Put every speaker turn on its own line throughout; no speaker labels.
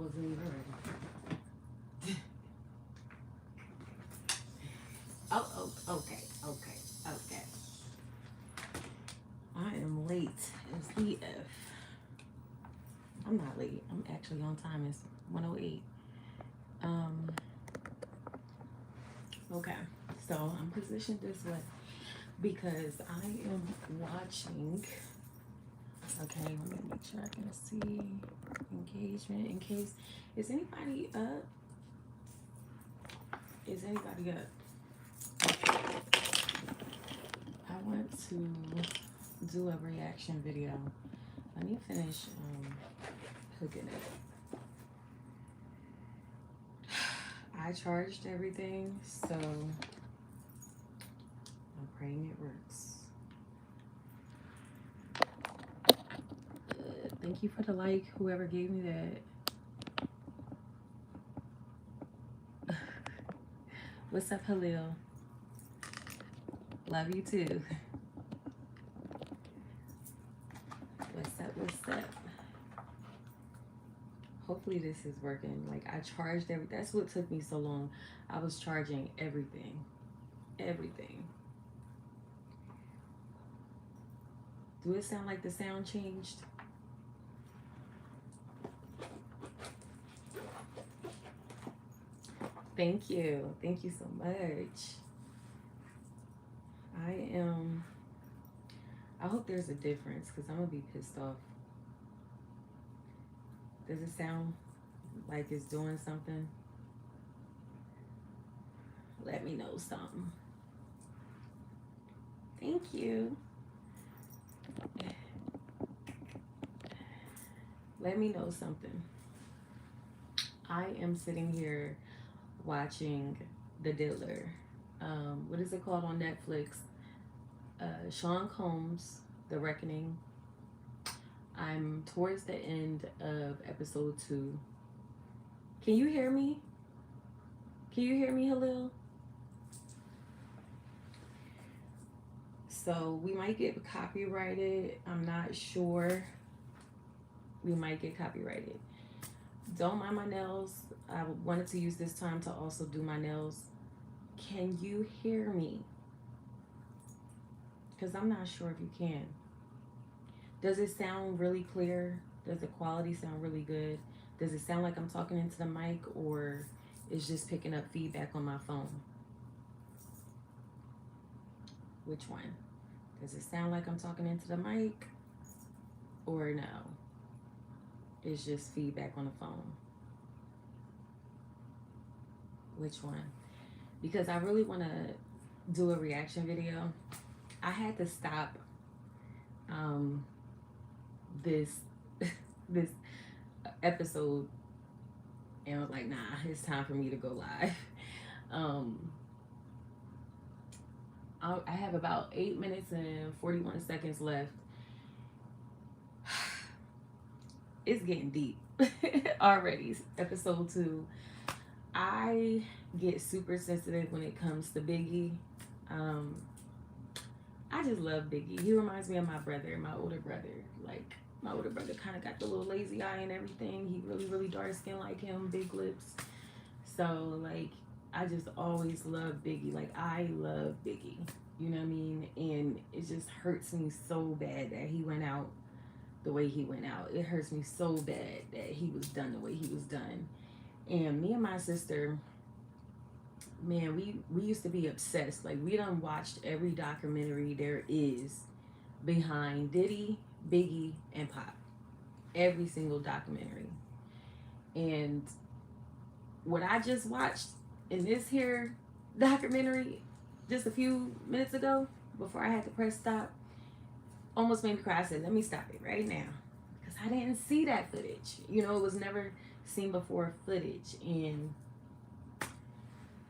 wasn't even ready. Oh, okay. I am late as the F. I'm not late. I'm actually on time. It's 1:08. Okay. So I'm positioned this way because I am watching. Okay, let me make sure I can see engagement in case. Is anybody up? Is anybody up? I want to do a reaction video. Let me finish hooking it. I charged everything, so I'm praying it works. Thank you for the like, whoever gave me that. What's up, Halil? Love you too. What's up? Hopefully this is working. Like, I charged everything. That's what took me so long. I was charging everything. Do it sound like the sound changed? Thank you. Thank you so much. I hope there's a difference because I'm going to be pissed off. Does it sound like it's doing something? Let me know something. Thank you. Let me know something. I am sitting here watching The Diddler. What is it called on Netflix? Sean Combs, The Reckoning. I'm towards the end of episode 2. Can you hear me? Can you hear me, Halil? So we might get copyrighted. I'm not sure. We might get copyrighted. Don't mind my nails. I wanted to use this time to also do my nails. Can you hear me? Because I'm not sure if you can. Does it sound really clear? Does the quality sound really good? Does it sound like I'm talking into the mic, or it's just picking up feedback on my phone? Which one? Does it sound like I'm talking into the mic, or no? It's just feedback on the phone. Which one? Because I really want to do a reaction video. I had to stop this episode, and I was like, nah, it's time for me to go live. I have about 8 minutes and 41 seconds left. It's getting deep already. Episode 2. I get super sensitive when it comes to Biggie. I just love Biggie. He reminds me of my brother, my older brother. Like, my older brother kind of got the little lazy eye and everything. He really dark skin like him, big lips. So, like, I just always love Biggie. Like, I love Biggie. You know what I mean? And it just hurts me so bad that he went out the way he went out. It hurts me so bad that he was done the way he was done. And me and my sister, man, we used to be obsessed. Like, we done watched every documentary there is behind Diddy, Biggie, and Pop. Every single documentary. And what I just watched in this here documentary just a few minutes ago, before I had to press stop, almost made me cry. I said, let me stop it right now, because I didn't see that footage. You know, it was never seen before footage. And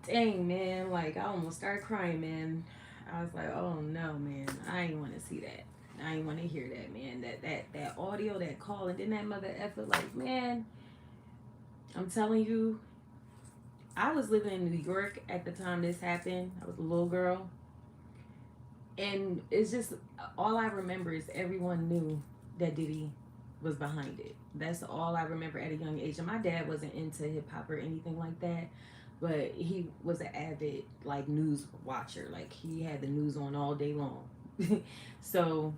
dang, man, like, I almost started crying, man. I was like, oh no, man, I ain't want to see that. I ain't want to hear that, man. That audio, that call, and then that mother effort. Like, man, I'm telling you, I was living in New York at the time this happened. I was a little girl. And it's just, all I remember is everyone knew that Diddy was behind it. That's all I remember at a young age. And my dad wasn't into hip hop or anything like that, but he was an avid like news watcher. Like he had the news on all day long. So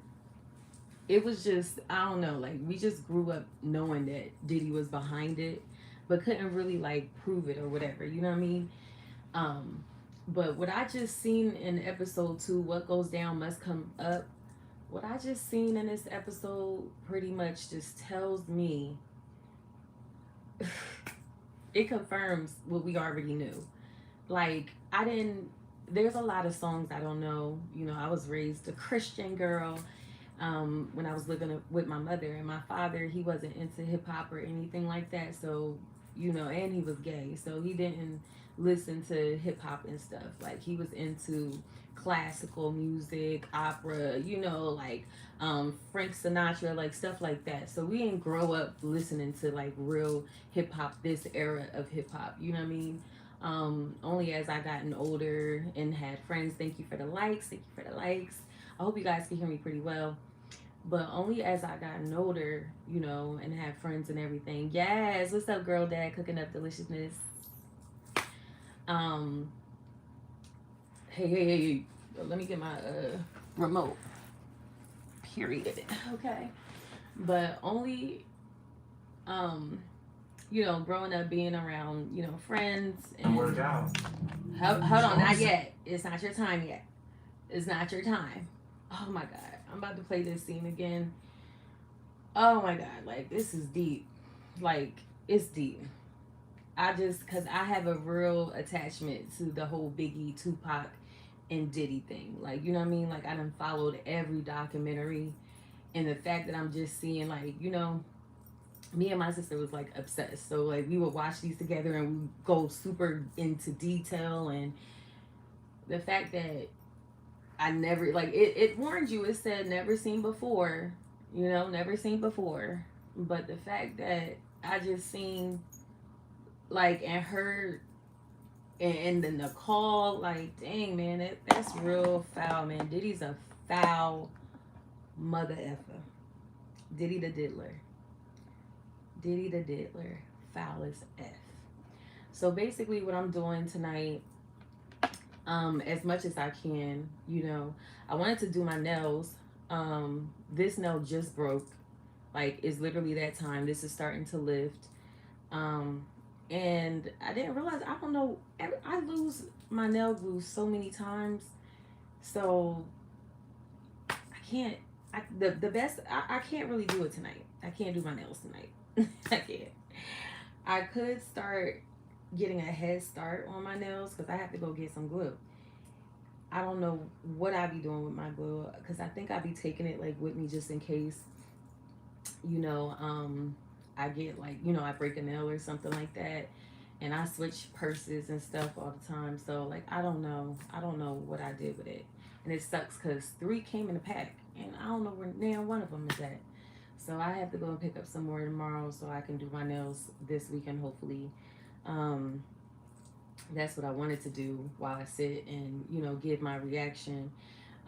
it was just, I don't know, like we just grew up knowing that Diddy was behind it, but couldn't really like prove it or whatever. You know what I mean? Um, but what I just seen in episode 2, what goes down must come up. What I just seen in this episode pretty much just tells me it confirms what we already knew. Like I didn't. There's a lot of songs I don't know. You know, I was raised a Christian girl. When I was living with my mother, and my father, he wasn't into hip hop or anything like that. So, you know, and he was gay, so he didn't listen to hip hop and stuff. Like he was into classical music, opera, you know, like Frank Sinatra, like stuff like that. So we didn't grow up listening to like real hip hop, this era of hip hop. You know what I mean? Only as I gotten older and had friends. Thank you for the likes. Thank you for the likes. I hope you guys can hear me pretty well. But only as I gotten older, you know, and had friends and everything. Yes, what's up, girl dad, cooking up deliciousness. Um, hey, let me get my remote. Period. Okay. But only, you know, growing up, being around, you know, friends and
work out.
Hold on, not yet. It's not your time yet. It's not your time. Oh my god, I'm about to play this scene again. Oh my god, like this is deep. Like it's deep. Cause I have a real attachment to the whole Biggie, Tupac, and Diddy thing. Like, you know what I mean? Like I done followed every documentary, and the fact that I'm just seeing, like, you know, me and my sister was like obsessed. So like we would watch these together and we go super into detail, and the fact that I never, like, it warned you. It said never seen before, you know, never seen before. But the fact that I just seen, like, and heard, and then the call, like, dang, man, that's real foul, man. Diddy's a foul mother effer. Diddy the Diddler. Diddy the Diddler. Foul as F. So basically what I'm doing tonight, as much as I can, you know, I wanted to do my nails. This nail just broke. Like, it's literally that time. This is starting to lift. And I didn't realize, I don't know, I lose my nail glue so many times. So I can't, the best, I can't really do it tonight. I can't do my nails tonight. I can't. I could start getting a head start on my nails because I have to go get some glue. I don't know what I be doing with my glue because I think I be taking it like with me just in case, you know, I get like, you know, I break a nail or something like that, and I switch purses and stuff all the time. So like, I don't know what I did with it, and it sucks because 3 came in a pack, and I don't know where now one of them is at. So I have to go and pick up some more tomorrow so I can do my nails this weekend, hopefully. That's what I wanted to do while I sit and, you know, give my reaction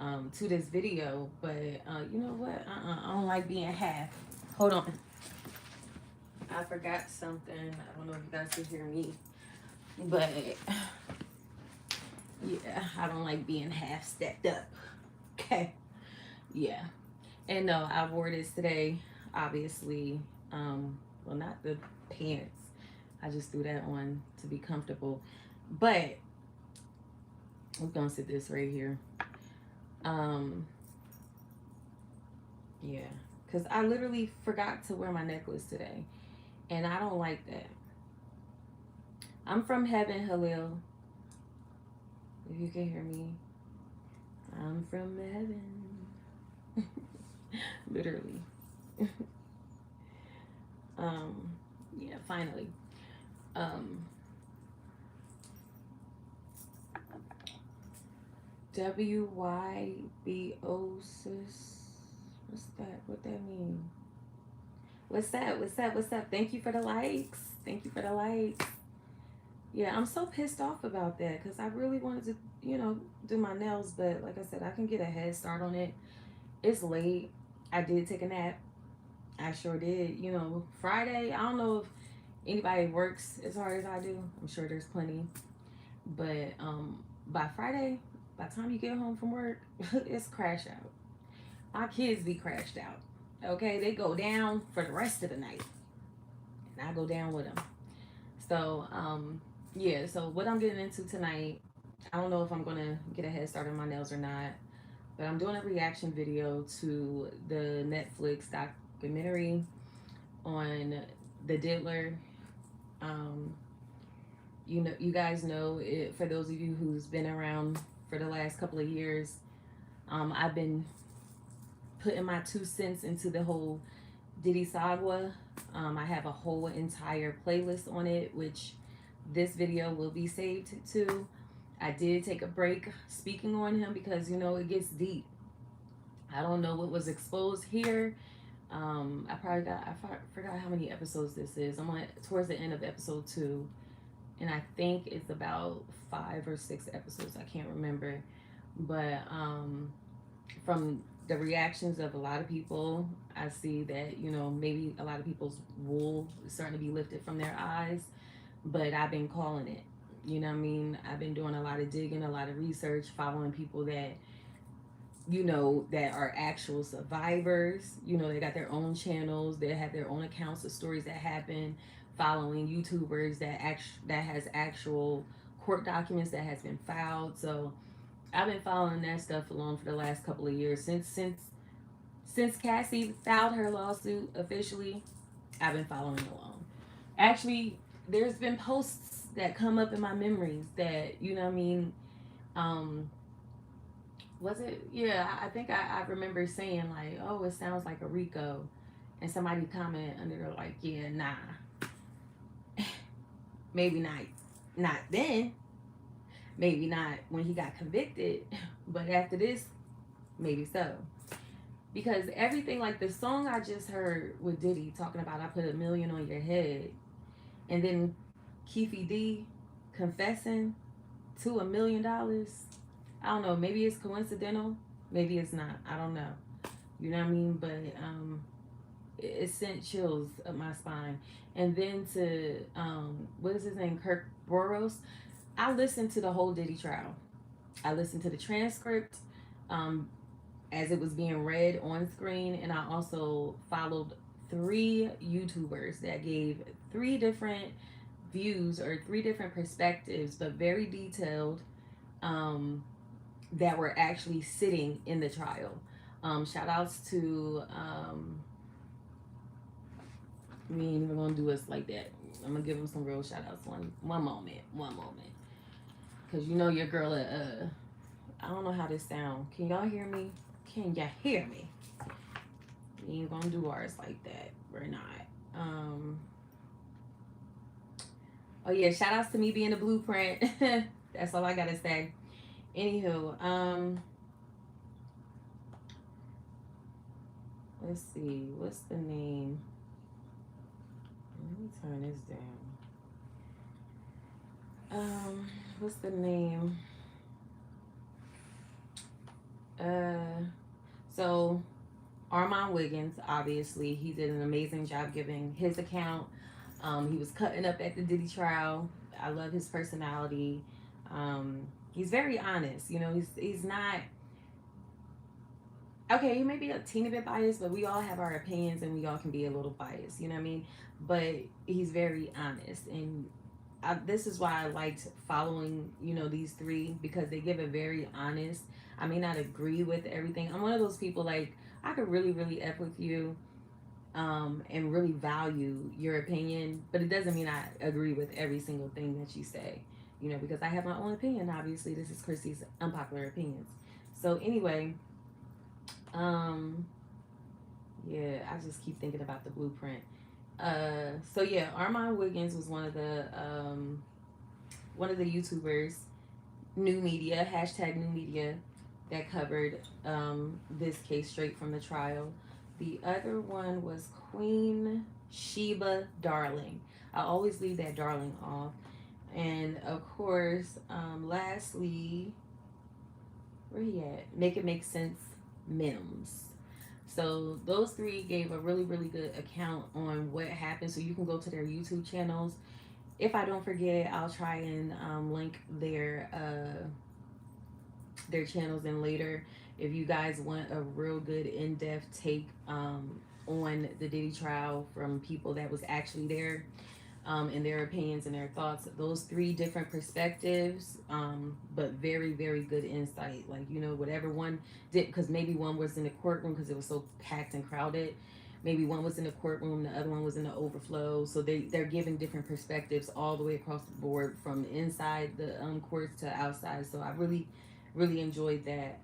to this video. But you know what? I don't like being half. Hold on. I forgot something. I don't know if you guys can hear me. But yeah, I don't like being half stacked up. Okay. Yeah. And no, I wore this today, obviously. Well, not the pants. I just threw that on to be comfortable. But we're gonna sit this right here. Yeah, because I literally forgot to wear my necklace today, and I don't like that. I'm from heaven, Halil. If you can hear me, I'm from heaven. Literally. Yeah, finally. WYBOSIS. What's that? What that mean? What's that? What's up? What's up? Thank you for the likes. Thank you for the likes. Yeah, I'm so pissed off about that because I really wanted to, you know, do my nails, but like I said, I can get a head start on it. It's late. I did take a nap. I sure did. You know, Friday, I don't know if anybody works as hard as I do. I'm sure there's plenty. But by Friday, by the time you get home from work, it's crash out. My kids be crashed out. Okay, they go down for the rest of the night, and I go down with them. So yeah. So what I'm getting into tonight, I don't know if I'm gonna get a head start on my nails or not, but I'm doing a reaction video to the Netflix documentary on the Diddler. Um, you know, you guys know it. For those of you who's been around for the last couple of years, I've been putting my 2 cents into the whole Diddy saga. I have a whole entire playlist on it, which this video will be saved to. I did take a break speaking on him because, you know, it gets deep. I don't know what was exposed here. I forgot how many episodes this is. I'm on towards the end of episode 2, and I think it's about 5 or 6 episodes. I can't remember, but from the reactions of a lot of people, I see that, you know, maybe a lot of people's wool is starting to be lifted from their eyes, but I've been calling it. You know what I mean? I've been doing a lot of digging, a lot of research, following people that, you know, that are actual survivors. You know, they got their own channels, they have their own accounts of stories that happen, following YouTubers that has actual court documents that has been filed. So I've been following that stuff along for the last couple of years. Since Cassie filed her lawsuit officially, I've been following along. Actually, there's been posts that come up in my memories that, you know what I mean, um, was it? Yeah, I think I remember saying like, oh, it sounds like a Rico. And somebody comment under there like, yeah, nah. Maybe not then. Maybe not when he got convicted. But after this, maybe so. Because everything, like the song I just heard with Diddy talking about I put a million on your head, and then Keefy D confessing to $1 million. I don't know, maybe it's coincidental, maybe it's not. I don't know. You know what I mean? But it sent chills up my spine. And then to what is his name? Kirk Boros. I listened to the whole Diddy trial. I listened to the transcript um, as it was being read on screen, and I also followed 3 YouTubers that gave 3 different views or 3 different perspectives, but very detailed, that were actually sitting in the trial. Shout outs to, we ain't even gonna do us like that. I'm gonna give them some real shout outs. One moment. Cause you know your girl, I don't know how this sound. Can y'all hear me? Can y'all hear me? We ain't gonna do ours like that. We're not. Oh yeah, shout outs to me being a blueprint. That's all I gotta say. Anywho, let's see, what's the name? Let me turn this down. What's the name? So Armand Wiggins, obviously, he did an amazing job giving his account. He was cutting up at the Diddy trial. I love his personality. He's very honest. You know, he's not, okay, he may be a teeny bit biased, but we all have our opinions and we all can be a little biased, you know what I mean? But he's very honest. And this is why I liked following, you know, these 3, because they give a very honest, I may not agree with everything. I'm one of those people, like, I could really, really F with you, and really value your opinion, but it doesn't mean I agree with every single thing that you say, you know, because I have my own opinion. Obviously, this is Chrissy's unpopular opinions. So anyway, yeah, I just keep thinking about the blueprint. So yeah, Armand Wiggins was one of the YouTubers, new media, hashtag new media, that covered this case straight from the trial. The other one was Queen Sheba Darling. I always leave that darling off. And of course, lastly, where he at? Make It Make Sense Mims. So those three gave a really, really good account on what happened. So you can go to their YouTube channels. If I don't forget, I'll try and link their channels in later. If you guys want a real good in-depth take on the Diddy trial from people that was actually there, and their opinions and their thoughts. Those three different perspectives, but very, very good insight. Like, you know, whatever one did, because maybe one was in the courtroom because it was so packed and crowded. Maybe one was in the courtroom, the other one was in the overflow. So they're giving different perspectives all the way across the board from inside the courts to outside. So I really, really enjoyed that.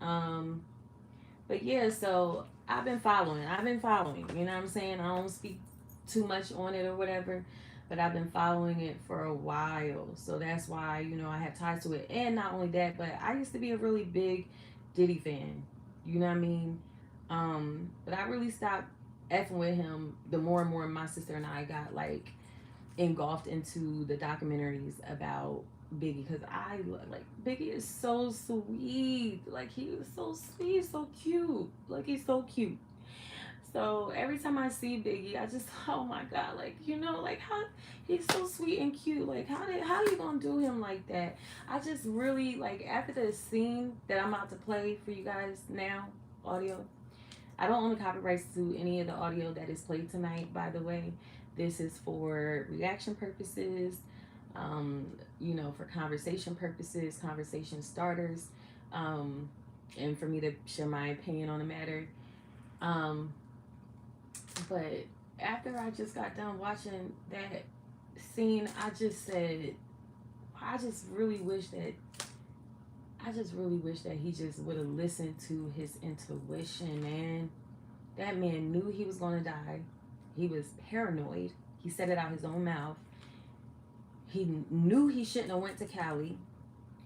But yeah, so I've been following. You know what I'm saying? I don't speak too much on it or whatever, but I've been following it for a while. So that's why, you know, I have ties to it. And not only that, but I used to be a really big Diddy fan. You know what I mean? But I really stopped effing with him the more and more my sister and I got like engulfed into the documentaries about Biggie, because I like Biggie is so sweet. Like he was so sweet, so cute. Like he's so cute. So every time I see Biggie, I just, oh my God, like, you know, like how he's so sweet and cute. Like how you gonna do him like that? I just really like, after the scene that I'm about to play for you guys now, audio. I don't own the copyrights to any of the audio that is played tonight, by the way. This is for reaction purposes, you know, for conversation purposes, conversation starters, and for me to share my opinion on the matter. Um, but after I just got done watching that scene, I just said, I just really wish that he just would have listened to his intuition, man. That man knew he was gonna die. He was paranoid. He said it out his own mouth. He knew he shouldn't have went to Cali.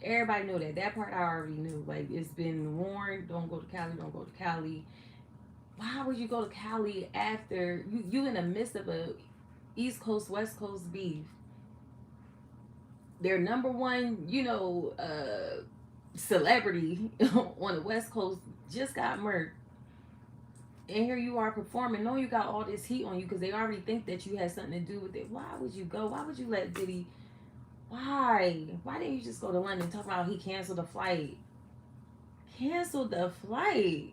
Everybody knew that. That part I already knew. Like, it's been warned, don't go to Cali, don't go to Cali. Why would you go to Cali after you in the midst of a East Coast, West Coast beef? Their number one, you know, celebrity on the West Coast just got murdered. And here you are performing, knowing you got all this heat on you because they already think that you had something to do with it. Why would you go? Why would you let Diddy? Why? Why didn't you just go to London? Talk about he canceled the flight. Canceled the flight.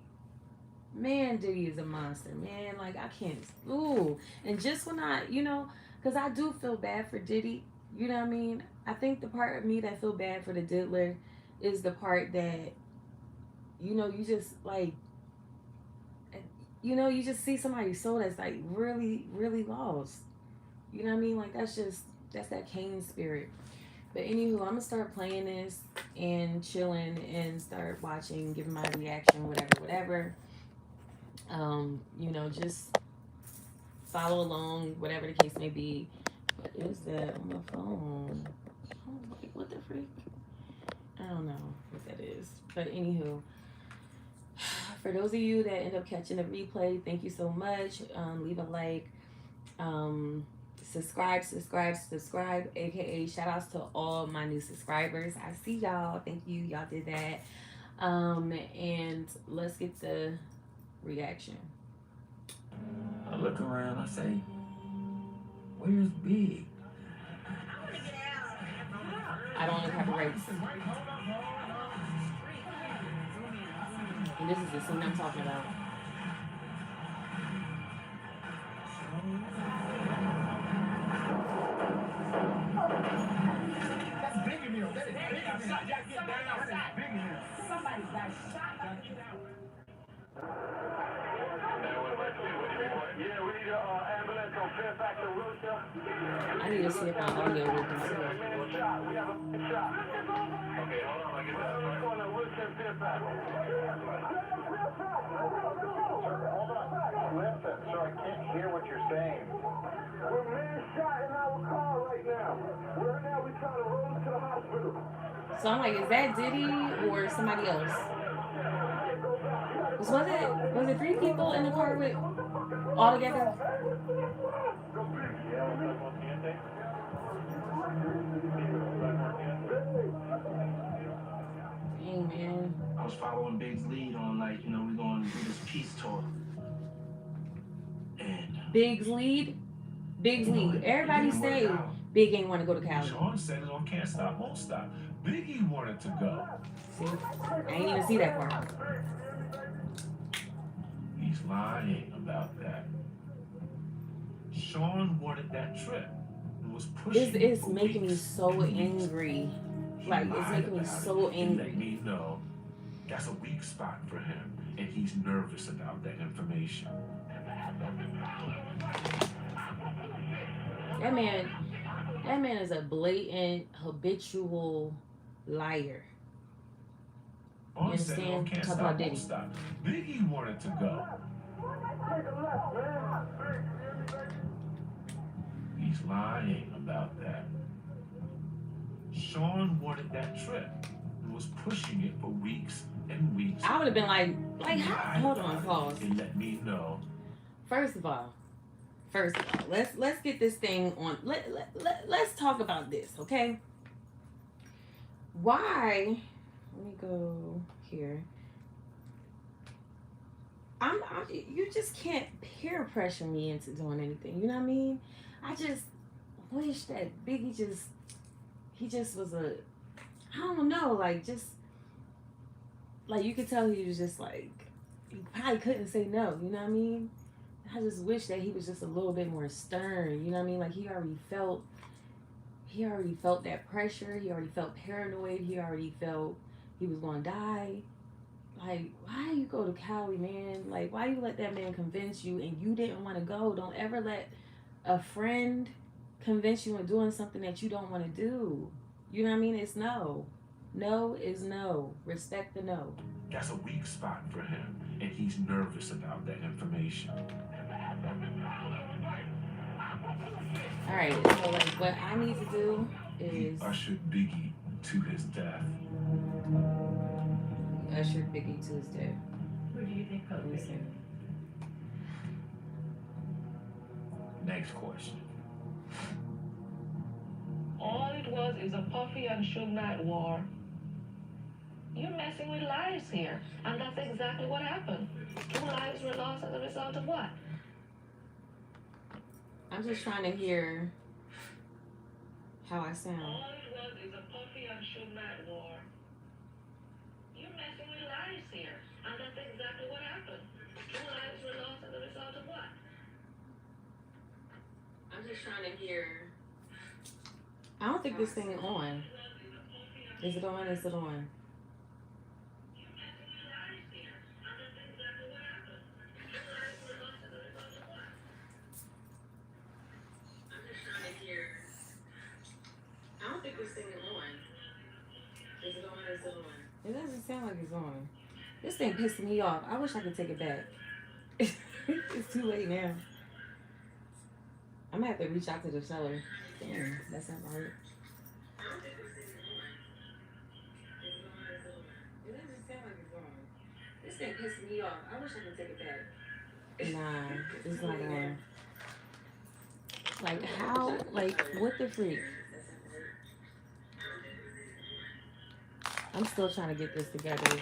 Man, Diddy is a monster, man. Like, I can't. Ooh. And just when I, you know, because I do feel bad for Diddy. You know what I mean? I think the part of me that feel bad for the diddler is the part that, you know, you just like, you know, you just see somebody's soul that's like really, really lost. You know what I mean? Like, that's that Cain spirit. But anywho, I'm gonna start playing this and chilling and start watching, giving my reaction, whatever. You know, just follow along, whatever the case may be. What is that on my phone? Oh, like, what the freak? I don't know what that is. But anywho, for those of you that end up catching the replay, thank you so much. Leave a like. Subscribe, aka shout outs to all my new subscribers. I see y'all. Thank you. Y'all did that. And let's get the reaction.
I look around, I say, where's Big?
I don't want to copyrights. And this is the scene I'm talking about.
That's Big in here. Big got shot. Get down. Big in here. Somebody got shot. Yeah, we need an ambulance on Fairfax and Wilshire.
I need to see if my audio will be too.
We have a shot. Okay, hold on. I get that. We're going to Wilshire and Fairfax. Hold on. Listen, sir, I can't hear what you're saying. We're being shot in our car right now. We're trying to roll to the hospital.
So I'm like, is that Diddy or somebody else? Was it 3 people in the car with all together? Dang, man.
I was following Big's lead on, like, you know, we're going to do this peace talk.
Big's lead. Big's lead. Everybody say Big ain't want to go to Cali.
Sean said it on Can't Stop, Won't Stop. Biggie wanted to go.
See? I ain't even see that part.
He's lying about that. Sean wanted that trip and was pushing
This is making me so angry. Like, it's making me so angry.
Let me know that's a weak spot for him, and he's nervous about that information.
That man is a blatant, habitual liar. You understand? Talk about Diddy.
Biggie wanted to go. He's lying about that. Sean wanted that trip and was pushing it for weeks and weeks.
I would have been like how? Hold on, pause.
And let me know.
First of all, let's get this thing on. Let's talk about this, okay? Why? Let me go here. You just can't peer pressure me into doing anything. You know what I mean? I just wish that Biggie he just was I don't know, like you could tell he was just like, he probably couldn't say no. You know what I mean? I just wish that he was just a little bit more stern. You know what I mean? Like he already felt that pressure. He already felt paranoid. He already felt he was gonna die. Like, why you go to Cali, man? Like, why you let that man convince you and you didn't want to go? Don't ever let a friend convince you into doing something that you don't want to do. You know what I mean? It's no. No is no. Respect the no.
That's a weak spot for him, and he's nervous about that information.
All right, so like what I need to do is
he ushered Biggie to his death.
Ushered Biggie to his death.
What do you think of Biggie?
Next question.
All it was is a Puffy and Suge Knight war. You're messing with lives here, and that's exactly what happened. 2 lives were lost as a result of what?
I'm just trying to hear how I sound.
All it was is a Puffy and Suge Knight war. You're messing with lives here, and that's exactly what happened. 2 lives were lost as a result of what?
I'm just trying to hear. I don't think this thing is on. Is it on? Is it on? I don't think this thing is on. Is it on? Is it on? It doesn't sound like it's on. This thing pissing me off. I wish I could take it back. It's too late now. I'm gonna have to reach out to the seller. Damn, that's not right. It doesn't sound like it's on. This thing pissing me off. I wish I could take it back. Nah, it's not on. Like how? Like what the freak? I'm still trying to get this together.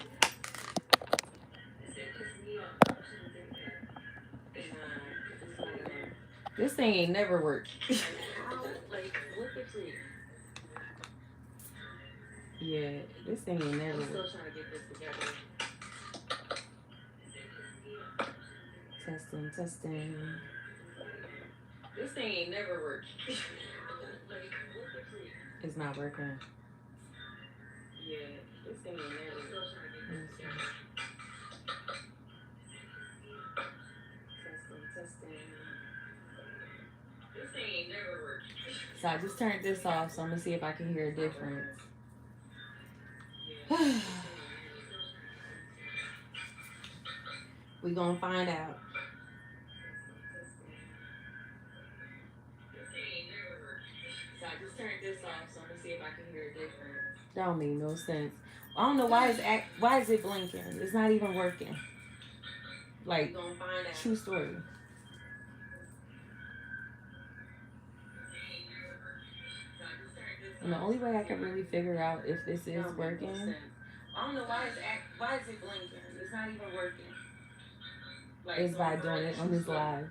This thing ain't never worked. Like, what the freak? Yeah, this thing ain't never worked. I'm still trying to get this together. Testing. This thing ain't never worked. Like, what the freak? It's not working. Yeah, this thing ain't never worked. Testing. This thing ain't never worked. So I just turned this off, so I'm gonna see if I can hear a difference. We gonna find out. So I just turned this off, so I'm gonna see if I can hear a difference. That don't make no sense. I don't know why is it blinking? It's not even working. Like, true story. And the only way I can really figure out if this is working, I don't know why is it blinking? It's not even working. Like, is by doing it on this live.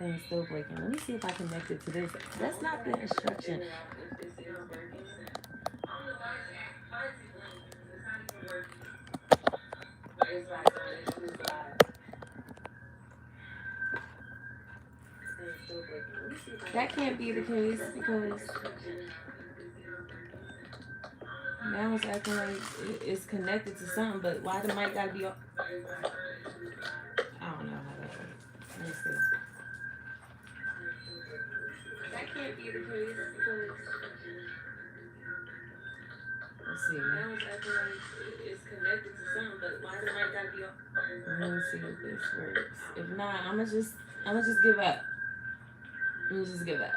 thing's still breaking. Let me see if I connect it to this. That's not the instruction. That can't be the case because now it's acting like it's connected to something, but why the mic gotta be off? I don't know how that works. Let me see. That can't be the case because let's see. Now it's acting like it's connected to something, but why the mic gotta be off? Let me see if this works. If not, I'ma just give up. I'm just give up.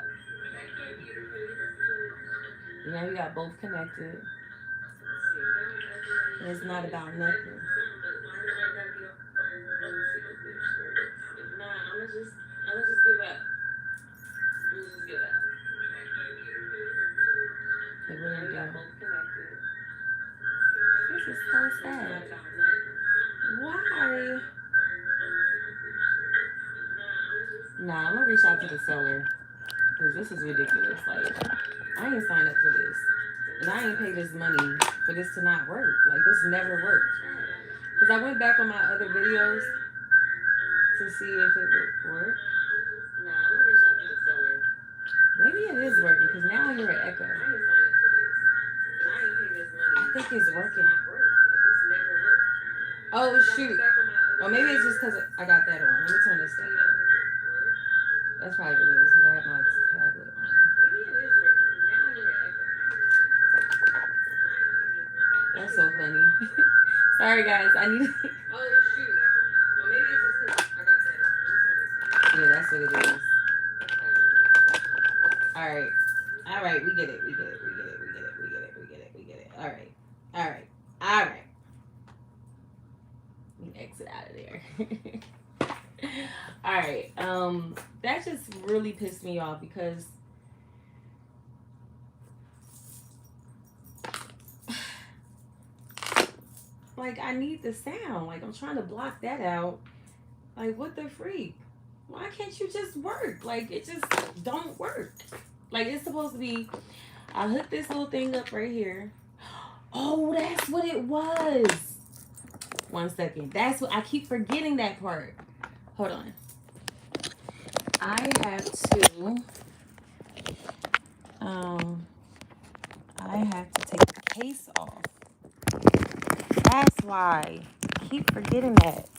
Now you got both connected. And it's not about nothing. If not, I'ma just give up. I'm just give up. Okay, where we go? This is so sad. Why? Nah, I'm gonna reach out to the seller. Because this is ridiculous. Like, I ain't signed up for this. And I ain't paid this money for this to not work. Like, this never worked. Because I went back on my other videos to see if it would work. Nah, I'm gonna reach out to the seller. Maybe it is working because now I hear an echo. I ain't signed up for this. And I ain't paid this money. I think it's working. Like, this never worked. Oh, shoot. Or maybe it's just because I got that on. Let me turn this stuff on. That's probably what it is because I have my tablet on. Maybe it is working because now I hear an echo. That's so funny. Sorry, guys. I need to. Oh, shoot. Or maybe it's just because I got that on. Let me turn this stuff on. Yeah, that's what it is. All right. All right. We get it. We get it. We get it. We get it. We get it. We get it. We get it. All right. All right. All right. Let me exit out of there. All right. That just really pissed me off because like I need the sound. Like I'm trying to block that out. Like what the freak? Why can't you just work? Like it just don't work. Like it's supposed to be. I hooked this little thing up right here. Oh, that's what it was. 1 second. That's what I keep forgetting that part. Hold on. I have to take the case off. That's why. I keep forgetting that.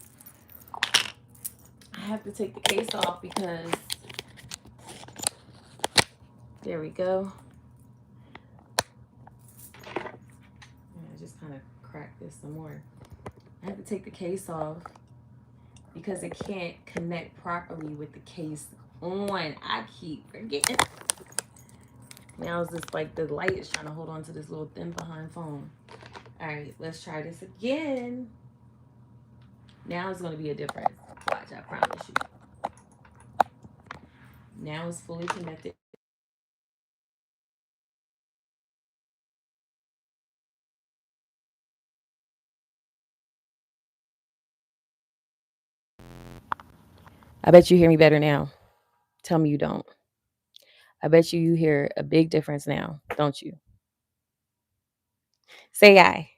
I have to take the case off because there we go. I just kind of cracked this some more. I have to take the case off because it can't connect properly with the case on. I keep forgetting. Now it's just like the light is trying to hold on to this little thin behind phone. All right, let's try this again. Now it's going to be a difference. Watch, I promise you. Now it's fully connected. I bet you hear me better now. Tell me you don't. I bet you hear a big difference now, don't you? Say aye.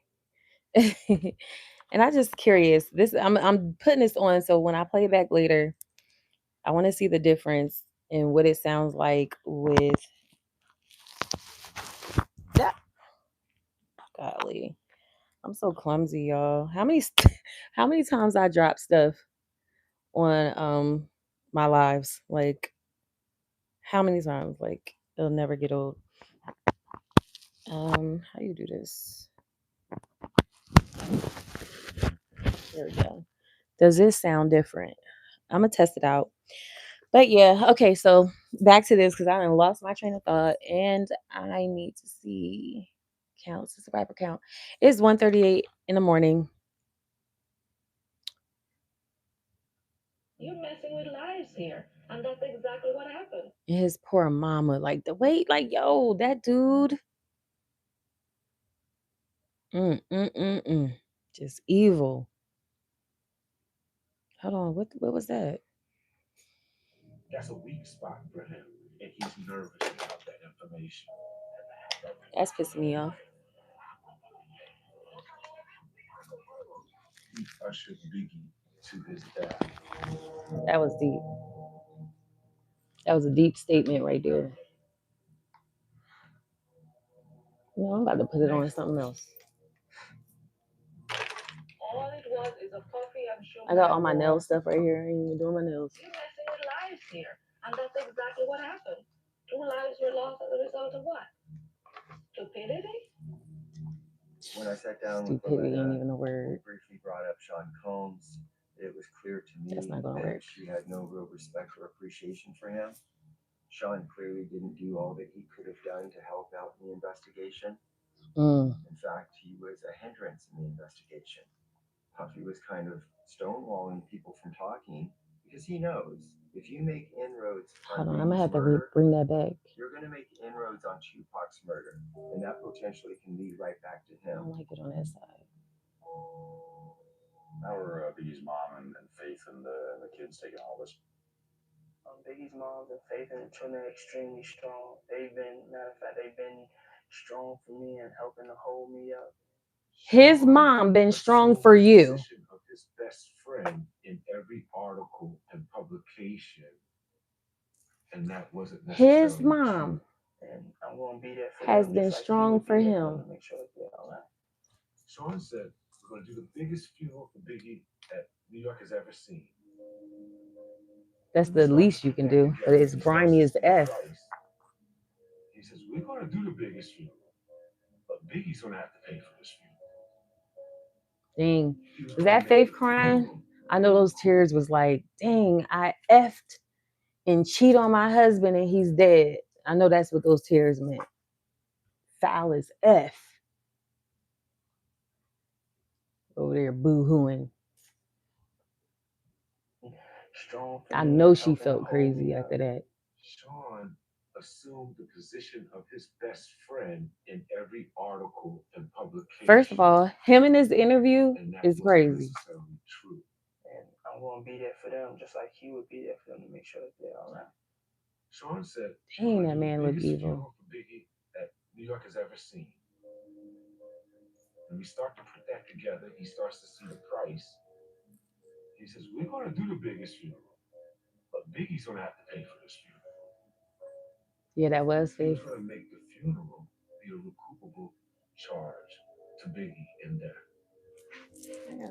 And I'm just curious. I'm putting this on so when I play it back later, I want to see the difference in what it sounds like with that. Golly, I'm so clumsy, y'all. How many times I drop stuff on my lives? Like how many times? Like it'll never get old. How you do this? There we go. Does this sound different? I'm gonna test it out. But yeah, okay, so back to this because I done lost my train of thought and I need to see count, subscriber count. It's 1:38 in the morning.
You're messing with lives here. And that's exactly what happened.
His poor mama. Like the wait, like, yo, that dude. Just evil. Hold on, what was that?
That's a weak spot for him, and he's nervous about that information.
That's pissing me off.
He ushered Biggie to his death.
That was deep. That was a deep statement right there. No, I'm about to put it on something else.
All it was is a coffee and sugar.
I got all my nail stuff right here. I ain't even doing my nails.
You're messing with lives here. And that's exactly what happened. 2 lives were lost as a result of what? Stupidity?
When I sat down
Stupidity
with
ain't
Loretta,
even a word.
we briefly brought up Sean Combs. It was clear to me
That's not gonna
that
work.
she had no real respect or appreciation for him. Sean clearly didn't do all that he could have done to help out in the investigation. In fact, he was a hindrance in the investigation. Puffy was kind of stonewalling people from talking because he knows if you make inroads
Hold
on
on, I'm gonna have to
murder,
bring that back.
you're going to make inroads on Tupac's murder, and that potentially can lead right back to
I
him.
don't like it on that side.
How are Biggie's mom and Faith and the kids taking all this?
Biggie's mom and Faith and the children are extremely strong. Matter of fact, they've been strong for me and helping to hold me up.
His mom been strong for you.
Of his best friend in every article and publication, and that wasn't necessarily
His mom
and I'm going to be there for
has
them,
been
just like
strong
he
for
would be there
him.
them to make sure that they're all right.
Sean said, "We're going to do the biggest funeral for Biggie that New York has ever seen."
That's the least you can do, but it's grimy as F.
He says, "We're going to do the biggest funeral, but Biggie's going to have to pay for this funeral."
Dang. Was that Faith crying? I know those tears was like, dang, I effed and cheat on my husband and he's dead. I know that's what those tears meant. Foul as F. Over there boo-hooing.
Strong.
I know she felt crazy after that.
Sean assumed the position of his best friend in every article and publication.
First of all, him in this interview is crazy.
True.
And I'm going to be there for them, just like he would be there for them to make sure that they're all right.
Sean said,
dang, that man looked evil.
For Biggie that New York has ever seen. When we start to put that together, he starts to see the price. He says, "We're going to do the biggest funeral, but Biggie's going to have to pay for this funeral."
Yeah, that was Faith.
He's going to make the funeral be a recoupable charge to Biggie in death.
Yeah.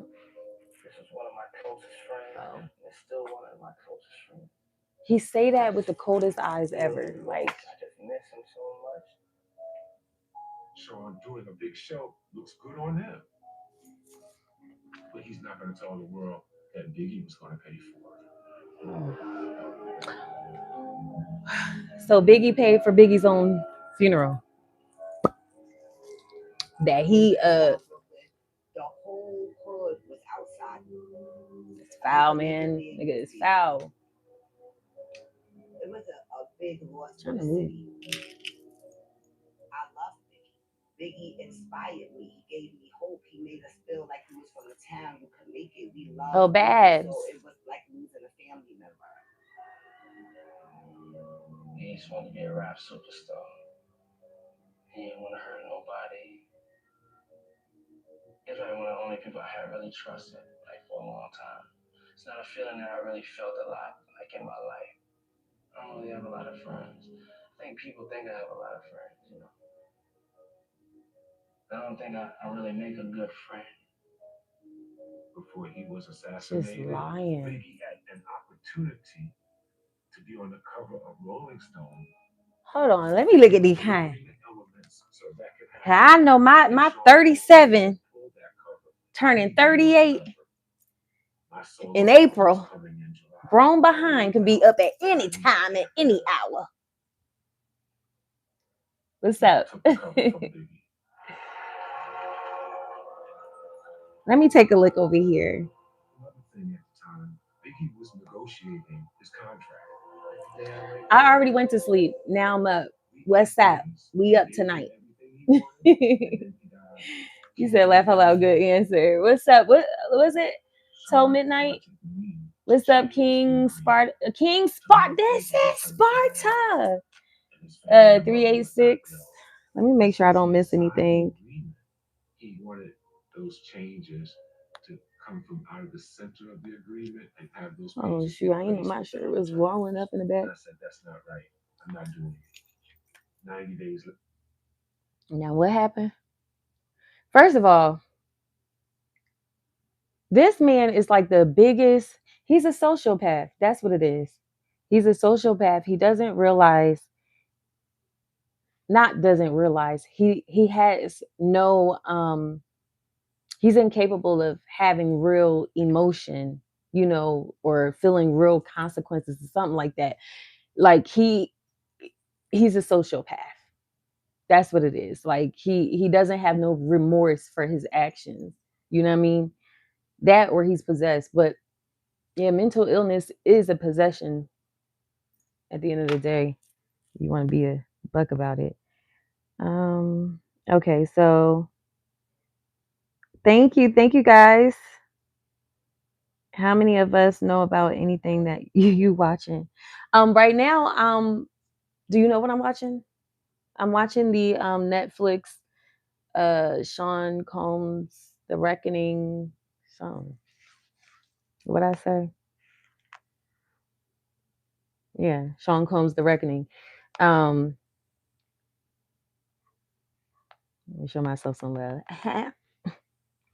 This is one of my closest friends. It's still one of my closest friends.
He say that with the coldest eyes ever. Like,
I just miss him so much.
Sean doing a big show looks good on him, but he's not going to tell the world that Biggie was going to pay for it.
So Biggie paid for Biggie's own funeral. That he
The whole hood was outside.
It's foul, man. Nigga, it's foul.
It was a big loss for the city. I love Biggie. Biggie inspired me. He gave me hope. He made us feel like he was from the town. You could make it. We loved
him. Bad.
So it was like losing a family member.
He just wanted to be a rap superstar. He didn't want to hurt nobody. He's probably one of the only people I had really trusted, like, for a long time. It's not a feeling that I really felt a lot, like, in my life. I don't really have a lot of friends. I think people think I have a lot of friends, you know. I don't think I really make a good friend.
Before he was assassinated,
just lying.
Biggie had an opportunity to be on the cover of Rolling Stone.
Hold on, let me look at these kind. I know my 37 turning 38 in April. Grown behind can be up at any time at any hour. What's up? Let me take a look over here.
Another thing at the time, Biggie was negotiating his contract.
I already went to sleep. Now I'm up. What's up? We up tonight. You said laugh out loud. Good answer. What's up? What was it? Till midnight? What's up, King Sparta? King Sparta. This is Sparta. 386. Let me make sure I don't miss anything.
He wanted those changes to come from out of the center of the agreement and have those.
Oh shoot! I ain't know my shirt was rolling up in the back.
And I said, that's not right. I'm not doing it. 90 days later.
Now what happened? First of all, this man is like the biggest. He's a sociopath. That's what it is. He's a sociopath. He doesn't realize. Not doesn't realize. He has no he's incapable of having real emotion, or feeling real consequences or something like that. Like he's a sociopath. That's what it is. Like he doesn't have no remorse for his actions. You know what I mean? That or he's possessed. But yeah, mental illness is a possession at the end of the day. You want to be a buck about it. Okay, so thank you guys. How many of us know about anything that you watching? Right now, do you know what I'm watching? I'm watching the Netflix Sean Combs The Reckoning song. What I say? Yeah, Sean Combs The Reckoning. Let me show myself some love.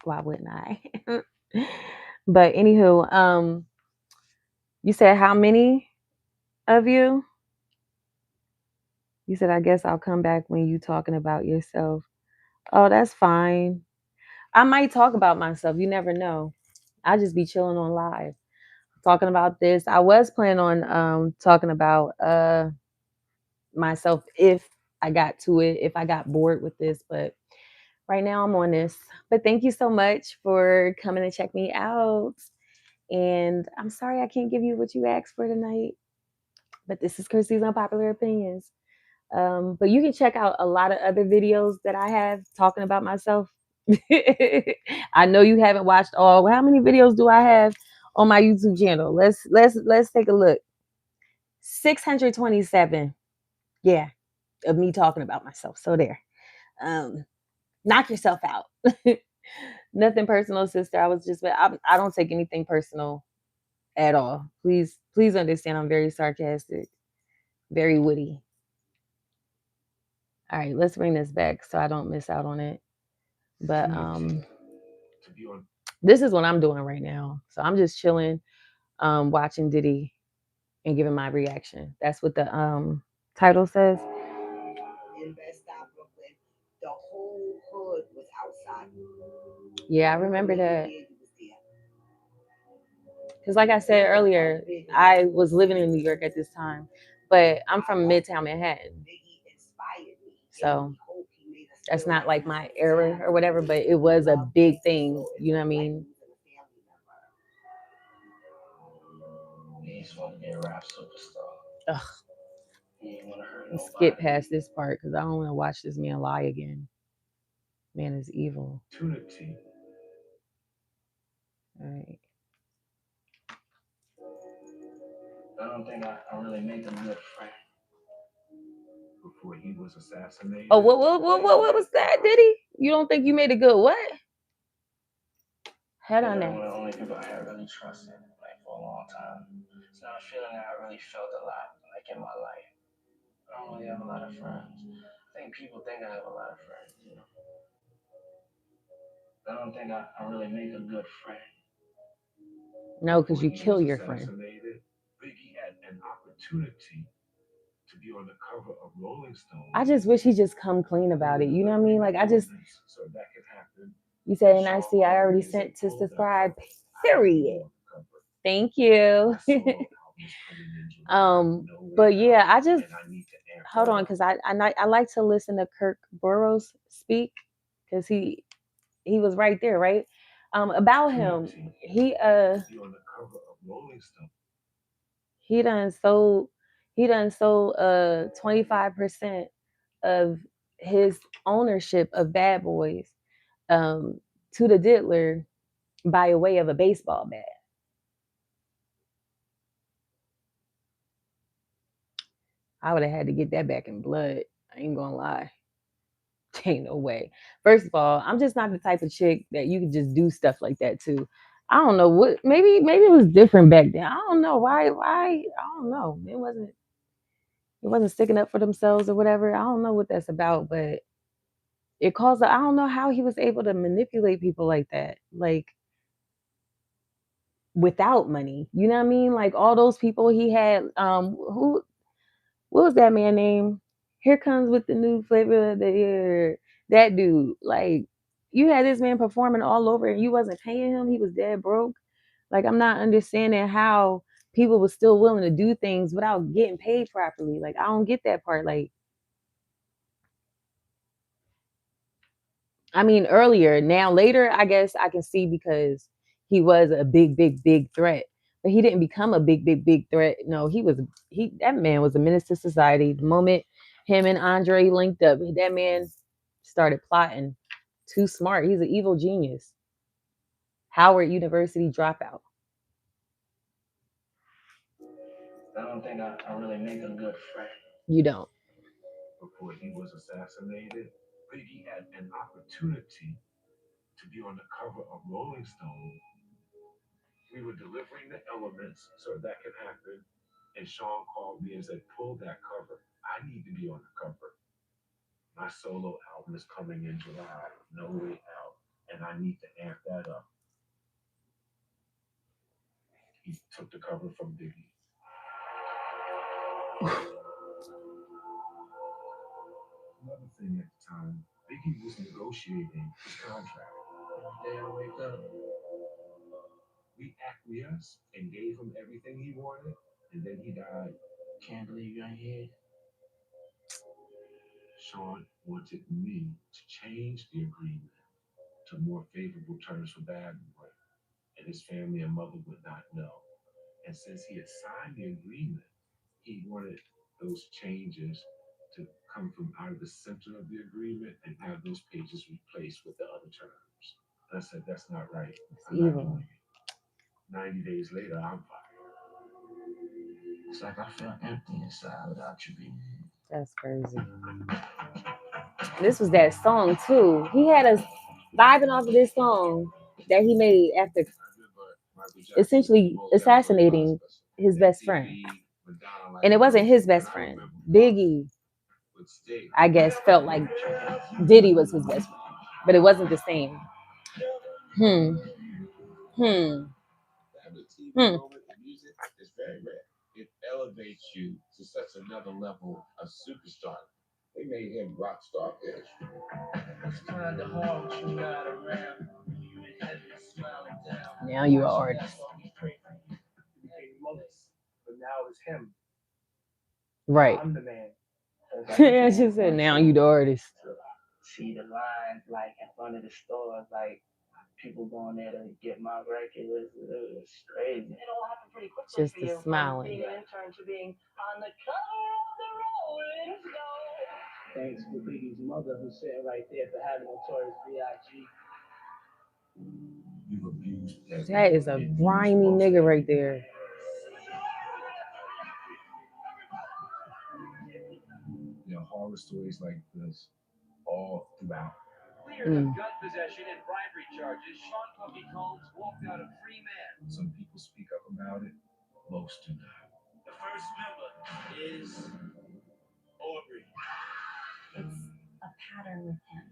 Why wouldn't I? But anywho, you said how many of you? You said, I guess I'll come back when you talking about yourself. Oh, that's fine. I might talk about myself. You never know. I just be chilling on live, talking about this. I was planning on talking about myself if I got to it, if I got bored with this, but right now I'm on this. But thank you so much for coming to check me out. And I'm sorry I can't give you what you asked for tonight, but this is Chrissy's Unpopular Opinions. But you can check out a lot of other videos that I have talking about myself. I know you haven't watched all. How many videos do I have on my YouTube channel? Let's take a look. 627. Yeah, of me talking about myself. So there. Knock yourself out. Nothing personal, sister. I don't take anything personal at all. Please understand I'm very sarcastic, very witty. All right, let's bring this back so I don't miss out on it. But this is what I'm doing right now. So I'm just chilling, watching Diddy and giving my reaction. That's what the title says.
In Best Stop, Brooklyn, the whole hood was outside.
Yeah, I remember that. Because like I said earlier, I was living in New York at this time, but I'm from Midtown Manhattan. So that's not like my era or whatever, but it was a big thing. You know what I mean?
He's supposed to be a rap superstar.
Ugh.
He ain't wanna hurt
Let's
nobody.
skip past this part because I don't want to watch this man lie again. Man is evil.
Opportunity.
All right.
I don't think I really made a good friend.
Before he was assassinated.
Oh, what was that, Diddy? You don't think you made a good what? Head on
They're
that.
one of the only people I had really trusted, like for a long time. It's not a feeling that I really felt a lot, like in my life. I don't really have a lot of friends. I think people think I have a lot of friends, you know. I don't think I really make a good friend.
No, because you kill your friend.
Biggie had an opportunity to be on the cover of Rolling Stone.
I just wish he just come clean about it. You know what I mean? Like
so that could happen.
You said, and I see I already sent to subscribe. Period. Thank you. But yeah, I just hold on because I like to listen to Kirk Burroughs speak because he was right there, right? About him, he done sold 25% of his ownership of Bad Boys to the Diddler by way of a baseball bat. I would have had to get that back in blood. I ain't gonna lie. Ain't no way. First of all, I'm just not the type of chick that you could just do stuff like that to. I don't know what. Maybe it was different back then. I don't know why. I don't know. It wasn't sticking up for themselves or whatever. I don't know what that's about, but it caused. I don't know how he was able to manipulate people like that. Like without money. You know what I mean? Like all those people he had. Who? What was that man name? Here comes with the new flavor of the year. That dude. Like you had this man performing all over and you wasn't paying him. He was dead broke. Like I'm not understanding how people were still willing to do things without getting paid properly. Like I don't get that part. Like I mean, earlier. Now, later, I guess I can see because he was a big, big, big threat. But he didn't become a big, big, big threat. No, that man was a menace to society. The moment him and Andre linked up, that man started plotting. Too smart. He's an evil genius. Howard University dropout.
I don't think I really make a good friend.
You don't.
Before he was assassinated, Biggie had an opportunity to be on the cover of Rolling Stone. We were delivering the elements so that could happen. And Sean called me and said, pull that cover. I need to be on the cover. My solo album is coming in July, No Way Out, and I need to amp that up. He took the cover from Biggie. Another thing at the time, Biggie was negotiating his contract.
Every day I wake up.
We acquiesced and gave him everything he wanted, and then he died.
Can't believe you're here.
Sean wanted me to change the agreement to more favorable terms for Bad Boy, and his family and mother would not know. And since he had signed the agreement, he wanted those changes to come from out of the center of the agreement and have those pages replaced with the other terms. And I said, that's not right. I'm not doing it. 90 days later, I'm fired.
It's like I feel empty inside without you being here.
That's crazy. This was that song too. He had us vibing off of this song that he made after essentially assassinating his best friend. And it wasn't his best friend. Biggie, I guess, felt like Diddy was his best friend. But it wasn't the same. Hmm.
Music is very rare. It elevates you to such another level of superstar. They made him rock star-ish.
It's kind of hard with you not around. You in heaven smiling down.
Now you are artist.
But now it's him.
Right.
I'm the man.
Yeah, she said, now you the artist.
See the lines like in front of the stores, like people going there to get my record. It's crazy. It all happened pretty quickly.
Just the smiling.
Being an intern to being on the cover of the Rolling Stone. Thanks to Biggie's mother who's sitting right there for having Notorious B.I.G.
You've abused that.
That is a grimy nigga right there.
You know, horror stories like this all throughout.
Cleared of gun possession and bribery charges, Sean Puffy Combs walked out a free man.
Some people speak up about it, most do not.
The first member is Aubrey.
It's a pattern with him.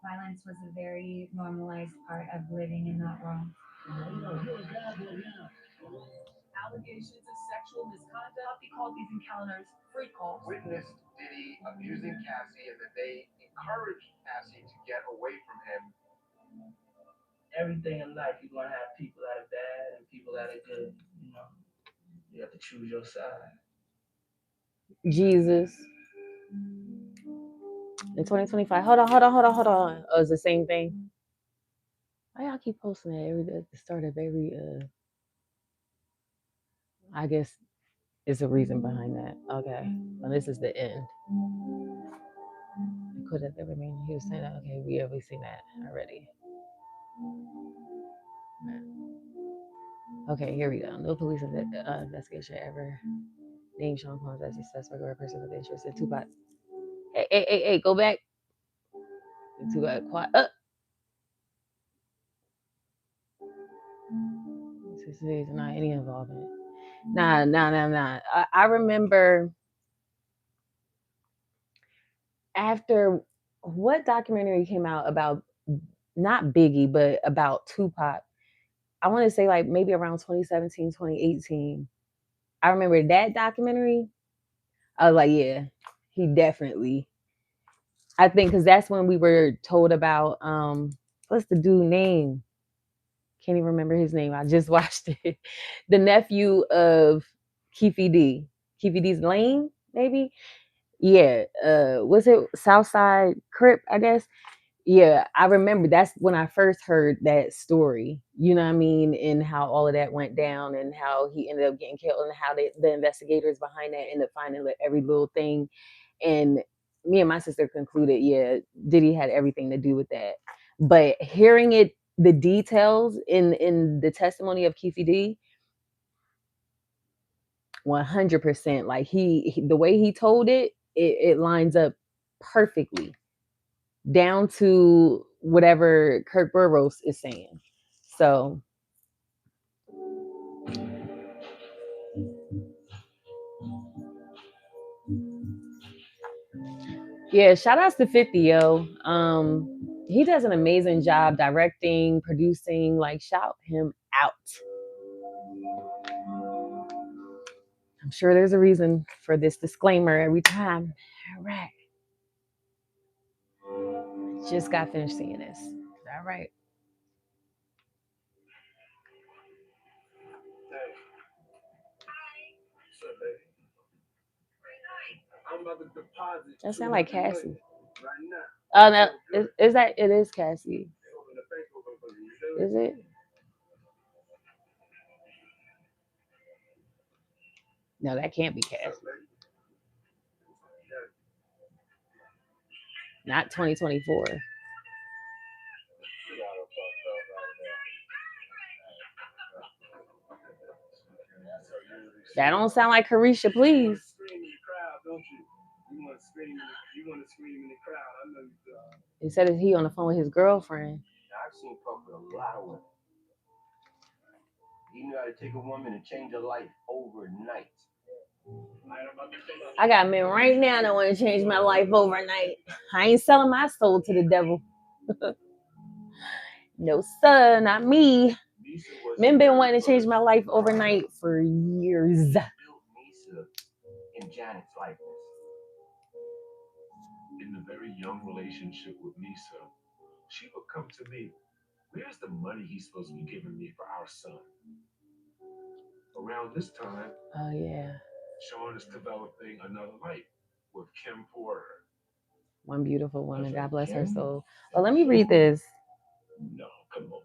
Violence was a very normalized part of living in that world.
Allegations of sexual misconduct. Puffy called these encounters free calls.
Witnessed Diddy abusing Cassie and that they encouraged Cassie to get away from him.
Everything in life, you're going to have people that are bad and people that are good. You know, you have to choose your side.
Jesus. In 2025. Hold on. Oh, it's the same thing. Why y'all keep posting that at the start of every I guess it's a reason behind that. Okay. Well, this is the end. Could have ever mean he was saying that. Okay, we've seen that already. Okay, here we go. No police investigation ever Name Sean Combs as a suspect or a person with interest in Tupac. Hey, go back. Tupac, quiet. There's not any involvement. Nah. I remember after what documentary came out about not Biggie, but about Tupac. I want to say like maybe around 2017, 2018. I remember that documentary. I was like, yeah, he definitely. I think because that's when we were told about what's the dude name? Can't even remember his name. I just watched it. The nephew of Keefe D. Keefe D's Lane, maybe. Yeah. Was it Southside Crip? I guess. Yeah, I remember that's when I first heard that story. You know what I mean, and how all of that went down, and how he ended up getting killed, and how the investigators behind that ended up finding like, every little thing. And me and my sister concluded, yeah, Diddy had everything to do with that. But hearing it, the details in the testimony of Keefe D, 100%. Like the way he told it lines up perfectly down to whatever Kirk Burroughs is saying. So yeah, shout outs to 50, yo. He does an amazing job directing, producing, like shout him out. I'm sure there's a reason for this disclaimer every time. All right. Just got finished seeing this. All right. That sound like Cassie. Oh no, is that it is Cassie? Is it? No, that can't be Cassie. Not 2024. That don't sound like Carisha, please. He said that he on the phone with his girlfriend.
I've seen Puff with a lot of women. He knew how to take a woman and change her life overnight.
I got men right now that want to change my life overnight. I ain't selling my soul to the devil. No, sir, not me. Men been wanting to change my life overnight for years.
In Janet's likeness.
In the very young relationship with Lisa, she would come to me, where's the money he's supposed to be giving me for our son? Around this time,
oh yeah,
Sean is developing another life with Kim Porter.
One beautiful woman, God bless her soul. Oh, let me read this.
No, come on.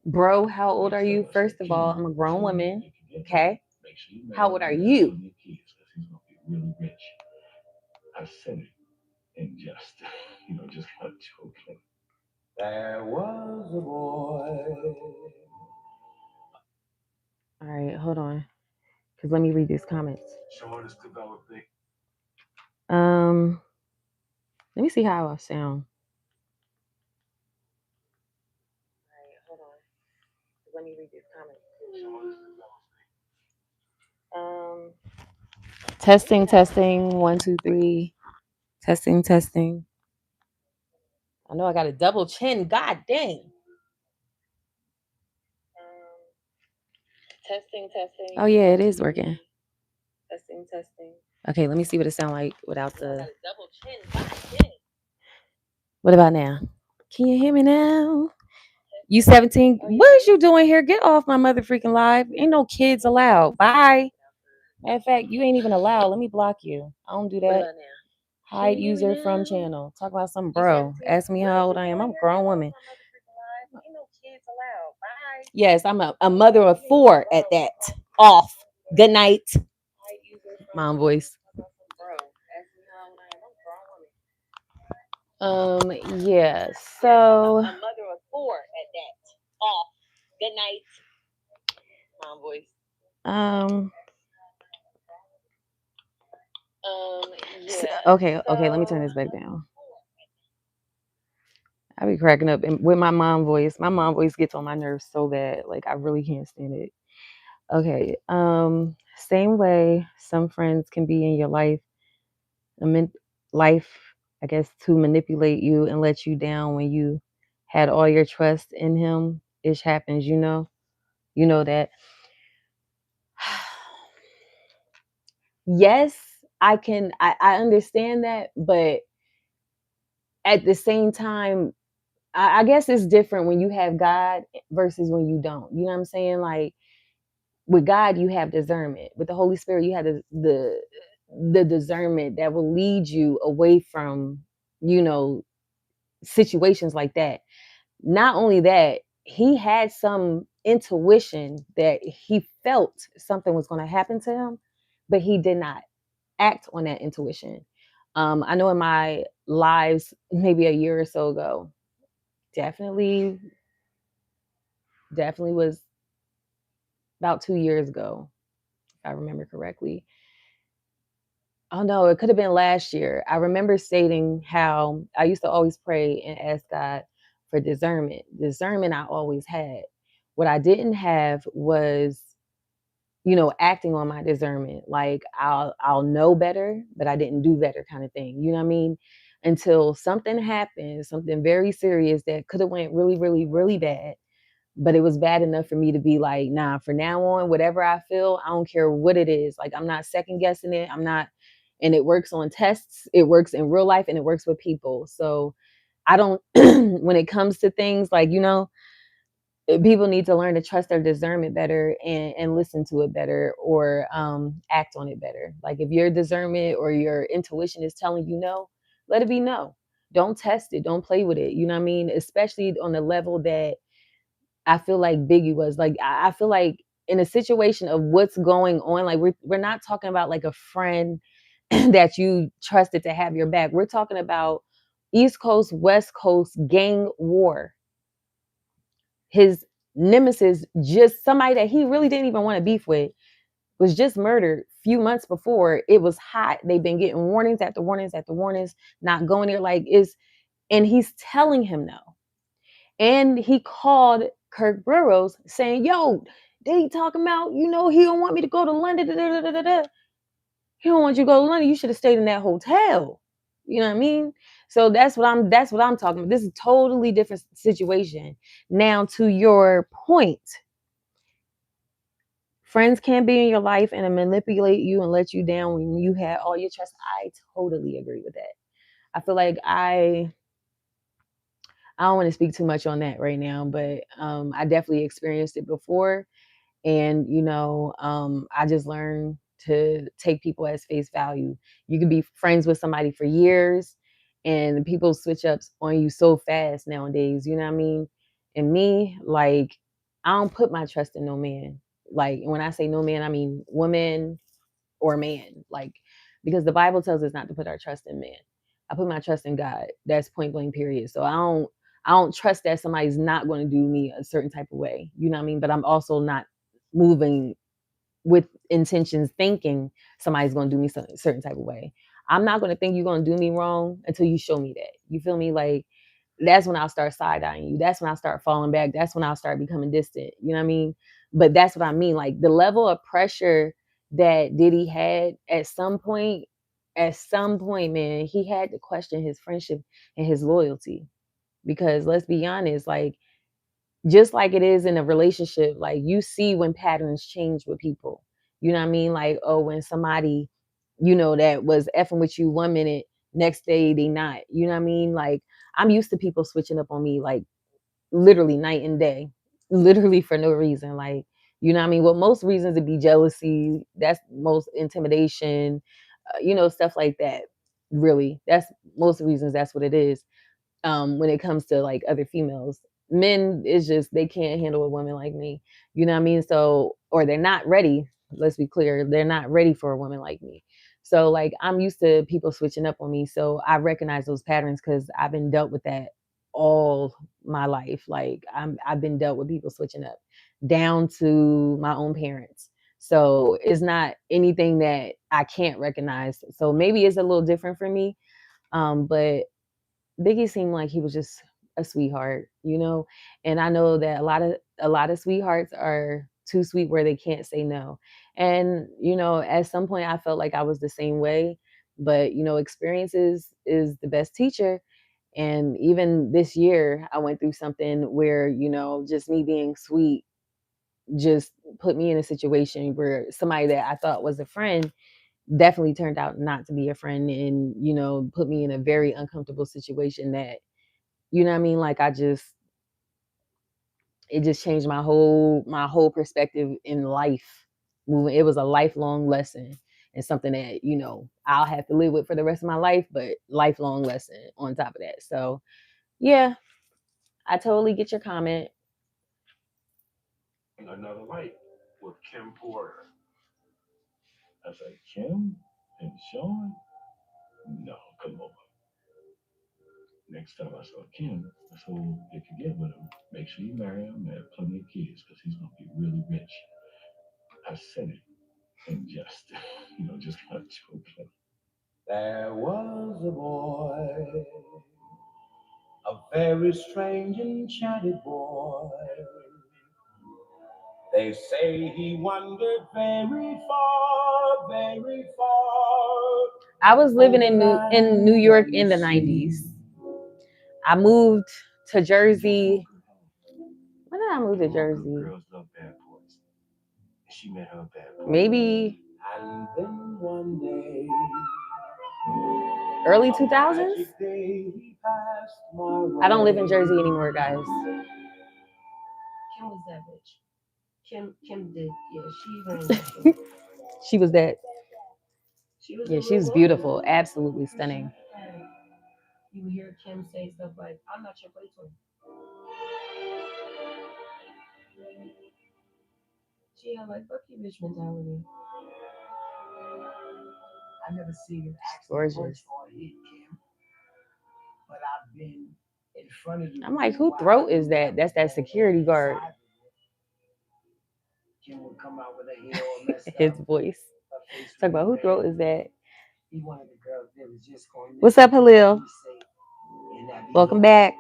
Bro, how old are you? First of all, I'm a grown woman. Okay. How old are you?
Really rich. I said it and just, just not joking.
There was a boy.
All right, hold on. Because let me read these comments.
Sean is developing.
Let me see how I sound. All right, hold on. Let me read these comments. Testing. 1, 2, 3. Testing. I know I got a double chin. God dang. Testing. Oh yeah, it is working. Testing. Okay, let me see what it sounds like without the. What about now? Can you hear me now? You 17? What is you doing here? Get off my mother freaking live. Ain't no kids allowed. Bye. Matter of fact, you ain't even allowed. Let me block you. I don't do that. Hide user from channel. Talk about some bro. Ask me how old I am. I'm a grown woman. Yes, I'm a mother of 4 at that. Off. Good night. Mom voice. Yeah. So. A mother of 4 at that. Off. Good night. Mom voice. Okay, let me turn this back down. I be cracking up and with my mom voice. My mom voice gets on my nerves so bad. Like I really can't stand it. Okay. Same way some friends can be in your life, I mean, life, I guess, to manipulate you and let you down when you had all your trust in him. Ish happens, you know. You know that. Yes, I can. I understand that, but at the same time, I guess it's different when you have God versus when you don't. You know what I'm saying? Like with God, you have discernment. With the Holy Spirit, you have the discernment that will lead you away from, you know, situations like that. Not only that, he had some intuition that he felt something was going to happen to him, but he did not act on that intuition. I know in my lives, maybe a year or so ago, definitely was about 2 years ago, if I remember correctly. Oh no, it could have been last year. I remember stating how I used to always pray and ask God for discernment. Discernment I always had. What I didn't have was, you know, acting on my discernment. Like I'll know better, but I didn't do better kind of thing. You know what I mean? Until something happened, something very serious that could have went really, really, really bad. But it was bad enough for me to be like, nah, for now on, whatever I feel, I don't care what it is. Like I'm not second guessing it. I'm not, and it works on tests, it works in real life, and it works with people. So I don't when it comes to things like, you know, people need to learn to trust their discernment better and listen to it better or act on it better. Like if your discernment or your intuition is telling you no, let it be no. Don't test it. Don't play with it. You know what I mean? Especially on the level that I feel like Biggie was. Like I feel like in a situation of what's going on, like we're not talking about like a friend that you trusted to have your back. We're talking about East Coast, West Coast gang war. His nemesis, just somebody that he really didn't even want to beef with, was just murdered a few months before. It was hot. They've been getting warnings after warnings after warnings, not going there. Like is, and he's telling him no. And he called Kirk Burrows saying, "Yo, they talking about, you know, he don't want me to go to London. Da, da, da, da, da. He don't want you to go to London. You should have stayed in that hotel." You know what I mean? So that's what I'm talking about. This is a totally different situation. Now to your point, friends can be in your life and manipulate you and let you down when you had all your trust. I totally agree with that. I feel like I don't want to speak too much on that right now, but I definitely experienced it before. And, you know, I just learned to take people as face value. You can be friends with somebody for years and people switch up on you so fast nowadays. You know what I mean? And me, like, I don't put my trust in no man. Like, when I say no man, I mean woman or man. Like, because the Bible tells us not to put our trust in man. I put my trust in God. That's point blank period. So I don't trust that somebody's not going to do me a certain type of way. You know what I mean? But I'm also not moving with intentions thinking somebody's going to do me some certain type of way. I'm not going to think you're going to do me wrong until you show me that. You feel me? Like that's when I'll start side-eyeing you. That's when I'll start falling back. That's when I'll start becoming distant. You know what I mean? But that's what I mean. Like the level of pressure that Diddy had at some point, man, he had to question his friendship and his loyalty. Because let's be honest, like just like it is in a relationship, like you see when patterns change with people. You know what I mean? Like, oh, when somebody, you know, that was effing with you 1 minute, next day they not. You know what I mean? Like, I'm used to people switching up on me, like literally night and day, literally for no reason. Like, you know what I mean? Well, most reasons would be jealousy. That's most intimidation, you know, stuff like that. Really, that's most reasons. That's what it is when it comes to like other females. Men is just they can't handle a woman like me. You know what I mean? So or they're not ready. Let's be clear, they're not ready for a woman like me. So like I'm used to people switching up on me. So I recognize those patterns because I've been dealt with that all my life. Like I've been dealt with people switching up down to my own parents. So it's not anything that I can't recognize. So maybe it's a little different for me. But Biggie seemed like he was just a sweetheart, you know. And I know that a lot of sweethearts are too sweet where they can't say no. And you know, at some point I felt like I was the same way. But you know, experiences is the best teacher. And even this year, I went through something where, you know, just me being sweet just put me in a situation where somebody that I thought was a friend definitely turned out not to be a friend, and, you know, put me in a very uncomfortable situation that, you know what I mean? Like it just changed my whole perspective in life. Moving, it was a lifelong lesson and something that, you know, I'll have to live with for the rest of my life, but lifelong lesson on top of that. So yeah, I totally get your comment.
Another light with Kim Porter. I said, Kim and Sean? No, come on. Next time I saw Kim, I told if you get with him, make sure you marry him and have plenty of kids because he's going to be really rich. I said it and just, just kind of joking. There was a boy, a very strange enchanted boy. They say he wandered very far, very far.
I was living in New York in the 90s. I moved to Jersey. When did I move to Jersey?
Girls love bad boys. She met her bad boy.
Maybe
And then one day,
early 2000s. I don't live in Jersey anymore, guys.
Kim was that bitch. Kim did, yeah, she ran.
She was that.
She was
Yeah, she's beautiful, absolutely stunning.
You would hear Kim say stuff like, I'm not your boyfriend. She had like, fuck you, bitch mentality. I never seen her act
gorgeous
or hit Kim, but I've been in front of you.
I'm like, who throat is that? That's that security guard.
Kim would come out with a heel messed
His
up.
voice. Talk about who throat is that?
He wanted the girls that was just going.
What's up, Halil? Welcome back.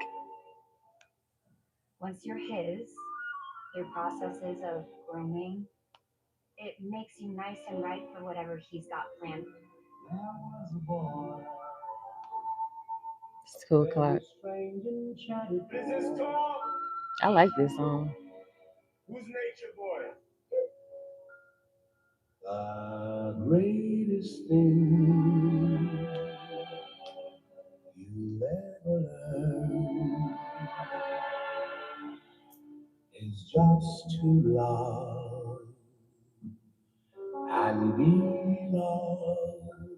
Once you're his, through processes of grooming, it makes you nice and right for whatever he's got planned.
It's 2 o'clock. I like this song.
Who's Nature Boy? The greatest thing you'll ever learn is just to love and be loved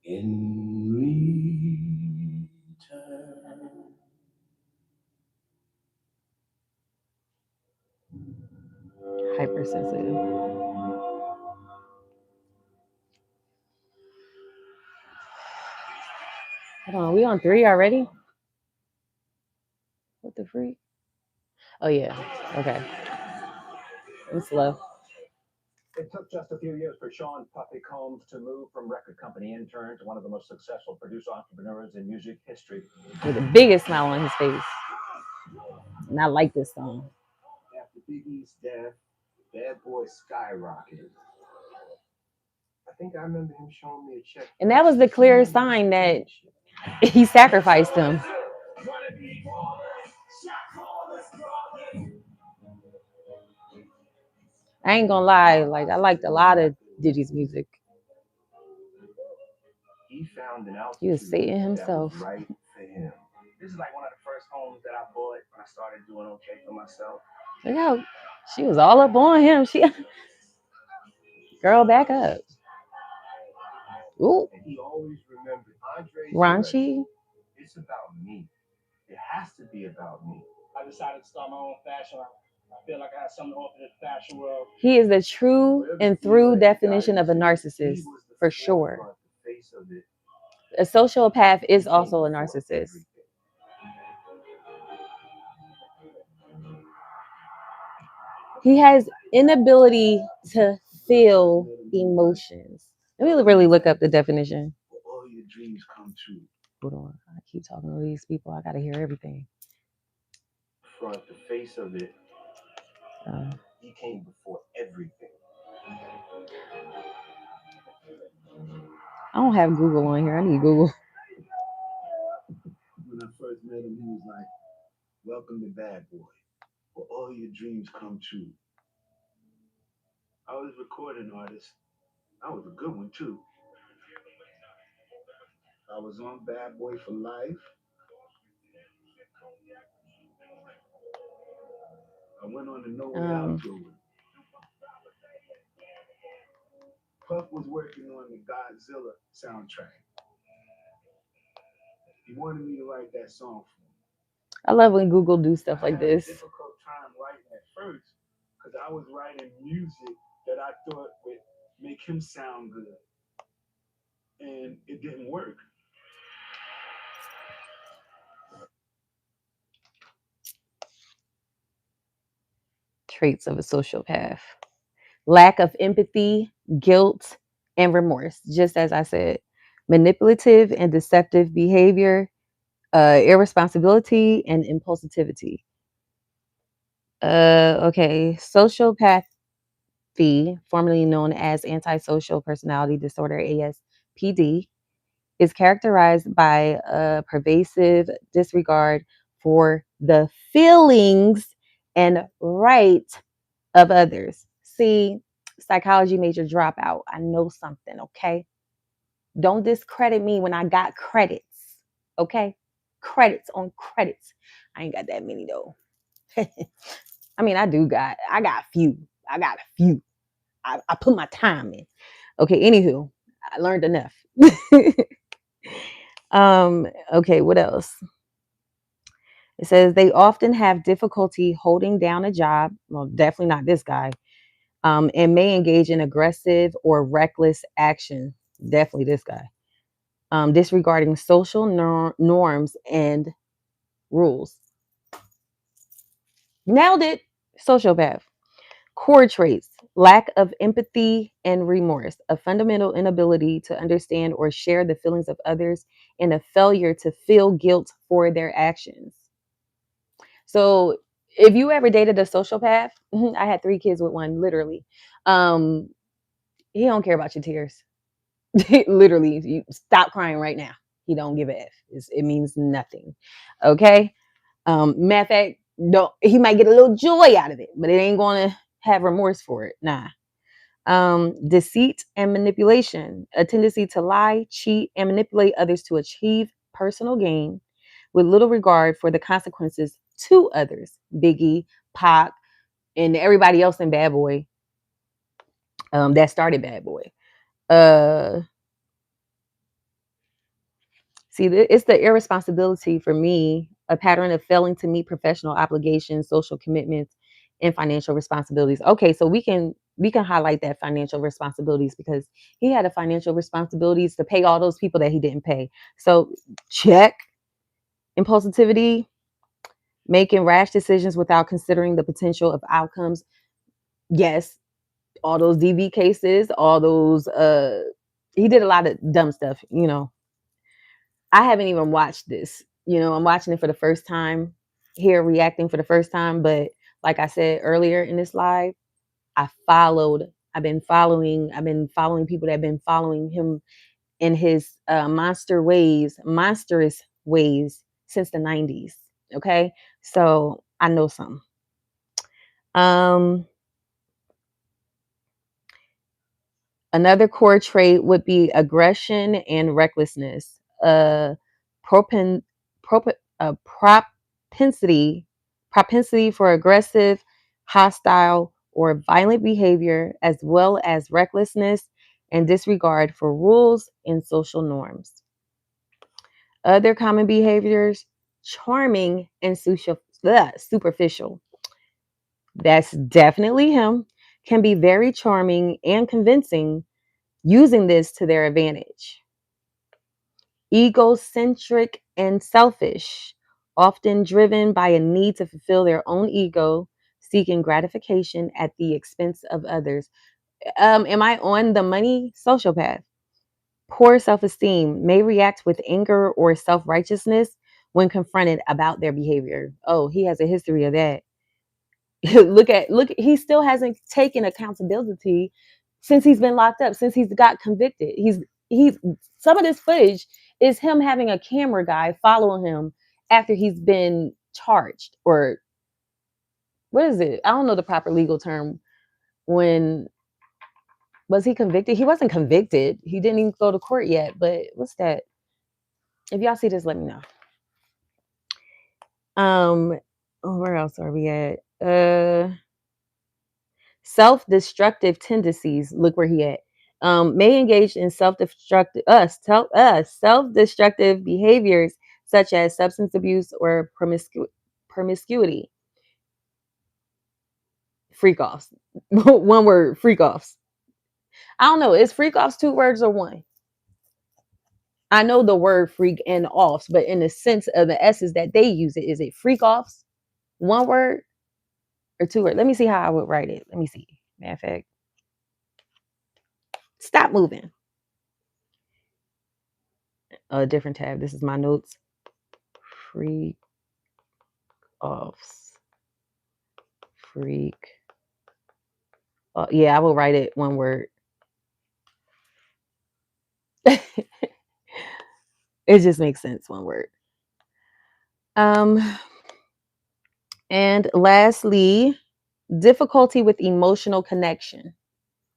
in return.
Hypersensitive. Hold on, we on 3 already? What the freak? Oh yeah. Okay. I'm slow.
It took just a few years for Sean Puffy Combs to move from record company intern to one of the most successful producer entrepreneurs in music history.
With the biggest smile on his face. And I like this song.
After Biggie's death, Bad Boy skyrocketed. I think I remember him showing me a check.
And that was the clear sign that he sacrificed him. I ain't gonna lie, like I liked a lot of Diddy's music.
He found an altitude.
He was Satan himself.
That was right for him.
This is like one of the first homes that I bought when I started doing okay for myself.
Look how she was all up on him. She girl, back up. Ooh.
And he always remembered Andre's
Raunchy.
It's about me. It has to be about me.
I decided to start my own fashion line. I feel like I have something to offer the fashion world.
He is the true and through definition of a narcissist, for sure. A sociopath is also a narcissist. He has inability to feel emotions. Let me really look up the definition.
All your dreams come true.
Hold on. I keep talking to these people. I gotta hear everything.
Front, the face of it.
He came before everything.
I don't have Google on here. I need Google.
When I first met him, he was like, "Welcome to Bad Boy, where all your dreams come true." I was a recording artist. I was a good one too. I was on Bad Boy for life. I went on the No Way Out tour. Puff was working on the Godzilla soundtrack. He wanted me to write that song for him.
I love when Google do stuff like this.
I had a difficult time writing at first because I was writing music that I thought would make him sound good, and it didn't work.
Traits of a sociopath: lack of empathy, guilt, and remorse. Just as I said, manipulative and deceptive behavior, irresponsibility, and impulsivity. Okay, sociopathy, formerly known as antisocial personality disorder (ASPD), is characterized by a pervasive disregard for the feelings and rights of others. See, psychology major dropout. I know something, okay? Don't discredit me when I got credits, okay? Credits on credits. I ain't got that many though. I mean, I got a few. I got a few. I put my time in. Okay, anywho, I learned enough. Okay, what else? It says they often have difficulty holding down a job. Well, definitely not this guy. And may engage in aggressive or reckless action. Definitely this guy. Disregarding social norms and rules. Nailed it. Sociopath. Core traits: lack of empathy and remorse, a fundamental inability to understand or share the feelings of others, and a failure to feel guilt for their actions. So, if you ever dated a sociopath, I had 3 kids with one, literally. He don't care about your tears. Literally, you stop crying right now. He don't give a F. It means nothing. Okay. Matter of fact, don't he might get a little joy out of it, but it ain't gonna have remorse for it. Nah. Deceit and manipulation, a tendency to lie, cheat, and manipulate others to achieve personal gain with little regard for the consequences to others. Biggie, Pac, and everybody else in Bad Boy that started Bad Boy. See, it's the irresponsibility for me, a pattern of failing to meet professional obligations, social commitments, and financial responsibilities. Okay, so we can highlight that financial responsibilities because he had a financial responsibilities to pay all those people that he didn't pay. So check. Impulsivity, making rash decisions without considering the potential of outcomes. Yes, all those DV cases, all those he did a lot of dumb stuff, I haven't even watched this. I'm watching it for the first time, here reacting for the first time. But like I said earlier in this live, I've been following people that have been following him in his monstrous ways since the 90s. Okay. So I know some. Another core trait would be aggression and recklessness. Propen, propensity for aggressive, hostile, or violent behavior, as well as recklessness and disregard for rules and social norms. Other common behaviors: charming and superficial. That's definitely him. Can be very charming and convincing, using this to their advantage. Egocentric and selfish, often driven by a need to fulfill their own ego, seeking gratification at the expense of others. Am I on the money? Sociopath. Poor self-esteem may react with anger or self-righteousness when confronted about their behavior. Oh, he has a history of that. Look, he still hasn't taken accountability since he's been locked up, since he's got convicted. He's some of this footage is him having a camera guy follow him after he's been charged, or what is it? I don't know the proper legal term. When was he convicted? He wasn't convicted. He didn't even go to court yet, but what's that? If y'all see this, let me know. Where else are we at? Self-destructive tendencies. Look where he at. May engage in self-destructive self-destructive behaviors such as substance abuse or promiscuity. Freak offs. One word, freak offs. I don't know. Is freak offs 2 words or 1? I know the word freak and offs, but in the sense of the S's that they use it, is it freak offs? 1 word or 2 words? Let me see how I would write it. Let me see. Matter of fact. Stop moving. A different tab. This is my notes. Freak offs. Freak. Yeah, I will write it 1 word. It just makes sense. 1 word. And lastly, difficulty with emotional connection.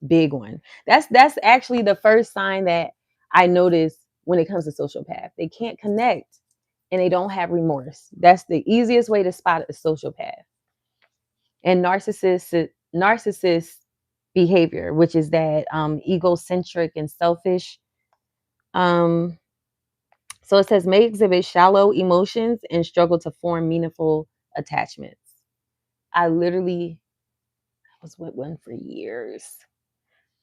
Big one. That's actually the first sign that I notice when it comes to sociopath. They can't connect and they don't have remorse. That's the easiest way to spot a sociopath. And narcissist behavior, which is that egocentric and selfish. So it says may exhibit shallow emotions and struggle to form meaningful attachments. I literally was with one for years.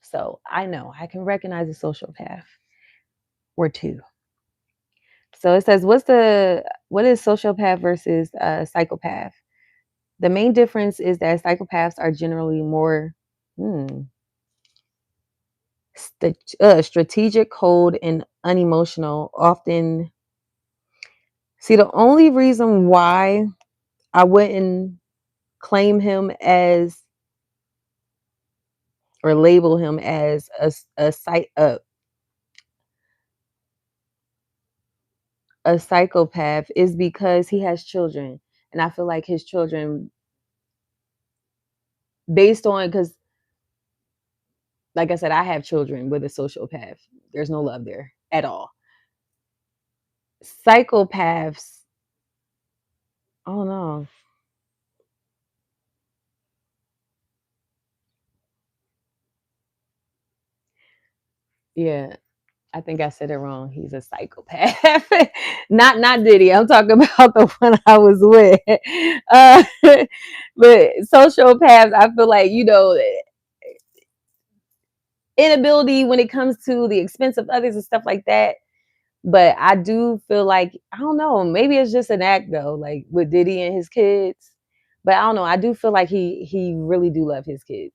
So I know I can recognize a sociopath or 2. So it says, what is sociopath versus psychopath? The main difference is that psychopaths are generally more strategic, cold, and unemotional. Often, see, the only reason why I wouldn't claim him as or label him as a psychopath is because he has children, and I feel like his children, based on, because like I said, I have children with a sociopath. There's no love there at all. Psychopaths, oh no. Yeah, I think I said it wrong. He's a psychopath. not Diddy. I'm talking about the one I was with. But sociopaths, I feel like, inability when it comes to the expense of others and stuff like that. But I do feel like, I don't know, maybe it's just an act though, like with Diddy and his kids. But I don't know. I do feel like he really do love his kids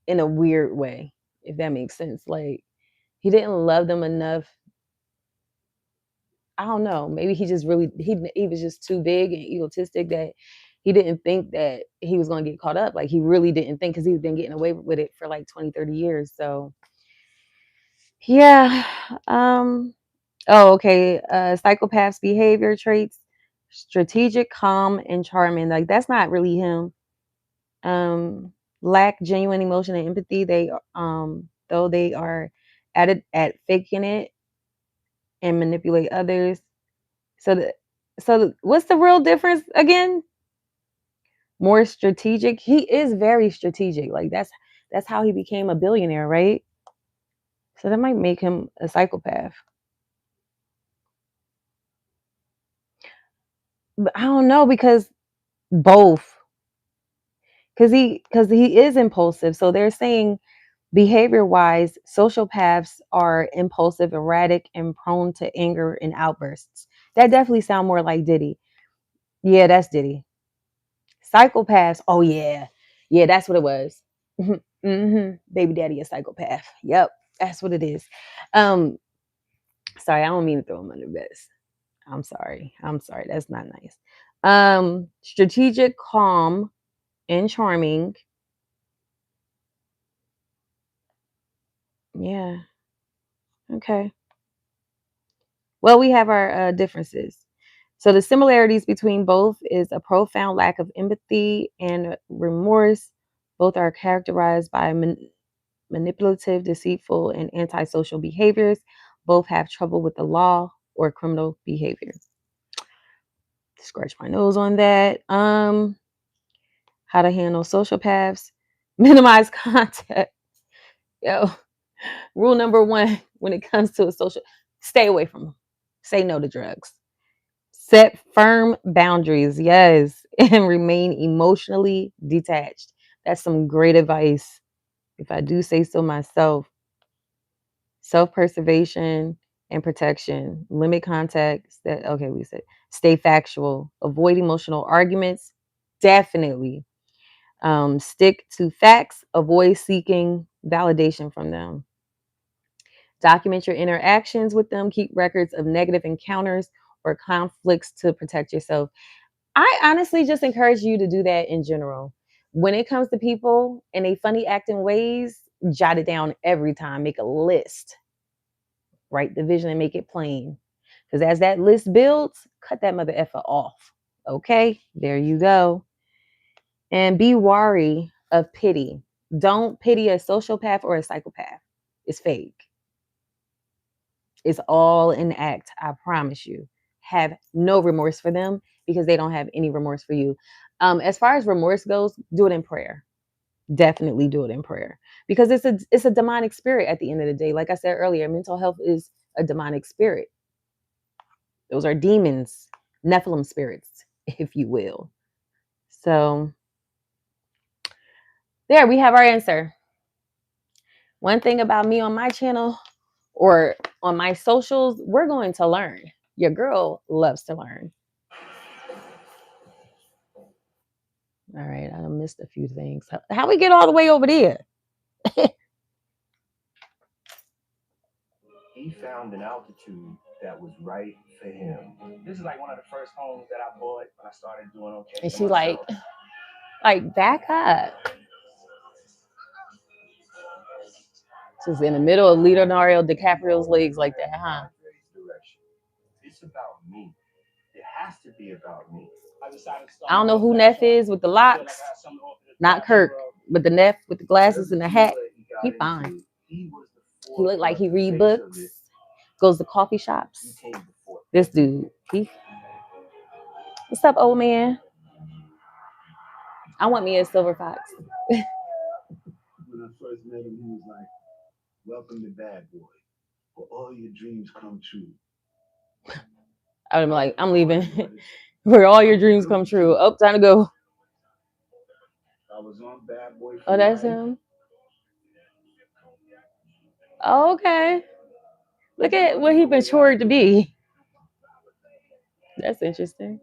in a weird way, if that makes sense. Like he didn't love them enough. I don't know. Maybe he just really he was just too big and egotistic that he didn't think that he was going to get caught up. Like he really didn't think, because he's been getting away with it for like 20, 30 years. So yeah. Oh, okay. Psychopath's behavior traits: strategic, calm, and charming. Like that's not really him. Lack genuine emotion and empathy. They though they are at faking it and manipulate others. What's the real difference again? More strategic. He is very strategic. Like that's how he became a billionaire, right? So that might make him a psychopath. But I don't know, because both. Because he is impulsive. So they're saying behavior wise, sociopaths are impulsive, erratic, and prone to anger and outbursts. That definitely sound more like Diddy. Yeah, that's Diddy. Psychopaths. Oh yeah, yeah, that's what it was. Baby daddy a psychopath. Yep, that's what it is. Um, sorry, I don't mean to throw him under the bus. I'm sorry. That's not nice. Strategic, calm, and charming. Yeah. Okay. Well, we have our differences. So the similarities between both is a profound lack of empathy and remorse. Both are characterized by manipulative, deceitful, and antisocial behaviors. Both have trouble with the law or criminal behavior. Scratch my nose on that. How to handle sociopaths. Minimize contact. Yo, rule number one when it comes to a social, stay away from them. Say no to drugs. Set firm boundaries, yes, and remain emotionally detached. That's some great advice, if I do say so myself. Self-preservation and protection. Limit contacts. That okay, we said stay factual. Avoid emotional arguments. Definitely. Stick to facts. Avoid seeking validation from them. Document your interactions with them. Keep records of negative encounters or conflicts to protect yourself. I honestly just encourage you to do that in general. When it comes to people and they funny acting ways, jot it down every time. Make a list. Write the vision and make it plain. Because as that list builds, cut that mother effer off. Okay, there you go. And be wary of pity. Don't pity a sociopath or a psychopath. It's fake. It's all an act, I promise you. Have no remorse for them because they don't have any remorse for you. As far as remorse goes, do it in prayer. Definitely do it in prayer because it's a demonic spirit at the end of the day. Like I said earlier, mental health is a demonic spirit. Those are demons, Nephilim spirits, if you will. So there we have our answer. One thing about me on my channel or on my socials, we're going to learn. Your girl loves to learn. All right, I missed a few things. How we get all the way over there?
He found an altitude that was right for him.
This is like one of the first homes that I bought when I started doing okay.
And she like back up. She's in the middle of Leonardo DiCaprio's legs like that, huh?
It's about me. It has to be about me.
I don't know who Neff is with the locks. Not Kirk, but the Neff with the glasses and the hat. He fine. He look like he read books, goes to coffee shops. This dude, what's up, old man? I want me a silver fox.
When I first met him, he was like, "Welcome to Bad Boy, where all your dreams come true."
I would be like, I'm leaving. Where all your dreams come true. Oh, time to go.
I was on Bad Boy.
Oh, that's him. Oh, okay. Look at what he matured to be. That's interesting.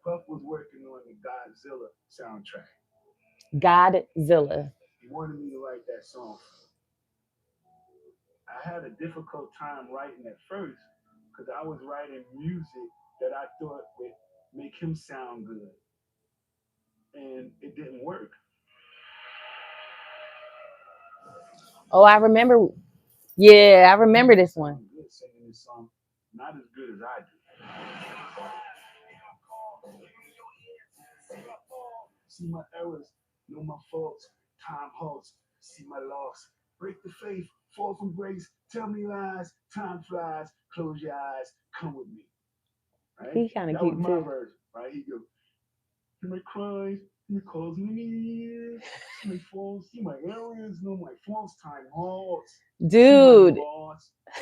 Puff was working on the Godzilla soundtrack.
Godzilla.
He wanted me to write that song. I had a difficult time writing at first because I was writing music that I thought would make him sound good. And it didn't work.
Oh, I remember. Yeah, I remember this one.
Good singing this song, not as good as I do. See my errors, know my faults, time halts, see my loss, break the faith, fall from grace, tell me lies, time flies, close your eyes, come with me. Right?
He kind of cute
was
too.
my version, right? He goes, he may cry, he calls me near, see my faults, see my errors, know my faults, time halts.
Dude.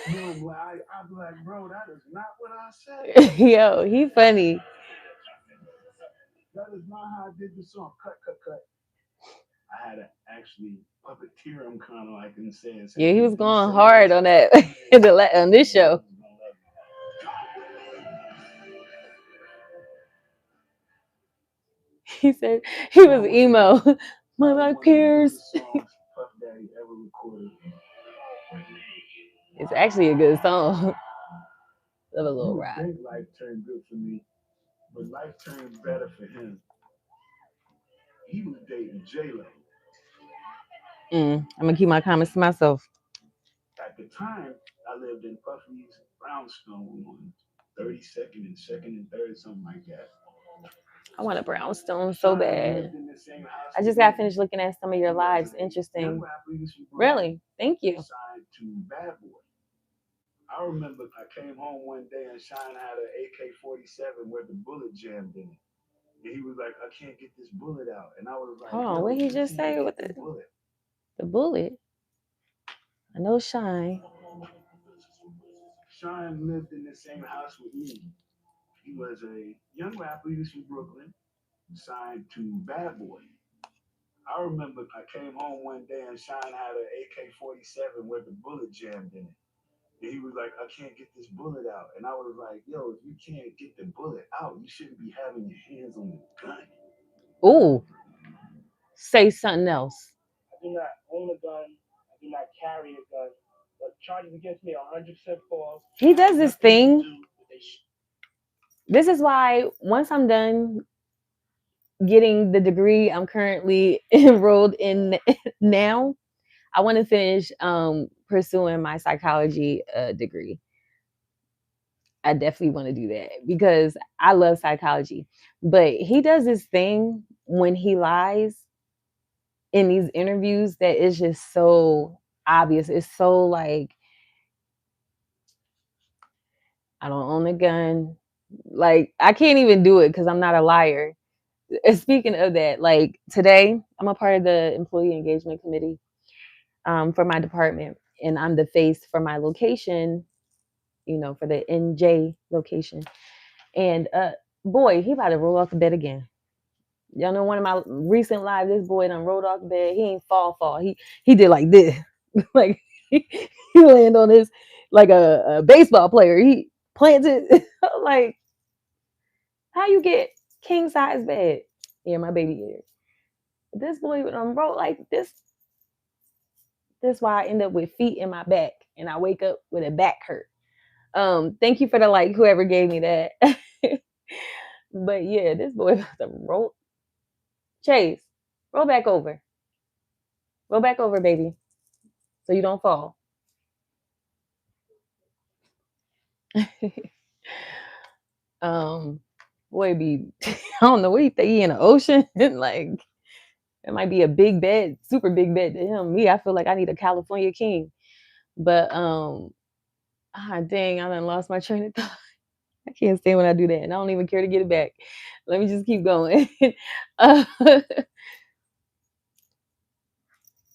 I'm like, bro, that is not what I said.
Yo, he funny.
That is not how I did the song. Cut. I had to actually puppeteer him kind of like and say.
Yeah, he was going hard on that on this show. He said he was emo. My life cares.
anybody ever recorded.
It's actually a good song. Love a
You
little
would
rap.
think life turned good for me, but life turned better for him. He was dating J-Lo.
I'm gonna keep my comments to myself.
At the time, I lived in Puffy's brownstone on 32nd and 2nd and 3rd, something like that.
I want a brownstone so
Sean
bad.
lived in the same house
I
with
just got
me.
finished looking at some of your
He was
lives.
a young
Interesting.
rapper who from Brooklyn,
Really? Thank you.
signed to Bad Boy. I remember I came home one day and Sean had an AK-47 where the bullet jammed in it. And he was like, I can't get this bullet out. And I was like,
Hold on,
yo,
what he
you
just
can't
say
get
with
the bullet.
the bullet? I know Shine.
Sean lived in the same house with me. He was a young rapper, he was from Brooklyn, signed to Bad Boy. I remember I came home one day and Sean had an AK-47 where the bullet jammed in it. And he was like, I can't get this bullet out. And I was like, yo, if you can't get the bullet out, you shouldn't be having your hands on the gun.
Ooh. Say something else.
I do not own a gun. I do not carry a gun. But charges against me are 100% false.
He does this thing. This is why once I'm done getting the degree I'm currently enrolled in now, I want to finish pursuing my psychology degree. I definitely want to do that because I love psychology. But he does this thing when he lies in these interviews that is just so obvious. It's so like, I don't own a gun. Like, I can't even do it because I'm not a liar. Speaking of that, like today, I'm a part of the employee engagement committee for my department, and I'm the face for my location, for the NJ location. And boy, he about to roll off the bed again. Y'all know one of my recent live, this boy done rolled off the bed. He ain't fall. He did like this. Like he landed on his like a baseball player. He planted like, how you get king size bed? Yeah, my baby ear. This boy rolled like this. That's why I end up with feet in my back and I wake up with a back hurt. Thank you for the like, whoever gave me that. But yeah, this boy about to roll. Chase, roll back over. Roll back over, baby, so you don't fall. Boy, I don't know what he think, he in the ocean. Like, it might be a big bed, super big bed to him. Me, I feel like I need a California king. But dang, I done lost my train of thought. I can't stand when I do that, and I don't even care to get it back. Let me just keep going.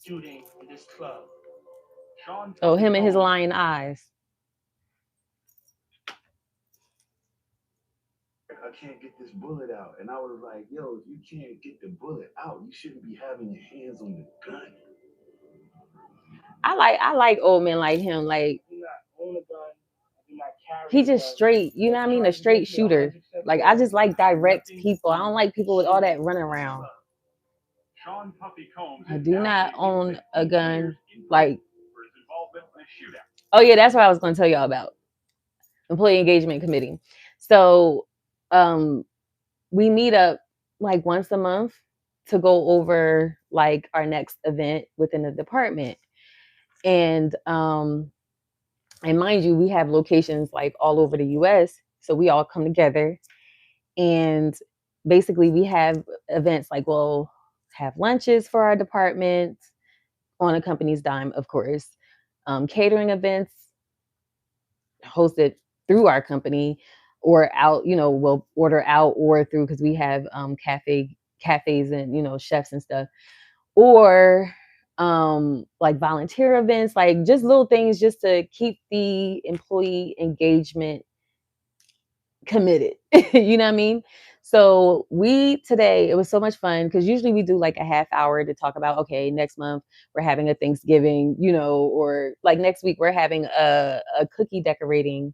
Shooting in this club. Sean
Oh, him and his lion eyes.
I can't get this bullet out. And I was like, yo, if you can't get the bullet out, you shouldn't be having your hands on the gun.
I like old men like him. Like,
I do not own a gun. I do not carry
he
a
just
gun.
straight, you know what I mean? A straight shooter. Like, I just like direct people. I don't like people with all that run around. I do not own a gun. Like, oh yeah, that's what I was going to tell y'all about. Employee engagement committee. So, we meet up like once a month to go over like our next event within the department. And mind you, we have locations like all over the US. So we all come together and basically we have events like we'll have lunches for our department on a company's dime, of course. Catering events hosted through our company or out, we'll order out or through, because we have cafes and chefs and stuff, or like volunteer events, like just little things just to keep the employee engagement committed. You know what I mean? So today it was so much fun because usually we do like a half hour to talk about, okay, next month we're having a Thanksgiving, or like next week we're having a cookie decorating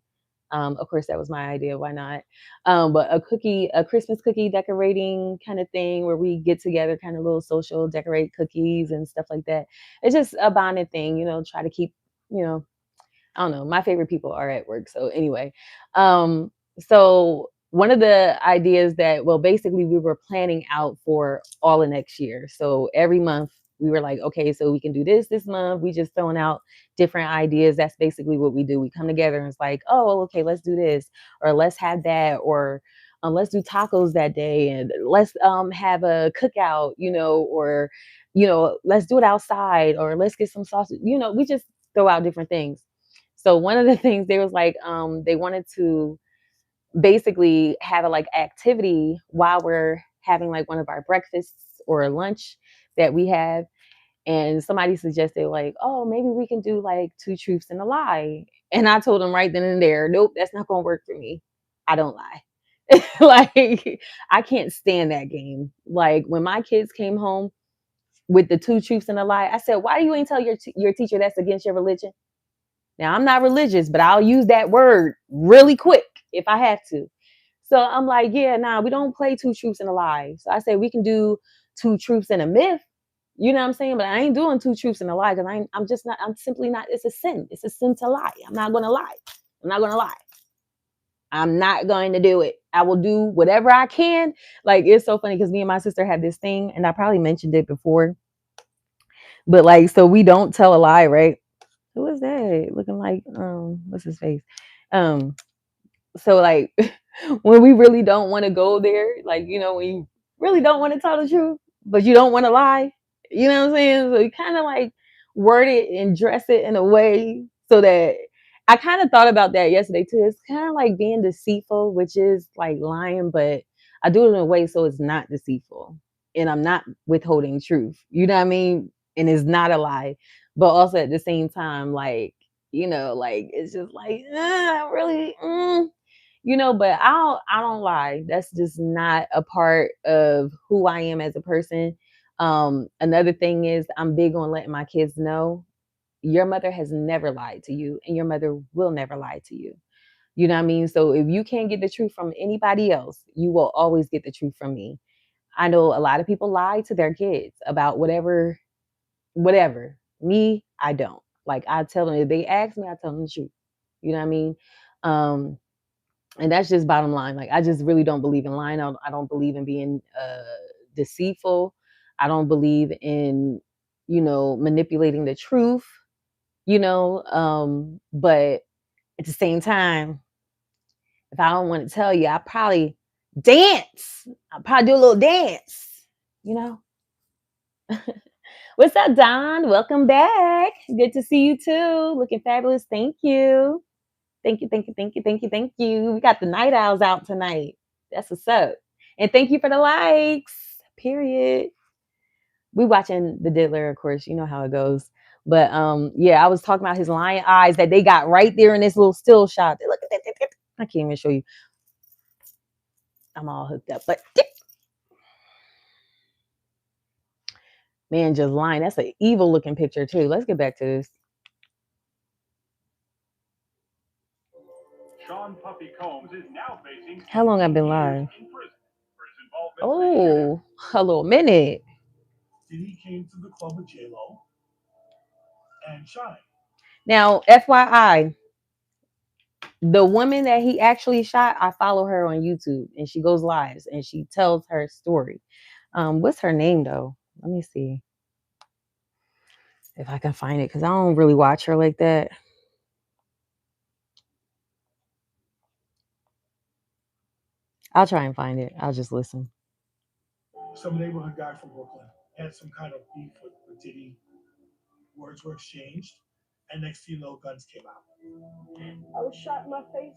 Of course, that was my idea. Why not? But a Christmas cookie decorating kind of thing where we get together, kind of little social, decorate cookies and stuff like that. It's just a bonding thing, try to keep, you know, I don't know. My favorite people are at work. So anyway, um, so one of the ideas that, well, basically we were planning out for all of next year. So every month we were like, okay, so we can do this month. We just throwing out different ideas. That's basically what we do. We come together and it's like, oh, okay, let's do this, or let's have that, or let's do tacos that day, and let's have a cookout, or let's do it outside, or let's get some sausage. We just throw out different things. So one of the things they was like, they wanted to basically have a like activity while we're having like one of our breakfasts or lunch that we have. And somebody suggested like, oh, maybe we can do like 2 truths and a lie. And I told them right then and there, nope, that's not going to work for me. I don't lie. Like, I can't stand that game. Like when my kids came home with the 2 truths and a lie, I said, why do you ain't tell your teacher that's against your religion? Now, I'm not religious, but I'll use that word really quick if I have to. So I'm like, yeah, nah, we don't play 2 truths and a lie. So I say we can do 2 truths and a myth. You know what I'm saying? But I ain't doing 2 truths and a lie because I'm simply not, it's a sin. It's a sin to lie. I'm not going to lie. I'm not going to lie. I'm not going to do it. I will do whatever I can. Like, it's so funny because me and my sister have this thing, and I probably mentioned it before. But like, so we don't tell a lie, right? Who is that looking like what's his face? Um so like when we really don't want to go there, like when you really don't want to tell the truth, but you don't want to lie, you know what I'm saying? So you kind of like word it and dress it in a way so that I kind of thought about that yesterday too. It's kind of like being deceitful, which is like lying, but I do it in a way so it's not deceitful and I'm not withholding truth. You know what I mean? And it's not a lie, but also at the same time, like like it's just like really, but I don't lie. That's just not a part of who I am as a person. Another thing is I'm big on letting my kids know your mother has never lied to you, and your mother will never lie to you. You know what I mean? So if you can't get the truth from anybody else, you will always get the truth from me. I know a lot of people lie to their kids about whatever. Me, I don't. Like I tell them if they ask me, I tell them the truth. You know what I mean? Um, and that's just bottom line. Like I just really don't believe in lying. I don't believe in being deceitful. I don't believe in manipulating the truth. But at the same time, if I don't want to tell you, I probably dance. I'll probably do a little dance. You know. What's up, Don? Welcome back. Good to see you too. Looking fabulous. Thank you. Thank you, thank you, thank you, thank you, thank you. We got the night owls out tonight. That's what's up. And thank you for the likes. Period. We watching the Diddler, of course. You know how it goes. But yeah, I was talking about his lion eyes that they got right there in this little still shot. Look at that. I can't even show you. I'm all hooked up. But man, just lying. That's an evil looking picture too. Let's get back to this.
Sean Puffy Combs is now facing
How long I've been live?
in prison for his involvement.
Oh, a little minute.
Diddy came to the club with J-Lo and Shine.
Now, FYI, the woman that he actually shot, I follow her on YouTube and she goes lives and she tells her story. What's her name though? Let me see if I can find it because I don't really watch her like that. I'll try and find it. I'll just listen.
Some neighborhood guy from Brooklyn had some kind of beef with Diddy. Words were exchanged, and next thing you know, guns came out.
I was shot in my face.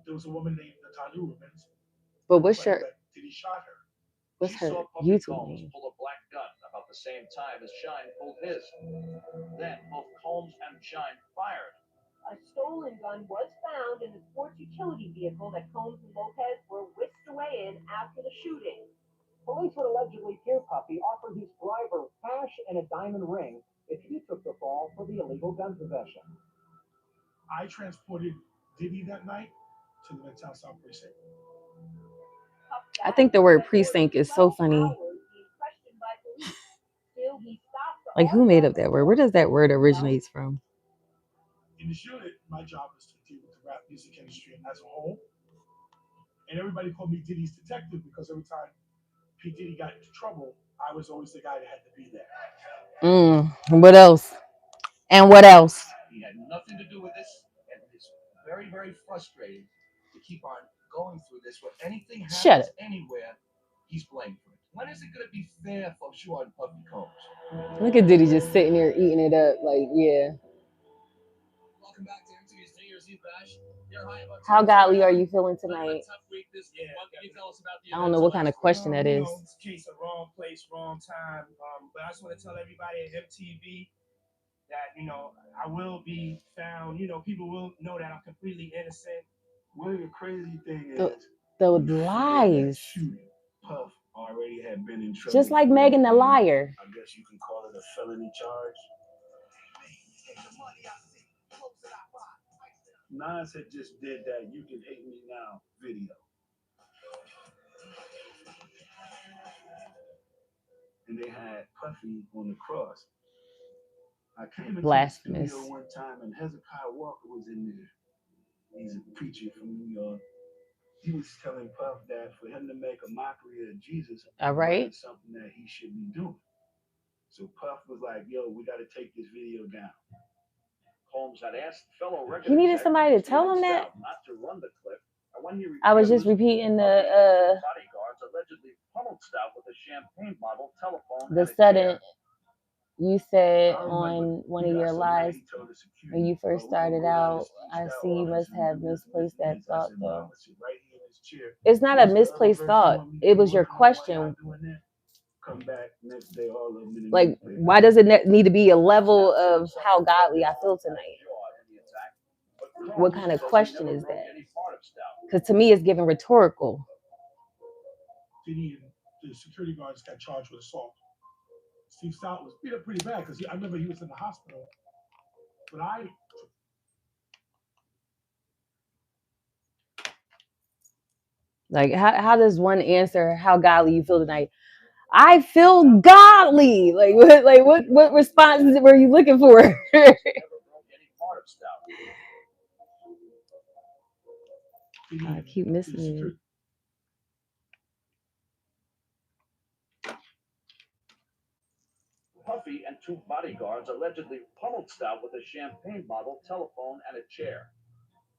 There was a woman named Natalia Rubens.
But what's your
Diddy shot her.
what's
She
her
saw Puffy
YouTube
Combs
name?
pull a black gun about the same time as Shine pulled his. Then both Combs and Shine fired.
A stolen gun was found in the sports utility vehicle that Combs and Lopez were whisked away in after the shooting.
Police would allegedly hear Puffy offer his driver cash and a diamond ring if he took the fall for the illegal gun possession.
I transported Diddy that night to the Midtown South Precinct.
I think the word precinct is so funny. Like, who made up that word? Where does that word originates from?
In this unit, my job was to deal with the rap music industry as a whole. And everybody called me Diddy's detective because every time P. Diddy got into trouble, I was always the guy that had to be there.
What else? And what else?
He had nothing to do with this, and it's very, very frustrating to keep on going through this. When anything happens anywhere, he's blamed for it. When is it going to be fair for Sean Puffy Combs?
Look at Diddy just sitting there eating it up. Like, yeah.
Welcome back to MTV's New Year's Eve Bash.
How godly are you feeling tonight? I don't know what kind of question that is.
It's a case of wrong place, wrong time. But I just want to tell everybody at MTV that, I will be found. People will know that I'm completely innocent.
Well, the crazy thing is,
the lies.
Puff already had been in trouble.
Just like Megan the liar.
I guess you can call it a felony charge. Nas had just did that "You Can Hate Me Now" video. And they had Puffy on the cross. I came into the studio one time and Hezekiah Walker was in there. He's a preacher from New York. He was telling Puff that for him to make a mockery of Jesus wasn't something that he should be doing. So Puff was like, yo, we got to take this video down.
Combs had asked fellow record
he needed somebody to tell him that.
Not to run the clip. And when he
I was just repeating the
bodyguards allegedly pummeled Stout with a champagne bottle, telephone,
the sudden. You said on one of your lives when you first started out, I see you must have misplaced that thought though. It's not a misplaced thought. It was your question. Like, why does it need to be a level of how godly I feel tonight? What kind of question is that? Because to me, it's given rhetorical.
The security guards got charged with assault. Steve Stout was beat up pretty bad because I remember he was in the hospital. But
like, how does one answer how godly you feel tonight? I feel godly. Like what responses were you looking for? I keep missing it.
Puffy and two bodyguards allegedly pummeled Stout with a champagne bottle, telephone, and a chair.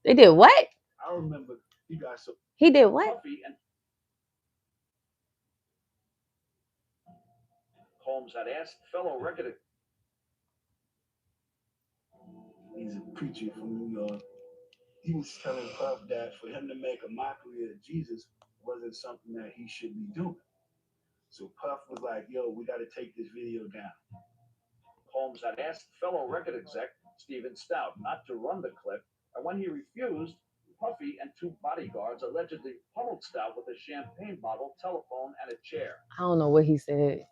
They did what?
I remember he got so.
He did what?
Puffy and Combs had asked fellow record.
He's a preacher from New York. He was telling Puff that for him to make a mockery of Jesus wasn't something that he should be doing. So Puff was like, yo, we got to take this video down.
Combs had asked fellow record exec Steven Stout not to run the clip, and when he refused, Puffy and two bodyguards allegedly pummeled Stout with a champagne bottle, telephone, and a chair.
I don't know what he said.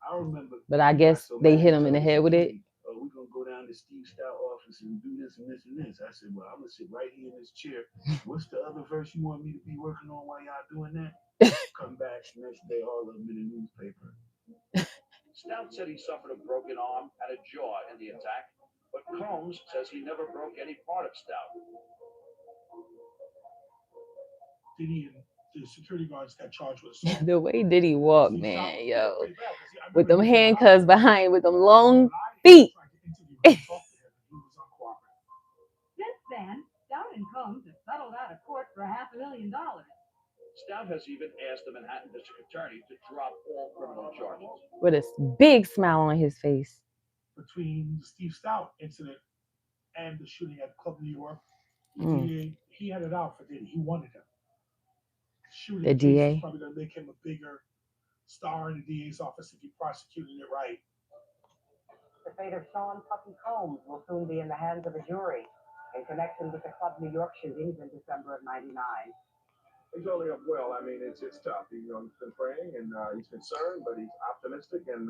I remember.
But I guess they hit him in the head with it.
We're going to go down to Steve Stout office and do this and this and this. I said, well, I'm going to sit right here in this chair. What's the other verse you want me to be working on while y'all doing that? Come back next day, all of them in the newspaper.
Stout said he suffered a broken arm and a jaw in the attack, but Combs says he never broke any part of Stout.
Diddy and the security guards got charged with assault.
The way Diddy walk, man, yo. With them handcuffs behind, with them long feet.
Since then, Stout and Combs have settled out of court for $500,000.
Stout has even asked the Manhattan District Attorney to drop all criminal charges.
With a big smile on his face.
Between the Steve Stout incident and the shooting at Club New York, he had it out for Diddy. He wanted him. Shooting
the DA
is probably going to make him a bigger star in the DA's office if he prosecuted it right.
The fate of Sean Puffy Combs will soon be in the hands of a jury in connection with the Club New York shootings in December of '99.
He's holding up well. I mean, it's tough. He's been praying and he's concerned, but he's optimistic and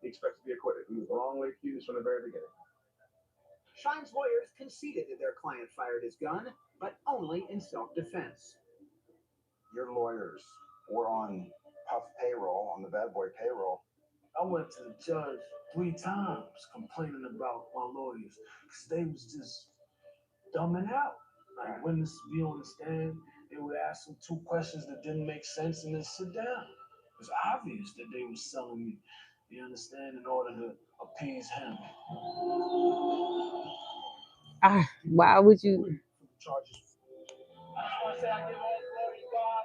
he expects to be acquitted. He was wrongly accused from the very beginning.
Shine's lawyers conceded that their client fired his gun,
but only in self-defense.
Your lawyers were on Puff payroll, on the bad boy payroll.
I went to the judge 3 times complaining about my lawyers because they was just dumbing out. Like witnesses be on the stand, they would ask them 2 questions that didn't make sense and then sit down. It's obvious that they was selling me, you understand, in order to appease him.
Why would you?
Charges. I just want to say I give all glory to God.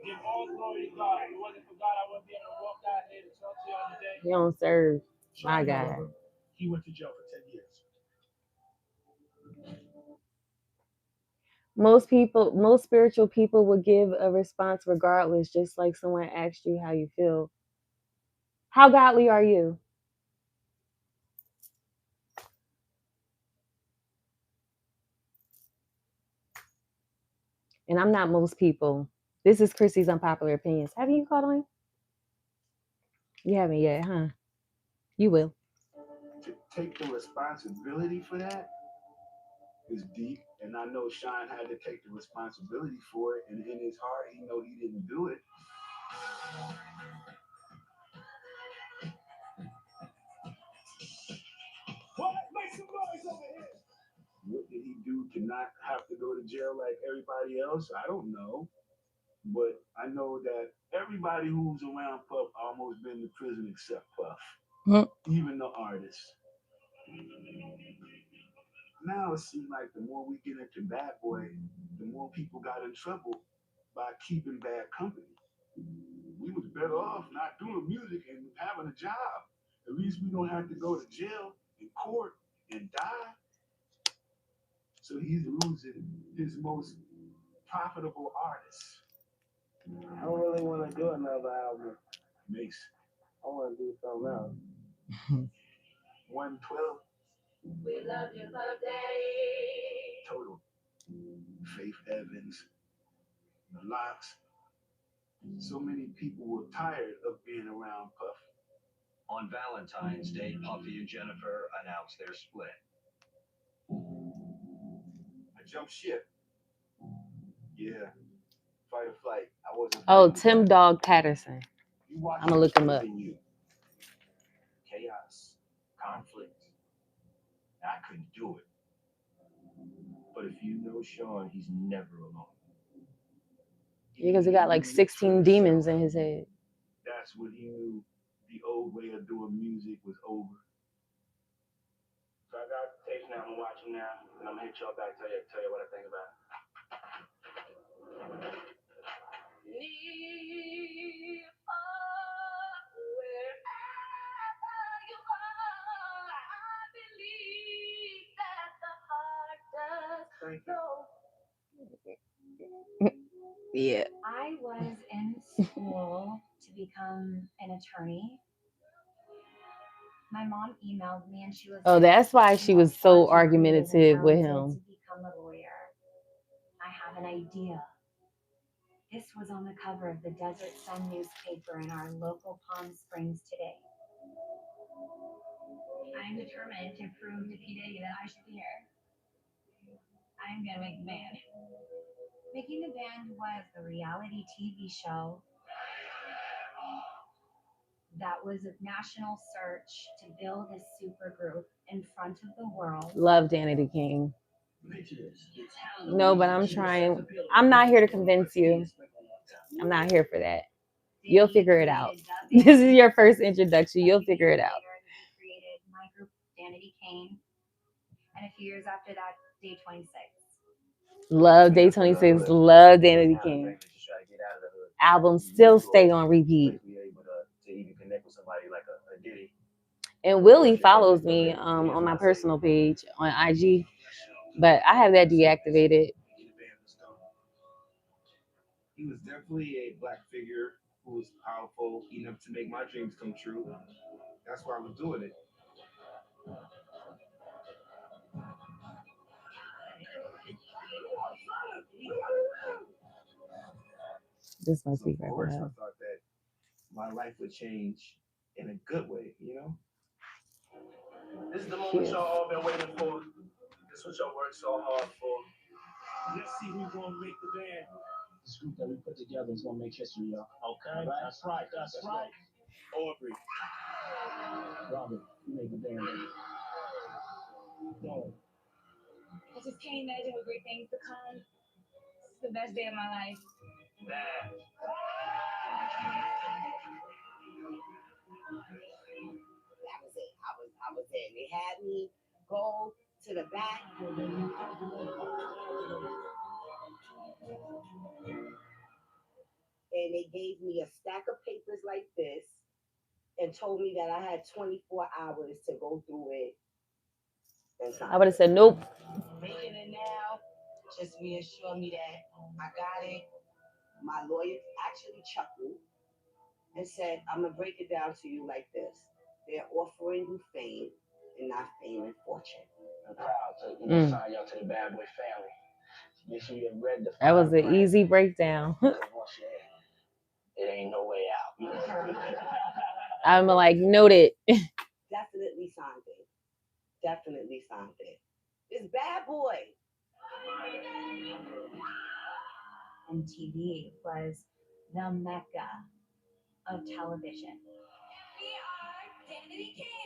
Give all glory to God. If it wasn't for God, I wouldn't be able to walk out here to talk to you on the day.
You don't serve my God.
He went to jail for 10 years.
Most spiritual people would give a response regardless, just like someone asked you how you feel. How godly are you? And I'm not most people. This is Chrissy's Unpopular Opinions. Haven't you called on? You haven't yet, huh? You will.
To take the responsibility for that is deep, and I know Sean had to take the responsibility for it, and in his heart, he know he didn't do it. What? Make some noise over here! What did he do to not have to go to jail like everybody else? I don't know. But I know that everybody who's around Puff almost been to prison except Puff. Even the artists. Now it seems like the more we get into Bad Boy, the more people got in trouble by keeping bad company. We was better off not doing music and having a job. At least we don't have to go to jail and court and die. So he's losing his most profitable artist.
I don't really want to do another album.
Mace.
I want to do something else.
112.
We love you, love Daddy.
Total. Faith Evans. The Locks. So many people were tired of being around Puff.
On Valentine's Day, Puffy and Jennifer announced their split.
I jumped ship. Yeah. Fight or flight. I wasn't.
Oh, Tim Dog Patterson. I'm gonna look him up.
Chaos, conflict. I couldn't do it. But if you know Sean, he's never alone.
Because he got like 16 demons in his head.
That's when he knew the old way of doing music was over.
So I got the tapes now. I'm watching now, and I'm gonna hit y'all back. Tell you what I think about it.
Thank you.
Yeah.
I was in school to become an attorney. My mom emailed me and she was
Oh, that's why she was so argumentative with him.
to become a lawyer. I have an idea. This was on the cover of the Desert Sun newspaper in our local Palm Springs today. I'm determined to prove to P. Diddy that I should be here. I'm gonna make the band. Making the Band was a reality TV show that was a national search to build a supergroup in front of the world.
Love Danity King. No, but I'm trying. I'm not here to convince you. I'm not here for that. You'll figure it out. This is your first introduction. You'll figure it out.
Created my group, Danity King, and a few years after that, Day 26.
Love Day 26. Love Danity King. Albums still stay on repeat. And Willie follows me on my personal page on IG, but I have that deactivated.
He was definitely a black figure who was powerful enough to make my dreams come true. That's why I was doing it.
This must be
Of course, I thought that my life would change in a good way, you know?
This is the moment y'all all been waiting for. This is what y'all worked so hard for.
Let's see who's gonna make the band.
This group that we put together is gonna make history, y'all.
Okay, that's right. That's right. Aubrey.
Robert, you make the band. Go.
I just can't imagine what great things to come. It's the best day of my life.
Man.
That was it. I was it. They had me go to the back. And they gave me a stack of papers like this and told me that I had 24 hours to go through it.
I would have said nope.
Making it now just reassure me that I got it. My lawyer actually chuckled and said, I'm going to break it down to you like this. They're offering you fame and not fame and fortune.
I'm proud to sign y'all to the Bad Boy family. Make sure you have read the
That was an easy breakdown.
It ain't no way out.
I'm like, noted.
Definitely signed it. Definitely signed it. It's Bad Boy.
MTV was the mecca of television.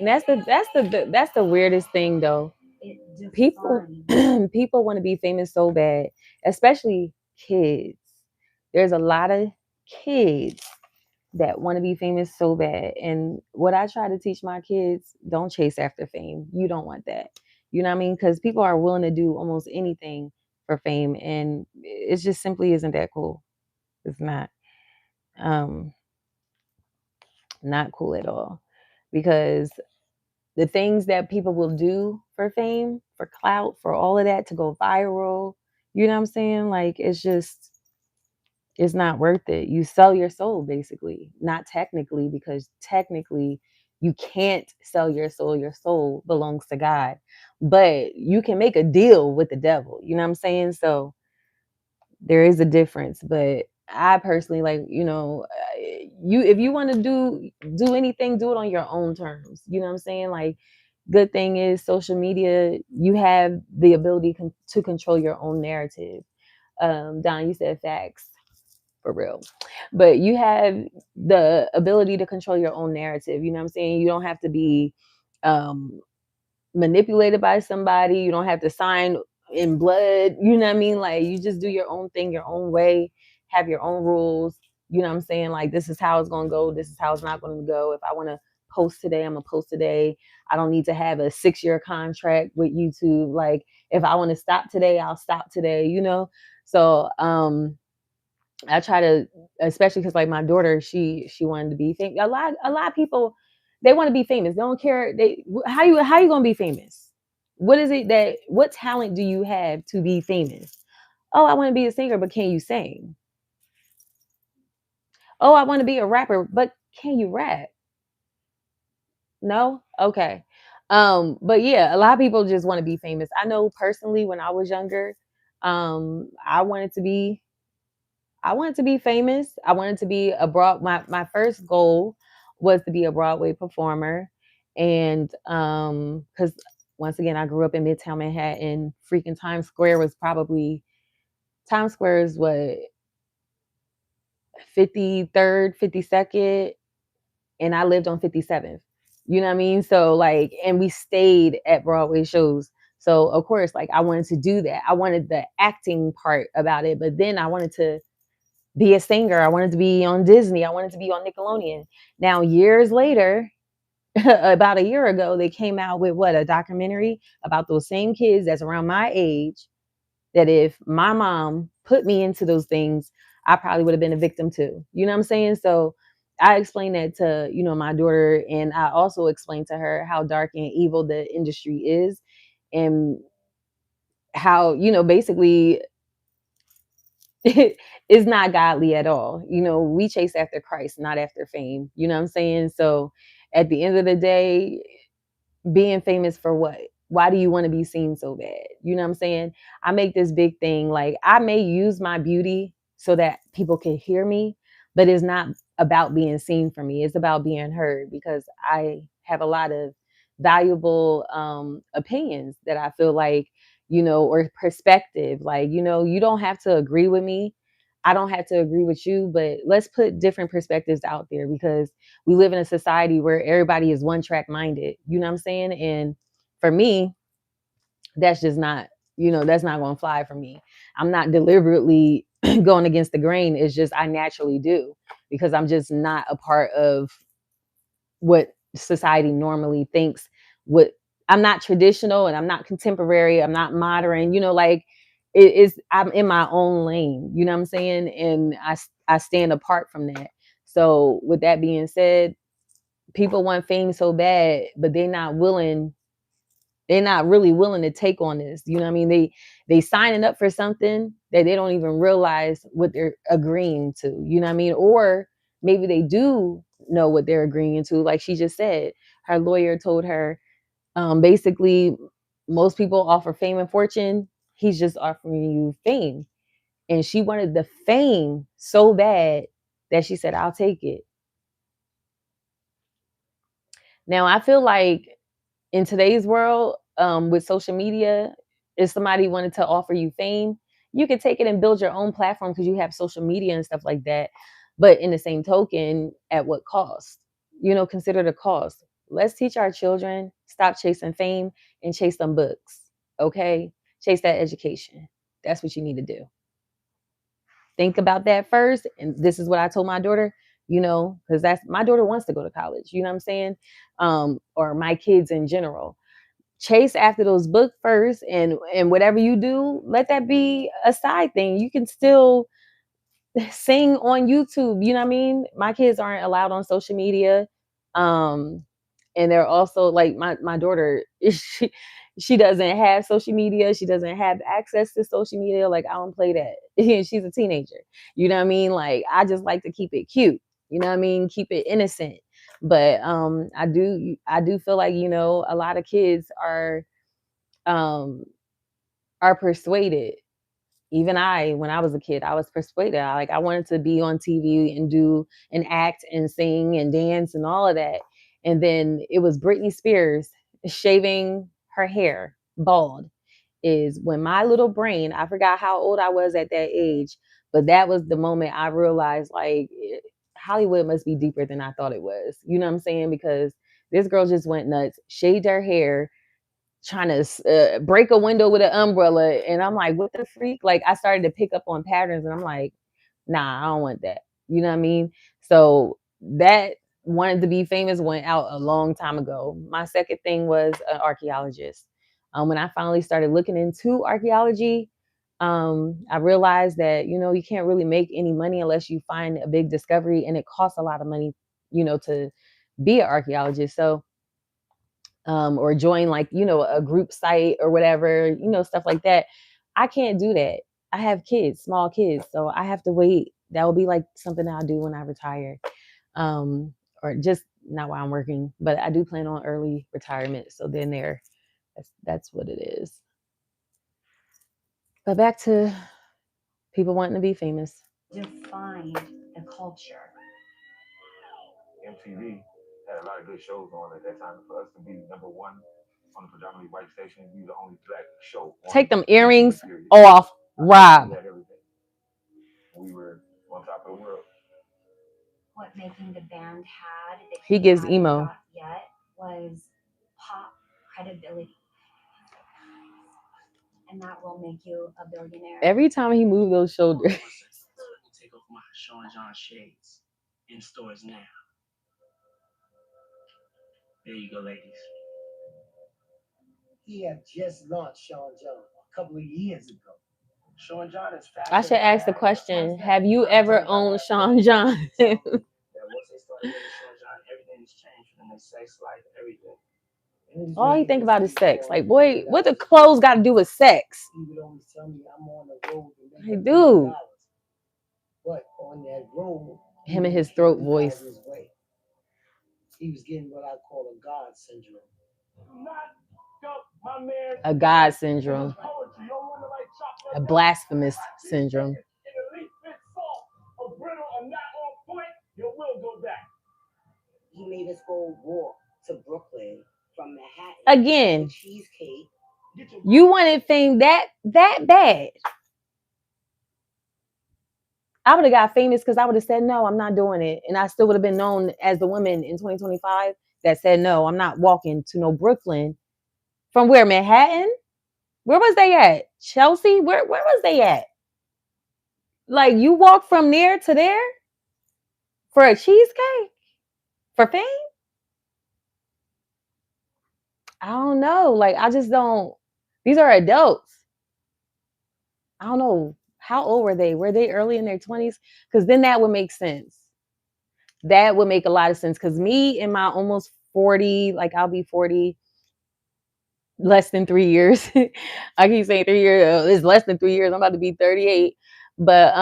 And that's the weirdest thing though. People people want to be famous so bad, especially kids. There's a lot of kids that want to be famous so bad. And what I try to teach my kids, don't chase after fame. You don't want that. You know what I mean? Because people are willing to do almost anything for fame, and it just simply isn't that cool. It's not. Not cool at all. Because the things that people will do for fame, for clout, for all of that to go viral, you know what I'm saying? Like, it's not worth it. You sell your soul, basically. Not technically, because technically you can't sell your soul. Your soul belongs to God. But you can make a deal with the devil. You know what I'm saying? So there is a difference. But I personally, like, if you want to do anything, do it on your own terms. You know what I'm saying? Like, good thing is social media, you have the ability to control your own narrative. Don, you said facts. For real. But you have the ability to control your own narrative. You know what I'm saying? You don't have to be manipulated by somebody. You don't have to sign in blood. You know what I mean? Like, you just do your own thing, your own way, have your own rules. You know what I'm saying? Like, this is how it's going to go. This is how it's not going to go. If I want to post today, I'm going to post today. I don't need to have a 6-year contract with YouTube. Like, if I want to stop today, I'll stop today, So, I try to, especially because like my daughter, she wanted to be famous. A lot of people, they want to be famous. They don't care. How you gonna be famous? What talent do you have to be famous? Oh, I want to be a singer, but can you sing? Oh, I want to be a rapper, but can you rap? No? Okay. But yeah, a lot of people just want to be famous. I know personally when I was younger, I wanted to be famous. I wanted to be my first goal was to be a Broadway performer. And because once again, I grew up in Midtown Manhattan. Freaking Times Square is what, 53rd, 52nd, and I lived on 57th. You know what I mean? So like, and we stayed at Broadway shows. So of course, like I wanted to do that. I wanted the acting part about it, but then I wanted to be a singer. I wanted to be on Disney. I wanted to be on Nickelodeon. Now, years later, about a year ago, they came out with a documentary about those same kids that's around my age, that if my mom put me into those things, I probably would have been a victim too. You know what I'm saying? So I explained that to, my daughter, and I also explained to her how dark and evil the industry is, and how, basically it's not godly at all. We chase after Christ, not after fame. You know what I'm saying? So at the end of the day, being famous for what? Why do you want to be seen so bad? You know what I'm saying? I make this big thing. Like, I may use my beauty so that people can hear me, but it's not about being seen for me. It's about being heard, because I have a lot of valuable opinions that I feel like, or perspective. Like, you don't have to agree with me. I don't have to agree with you, but let's put different perspectives out there, because we live in a society where everybody is one track minded. You know what I'm saying? And for me, that's just not, that's not going to fly for me. I'm not deliberately going against the grain. It's just, I naturally do, because I'm just not a part of what society normally thinks. What I'm not traditional, and I'm not contemporary. I'm not modern. Like it is. I'm in my own lane. You know what I'm saying? And I stand apart from that. So with that being said, people want fame so bad, but they're not willing. They're not really willing to take on this. You know what I mean? They signing up for something that they don't even realize what they're agreeing to. You know what I mean? Or maybe they do know what they're agreeing to. Like she just said, her lawyer told her, basically, most people offer fame and fortune. He's just offering you fame. And she wanted the fame so bad that she said, I'll take it. Now, I feel like in today's world, with social media, if somebody wanted to offer you fame, you could take it and build your own platform, because you have social media and stuff like that. But in the same token, at what cost? Consider the cost. Let's teach our children, stop chasing fame and chase some books. Okay? Chase that education. That's what you need to do. Think about that first. And this is what I told my daughter, because my daughter wants to go to college. You know what I'm saying? Or my kids in general. Chase after those books first, and whatever you do, let that be a side thing. You can still sing on YouTube. You know what I mean? My kids aren't allowed on social media. And they're also like my daughter, she doesn't have social media. She doesn't have access to social media. Like, I don't play that. She's a teenager. You know what I mean? Like, I just like to keep it cute. You know what I mean? Keep it innocent. But I do feel like, a lot of kids are persuaded. Even when I was a kid, I was persuaded. I wanted to be on TV and do and act and sing and dance and all of that. And then it was Britney Spears shaving her hair bald, is when my little brain, I forgot how old I was at that age, but that was the moment I realized, like, Hollywood must be deeper than I thought it was. You know what I'm saying? Because this girl just went nuts, shaved her hair, trying to break a window with an umbrella. And I'm like, what the freak? Like, I started to pick up on patterns, and I'm like, nah, I don't want that. You know what I mean? So that wanted to be famous went out a long time ago. My second thing was an archaeologist. When I finally started looking into archaeology, I realized that, you can't really make any money unless you find a big discovery, and it costs a lot of money, to be an archaeologist. So or join, like, a group site or whatever, stuff like that. I can't do that. I have kids, small kids, so I have to wait. That will be like something I'll do when I retire, or just not while I'm working. But I do plan on early retirement. So then that's what it is. But back to people wanting to be famous.
Defined the culture.
MTV had a lot of good shows on at that time. For us to be number one on a predominantly white station, we were the only black show.
Take them earrings off, Rob.
We had everything. We were on top of the world.
What Making the Band had that
he gives emo
got yet was pop credibility. And that will make you a billionaire.
Every time he moved those shoulders.
Take off my Sean John shades in stores now. There you go, ladies.
He had just launched Sean John a couple of years ago. Sean John is fast.
I should ask the question, have you ever owned Sean John?
Once they started wearing Sean John, everything's changed from their sex life, everything.
All he think about is sex. Like, boy, what the clothes got to do with sex?
He would always tell me, I'm on the road.
Hey, dude.
But on that road,
him and his throat voice.
He was getting what I call a God syndrome.
A God syndrome. A blasphemous syndrome.
He made us go walk to Brooklyn from Manhattan.
Again,
Cheesecake.
You wanted fame that bad. I would have got famous because I would have said no, I'm not doing it, and I still would have been known as the woman in 2025 that said no, I'm not walking to no Brooklyn. From where? Manhattan? Where was they at? Chelsea? Where was they at? Like you walk from there to there for a cheesecake for fame? I don't know. Like I just don't. These are adults. I don't know. How old were they? Were they early in their 20s? Because then that would make sense. That would make a lot of sense. Because me in my almost 40, like I'll be 40 less than 3 years. I keep saying 3 years. It's less than 3 years. I'm about to be 38. But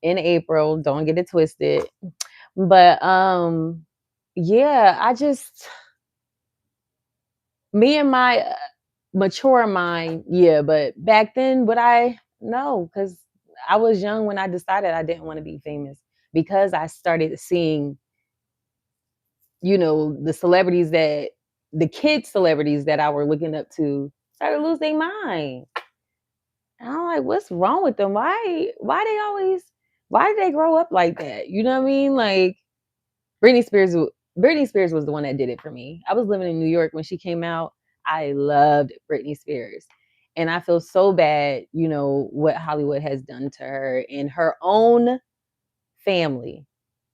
in April, don't get it twisted. But yeah, I just me and my mature mind, yeah, but back then would I no, because I was young when I decided I didn't want to be famous because I started seeing, the celebrities that the kid celebrities that I were looking up to started lose their mind. And I'm like, what's wrong with them? Why did they grow up like that? You know what I mean? Like Britney Spears Britney Spears was the one that did it for me. I was living in New York when she came out. I loved Britney Spears. And I feel so bad, what Hollywood has done to her and her own family,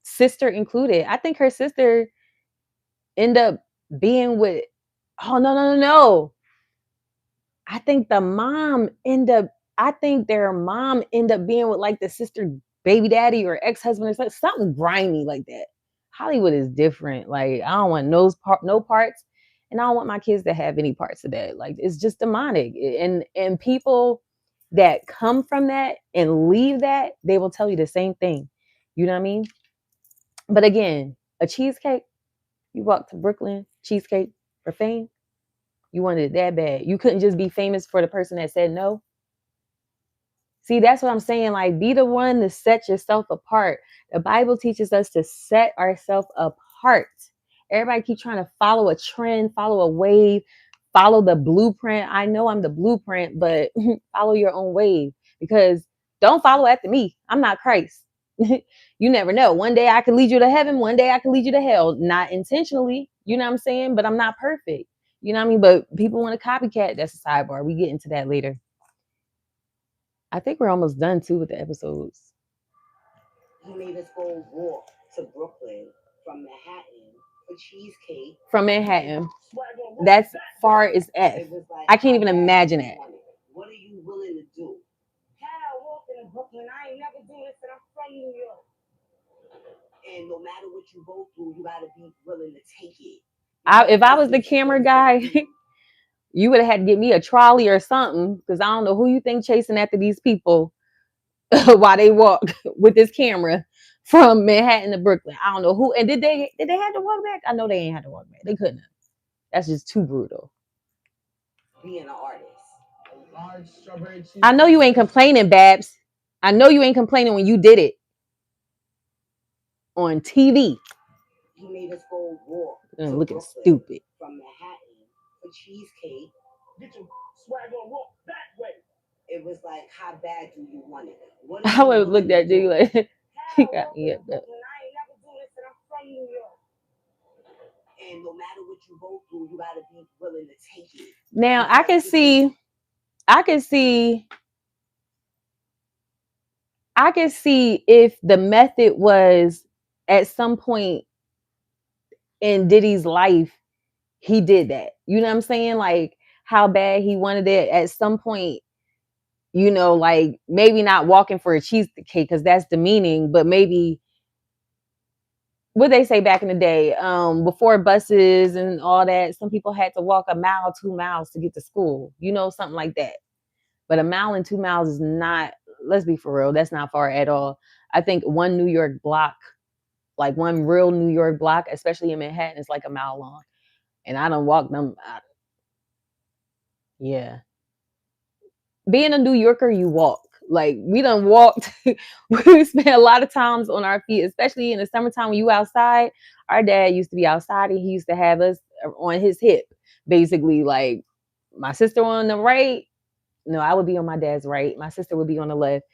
sister included. I think her sister ended up being with, oh, no. I think their mom ended up being with like the sister baby daddy or ex-husband or something grimy like that. Hollywood is different. Like I don't want no parts, and I don't want my kids to have any parts of that. Like it's just demonic. And people that come from that and leave that, they will tell you the same thing. You know what I mean? But again, a cheesecake, you walk to Brooklyn, cheesecake for fame. You wanted it that bad. You couldn't just be famous for the person that said no. See, that's what I'm saying. Like, be the one to set yourself apart. The Bible teaches us to set ourselves apart. Everybody keep trying to follow a trend, follow a wave, follow the blueprint. I know I'm the blueprint, but follow your own wave because don't follow after me. I'm not Christ. You never know. One day I could lead you to heaven. One day I could lead you to hell. Not intentionally. You know what I'm saying? But I'm not perfect. You know what I mean? But people want to copycat. That's a sidebar. We get into that later. I think we're almost done too with the episodes.
He made us go walk to Brooklyn from Manhattan for cheesecake.
From Manhattan. That's far as F. Like, I can't even imagine it.
What are you willing to do? Hell, walking to Brooklyn. I ain't never do this, and I'm from New York. And no matter what you go through, you gotta be willing to take it.
If I was the camera guy, you would have had to get me a trolley or something because I don't know who you think chasing after these people while they walk with this camera from Manhattan to Brooklyn. I don't know who. And did they have to walk back? I know they ain't had to walk back. They couldn't have. That's just too brutal.
Being an artist.
I know you ain't complaining, Babs. I know you ain't complaining when you did it on TV.
He made us go walk.
Looking stupid.
From Manhattan for cheesecake. Get your swag on, walk that way. It was like, how bad do you want it? What
I would have looked at you like, he got me up.
I ain't never do this, and I'm from New York. And no matter what you go through, you gotta be willing to take it.
Now I can see if the method was at some point in Diddy's life, he did that. You know what I'm saying? Like how bad he wanted it at some point, like maybe not walking for a cheesecake because that's demeaning, but maybe what they say back in the day, before buses and all that, some people had to walk 1 mile, 2 miles to get to school, something like that. But 1 mile and 2 miles is not, let's be for real, that's not far at all. I think one New York block, like one real New York block, especially in Manhattan, is like 1 mile long. And I don't walk them. Yeah. Being a New Yorker, you walk. Like we done walked. We spent a lot of times on our feet, especially in the summertime when you outside. Our dad used to be outside and he used to have us on his hip, basically like my sister on the right. No, I would be on my dad's right. My sister would be on the left,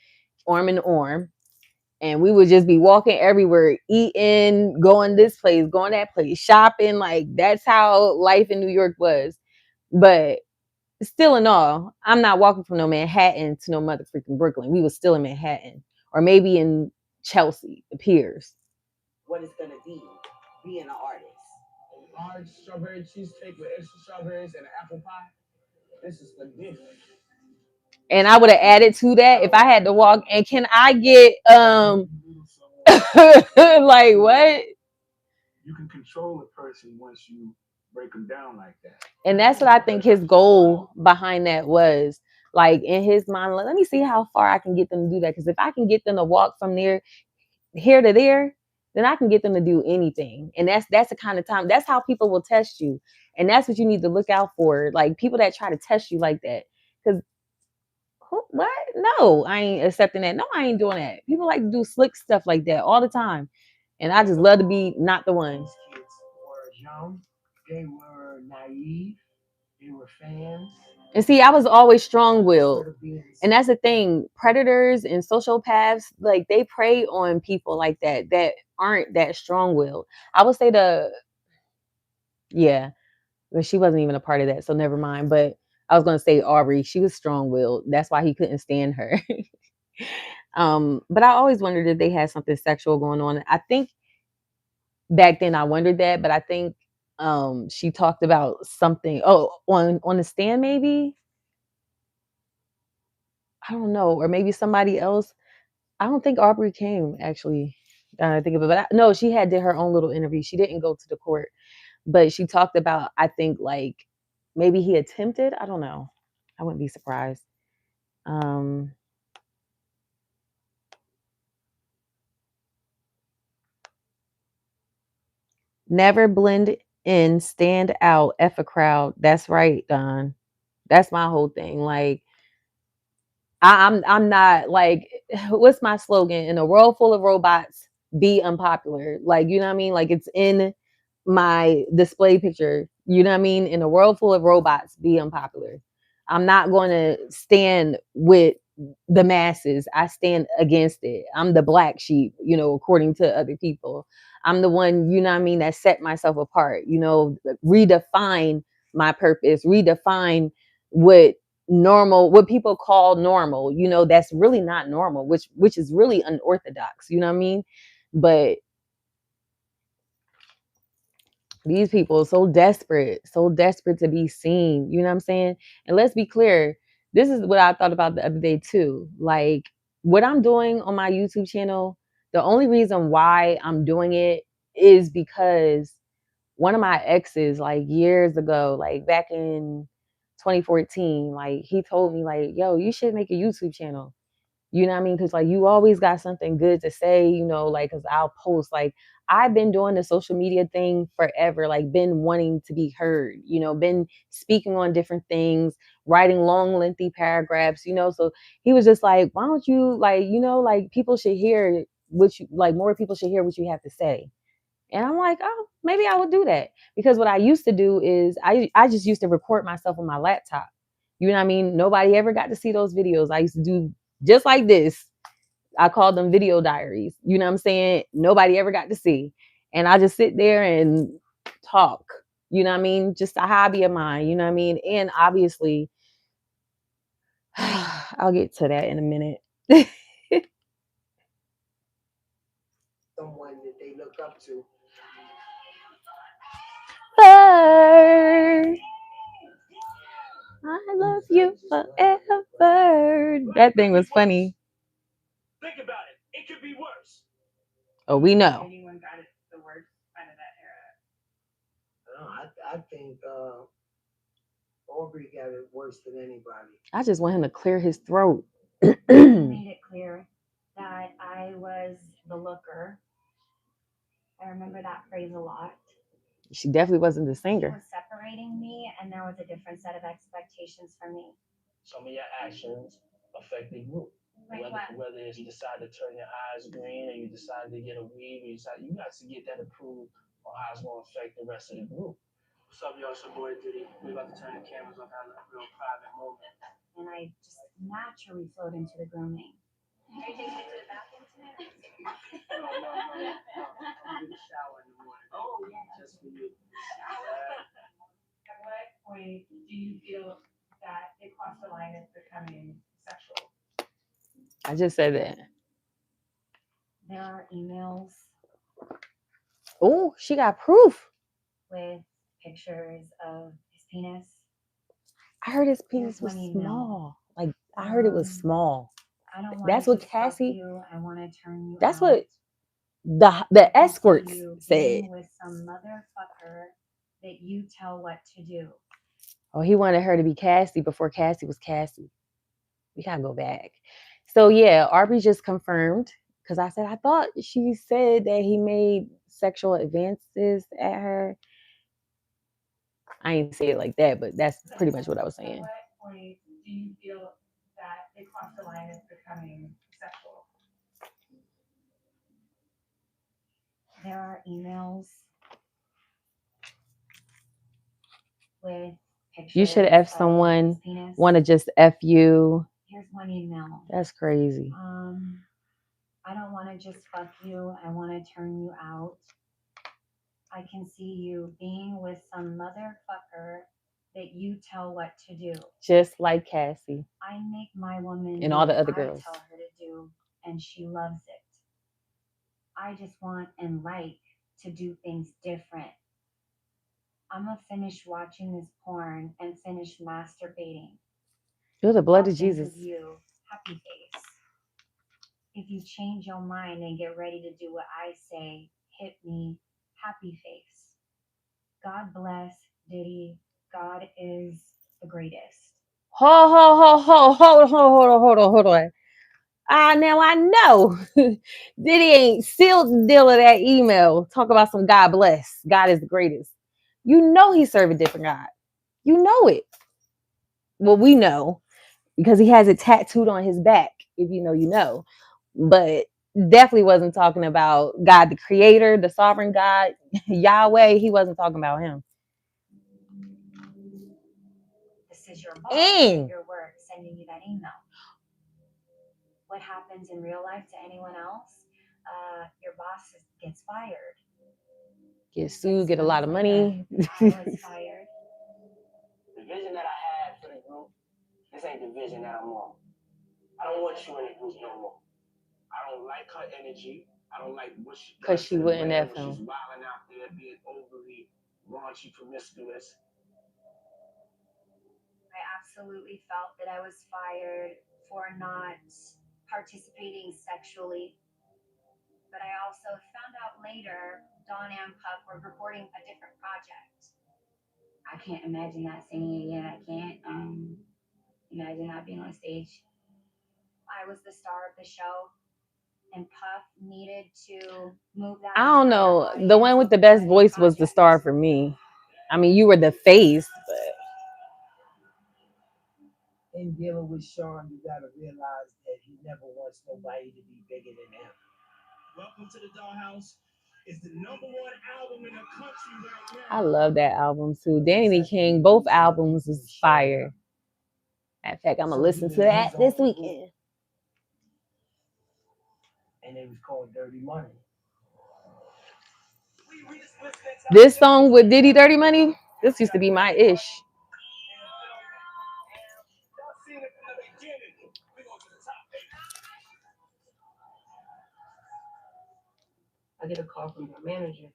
arm in arm. And we would just be walking everywhere, eating, going this place, going that place, shopping. Like that's how life in New York was. But still in all, I'm not walking from no Manhattan to no mother freaking Brooklyn. We was still in Manhattan. Or maybe in Chelsea, the Piers.
What it's gonna be, being an artist.
A large strawberry cheesecake with extra strawberries and an apple pie. This is the gift.
And I would have added to that if I had to walk. And can I get like what?
You can control a person once you break them down like that.
And that's what I think his goal behind that was. Like in his mind, let me see how far I can get them to do that. Because if I can get them to walk from there here to there, then I can get them to do anything. And that's the kind of time. That's how people will test you. And that's what you need to look out for. Like people that try to test you like that. Because what? No, I ain't accepting that. No, I ain't doing that. People like to do slick stuff like that all the time. And I just love to be not the one.
These kids were young, they were naive, they were fans.
And see, I was always strong-willed. And that's the thing. Predators and sociopaths, like they prey on people like that aren't that strong-willed. I would say yeah, but she wasn't even a part of that, so never mind. But I was gonna say Aubrey, she was strong-willed. That's why he couldn't stand her. But I always wondered if they had something sexual going on. I think back then I wondered that, but I think she talked about something on the stand maybe. I don't know, or maybe somebody else. I don't think Aubrey came actually. I think of it, but no, she did her own little interview. She didn't go to the court, but she talked about I think like maybe he attempted. I don't know. I wouldn't be surprised. Never blend in, stand out, F a crowd. That's right, Don. That's my whole thing. Like I'm not like what's my slogan? In a world full of robots, be unpopular. Like, you know what I mean? Like it's in my display picture. You know what I mean? In a world full of robots, be unpopular. I'm not going to stand with the masses. I stand against it. I'm the black sheep, according to other people. I'm the one, you know what I mean, that set myself apart, redefine my purpose, redefine what what people call normal, that's really not normal, which is really unorthodox, you know what I mean? But these people are so desperate to be seen, you know what I'm saying? And let's be clear, this is what I thought about the other day too. Like what I'm doing on my YouTube channel, the only reason why I'm doing it is because one of my exes, like years ago, like back in 2014, like he told me like, yo, you should make a YouTube channel. You know what I mean? Because like you always got something good to say, like because I'll post. Like I've been doing the social media thing forever, like been wanting to be heard, been speaking on different things, writing long, lengthy paragraphs, So he was just like, why don't you like people should hear more people should hear what you have to say. And I'm like, oh, maybe I would do that. Because what I used to do is I just used to record myself on my laptop. You know what I mean? Nobody ever got to see those videos. I used to do just like this. I called them video diaries. You know what I'm saying? Nobody ever got to see. And I just sit there and talk. You know what I mean? Just a hobby of mine. You know what I mean? And obviously, I'll get to that in a minute.
Someone that they look up to.
I love you forever. That thing was funny.
Think about it. It could be worse.
Oh, we know.
Anyone got it the worst out of that era?
No, I think Aubrey got it worse than anybody.
I just want him to clear his throat.
Made it clear that I was the looker. I remember that phrase a lot.
She definitely wasn't the singer.
He was separating me, and there was a different set of expectations for me.
Some of your actions affect the group.
Like
whether it's you decide to turn your eyes green or you decide to get a weave, you got to get that approved on how it's going to affect the rest of the group. What's up, y'all? It's your boy Diddy. We about to turn the cameras off, have a real private moment.
And I just naturally flowed into the grooming. Are you taking it to the bathroom tonight?
No. I'm in the shower in the morning.
Oh, yeah.
Just for you.
At what point do you feel that it crossed the line as becoming sexual?
I just said that.
There are emails
Oh, she got proof.
with pictures of his penis.
I heard his penis
Here's
was
one email.
small. Like I heard it was small.
I don't want
That's
to
what
just fuck
Cassie.
you. I want to turn you
That's
out.
what
I
the
can see
escorts
you
said.
being with some motherfucker that you tell what to do.
Oh, he wanted her to be Cassie before Cassie was Cassie. We gotta go back. So yeah, Aubrey just confirmed because I said I thought she said that he made sexual advances at her. I ain't say it like that, but that's pretty much what I was saying.
At what point do you feel that it crossed the line as becoming sexual?
There are emails with pictures.
You should F someone, want to just F you.
Here's one email.
That's crazy.
I don't want to just fuck you. I want to turn you out. I can see you being with some motherfucker that you tell what to do.
Just like Cassie.
I make my woman
And
do
all the
what
other
I
girls.
tell her to do, and she loves it. I just want and like to do things different. I'm gonna finish watching this porn and finish masturbating.
You're the blood
I'll
of
think
Jesus.
of you, happy face. If you change your mind and get ready to do what I say, hit me, happy face. God bless Diddy. God is the greatest.
Hold on. Now I know Diddy ain't sealed the deal of that email. Talk about some God bless. God is the greatest. You know he serve a different God. You know it. Well, we know because he has it tattooed on his back. If you know, you know. But definitely wasn't talking about God, the creator, the sovereign God, Yahweh. He wasn't talking about him.
This is your boss
And
at your work sending you that email. What happens in real life to anyone else? Your boss gets fired.
get sued, get a lot of money.
I was fired.
The vision that I had for the group, this ain't the vision that I'm on. I don't want you in the group no more. I don't like her energy. I don't like what she does.
Because she wouldn't F
when
him.
she's wilding out there, being overly raunchy, promiscuous.
I absolutely felt that I was fired for not participating sexually. But I also found out later Dawn and Puff were recording a different project. I can't imagine not singing again. I can't imagine not being on stage. I was the star of the show, and Puff needed to move that.
I don't know. The one with the best voice was the star for me. I mean, you were the face, but
in dealing with Sean, you gotta realize that he never wants nobody to be bigger than him.
Welcome to the Dollhouse. It's the #1 album in the country right now.
I love that album too. Danny King, both albums is fire. In fact, I'm gonna listen to that this weekend.
And it was called Dirty Money.
This song with Diddy, Dirty Money, this used to be my ish.
I get a call from my manager,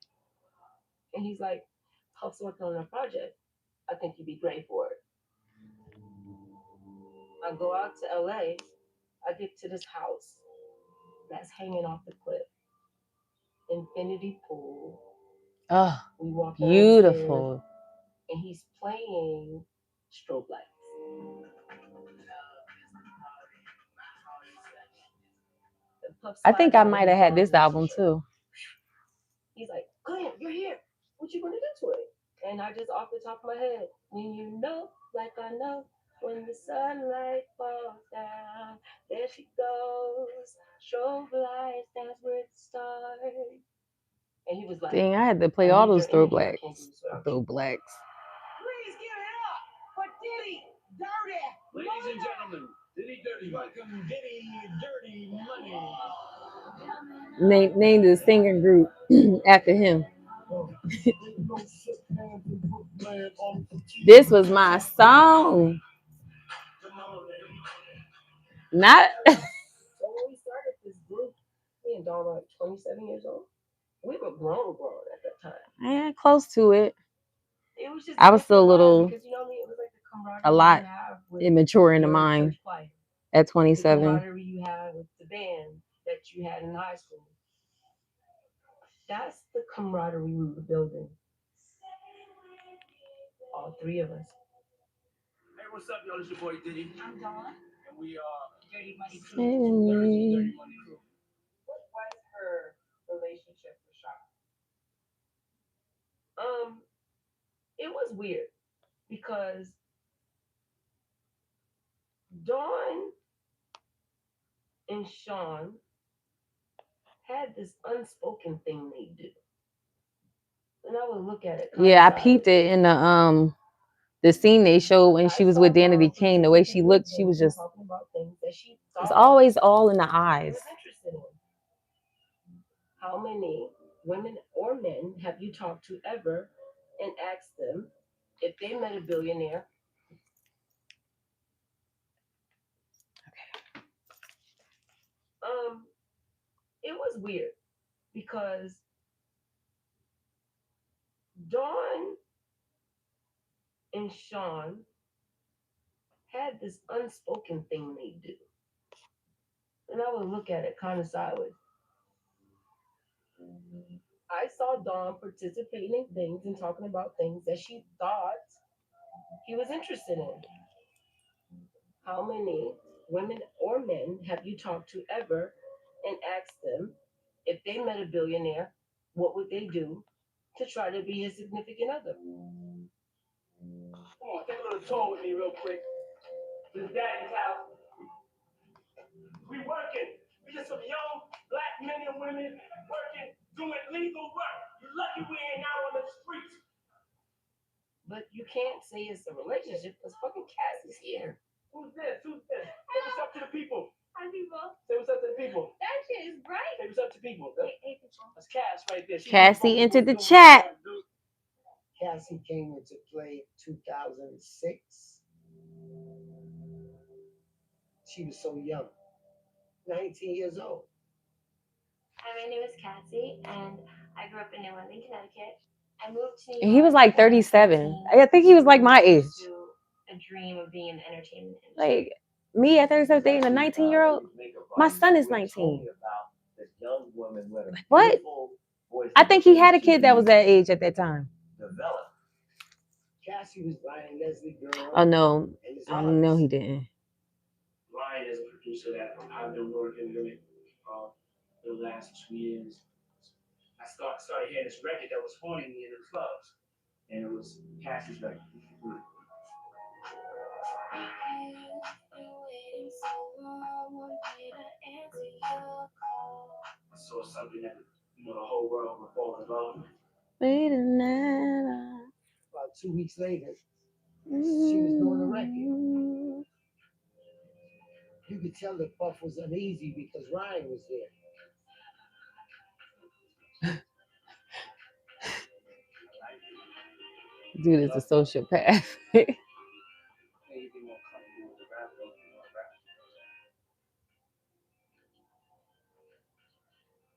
and he's like, Puff's working on a project. I think you'd be great for it. I go out to LA. I get to this house that's hanging off the cliff. Infinity pool.
Oh,
we walk
beautiful.
downstairs, and he's playing strobe lights.
I think I might have had this album too.
He's like, Glenn, you're here. What you gonna do to it? And I just off the top of my head, when you know, like I know, when the sunlight falls down, there she goes. Strobe lights, that's where it starts. And he was like,
Dang, I had to play all those throwblacks.
Diddy Dirty Money. Diddy Dirty Money.
Named the singing group after him. This was my song. Not.
So when we started this group, me and Dawn were like 27 years old. We were grown at that time.
Yeah, close to it.
It was just
I was still a little,
because, you know what I mean? It was like the camaraderie
a lot
you have with
immature in the
your
mind
church choir.
at
The
27.
camaraderie you had with the band that you had in high school. That's the camaraderie we were building. All three of us.
Hey, what's up, y'all? It's your boy Diddy. I'm Dawn. And we are Dirty Money Crew.
Dirty
Money Crew.
What was her relationship with Sean? It was weird because Dawn and Sean had this unspoken thing they do. And I would look at it.
Yeah, I peeped it in the scene they showed when she was with Danity King. The way she looked, she was just,
talking about things that she
it's
thought
always all in the eyes.
was interested in. How many women or men have you talked to ever and asked them if they met a billionaire? It was weird because Dawn and Sean had this unspoken thing they do. And I would look at it kind of sideways. I saw Dawn participating in things and talking about things that she thought he was interested in. How many women or men have you talked to ever and asked them if they met a billionaire, what would they do to try to be his significant other?
Come on, take a little tour with me real quick. This is Daddy's house. We working. We just some young black men and women working, doing legal work. You're lucky we ain't out on the streets.
But you can't say it's a relationship because fucking Cassie's here.
Who's this? Who's this? Say what's up to the people.
Hi, people.
Say what's up to the people.
That shit is bright.
Say what's up to people.
Hey, people.
That's Cass right there.
Cassie entered the chat.
Cassie came into play 2006. She was so young, 19 years old.
Hi, my name is Cassie, and I grew up in New London, Connecticut. I moved to New
And he was
York
like 37. I think he was like my age.
a dream of being in the entertainment industry.
Like me at 37 dating a 19-year-old. My son is 19. What? I think he had a kid that was that age at that time.
Cassie was Ryan Leslie girl.
Oh no, no, he didn't.
Ryan is a producer that I've been working with the last 2 years. I started hearing this record that was haunting me in the clubs, and it was Cassie's record. I saw something that the whole world would fall in love with.
About 2 weeks later, she was doing a record. You could tell that Puff was uneasy because Ryan was there.
Dude is a sociopath.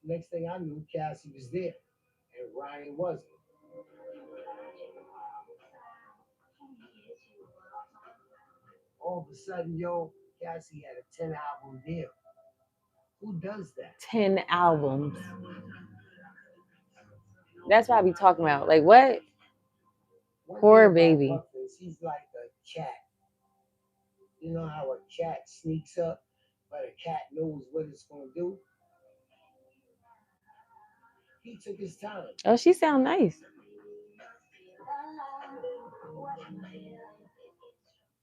Next thing I knew, Cassie was there, and Ryan wasn't. All of a sudden, yo, Cassie had a 10-album deal. Who does that?
10 albums. That's what I be talking about. Like what? Poor baby.
He's like a cat. You know how a cat sneaks up, but a cat knows what it's gonna do? He took his time.
Oh, she sound nice.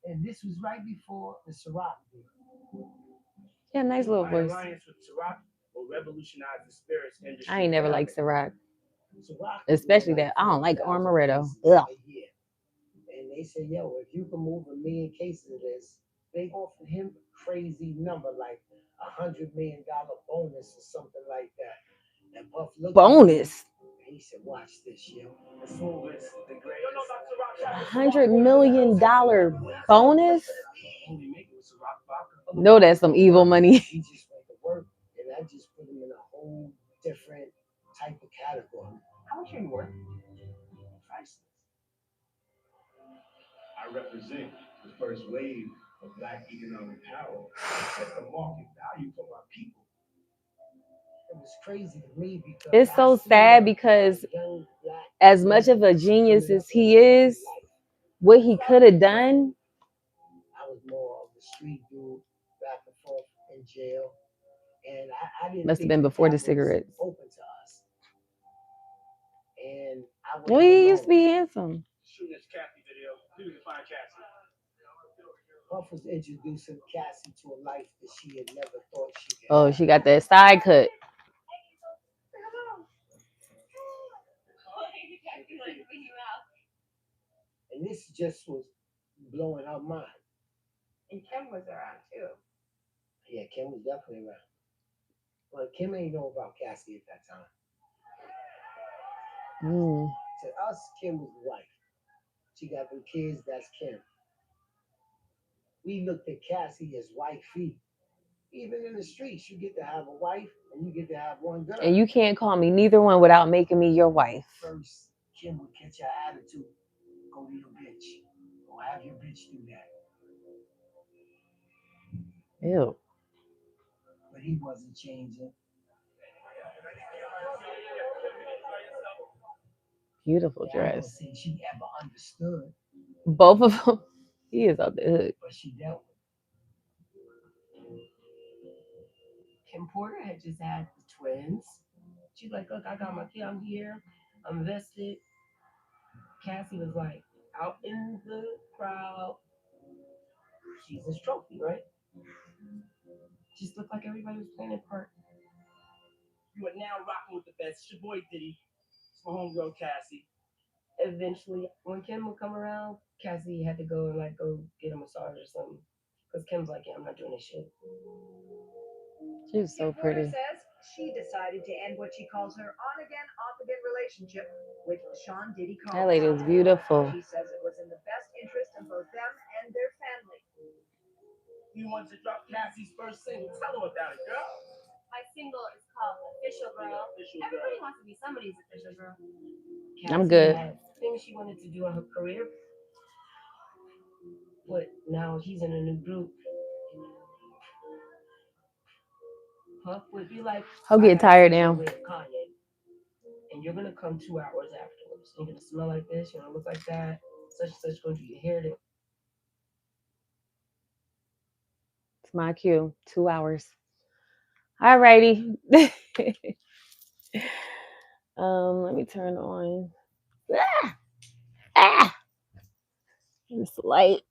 And this was right before the Ciroc deal.
Yeah, nice little
My
voice.
alliance with Ciroc will revolutionize the spirits industry.
I ain't never liked Ciroc. Especially that. I don't like Amaretto. Ugh.
And they said, yo, if you can move 1 million cases of this, they offered him a crazy number, like $100 million bonus or something like that. And Puff looked
Bonus.
and he said, "Watch this, yo. The smoothest, the greatest."
$100 million bonus? No, that's some evil money.
He just went to work, and I just put him in a whole different type of category.
How much are you worth?
Priceless.
I represent the first wave of Black economic power. That's the market value for my people.
It was crazy to me because
It's so sad because as much of a genius as he is, what he could have done.
I was more of a street dude, back and forth in jail, and I didn't.
Must have been before the cigarettes.
Open to us, and I was.
Well, he used to be handsome.
Shoot this Kathy video. Maybe we can find Kathy.
Puff was introducing Cassie to a life that she had never thought she could.
Oh, she got that side cut.
And this just was blowing her mind.
And Kim was around too.
Yeah, Kim was definitely around. Well, Kim ain't know about Cassie at that time. To us, Kim was the wife. She got them kids, that's Kim. We looked at Cassie as wifey. Even in the streets, you get to have a wife and you get to have one girl.
And you can't call me neither one without making me your wife.
First, Kim would catch her attitude. Go to your bitch. Go have your bitch do that.
Ew.
But he wasn't changing.
Beautiful dress.
I don't think she ever understood.
Both of them. He is out the hood.
But she dealt with it.
Kim Porter had just had the twins. She's like, look, I got my kid, I'm here, I'm invested. Cassie was like out in the crowd. She's his trophy, right? Just looked like everybody was playing a part.
You are now rocking with the best. It's your boy Diddy. It's my homegirl Cassie.
Eventually, when Kim would come around, Cassie had to go and like go get a massage or something. Because Kim's like, yeah, I'm not doing this shit.
She's so pretty.
Says she decided to end what she calls her on-again, off-again relationship with Sean Diddy Combs.
That lady is beautiful.
She says it was in the best interest of both them and their family.
You want to drop Cassie's first single? Tell her about it, girl.
My single is called Official Girl. Everybody wants to be somebody's official girl.
Cassie
I'm good.
had things she wanted to do in her career, but now he's in a new group. Puff would be like,
I'll get tired now.
Kanye, and you're gonna come 2 hours afterwards. You're gonna smell like this. You're gonna look like that. Such and such going to do your hair.
It's my cue. 2 hours. All righty. Let me turn on. This light.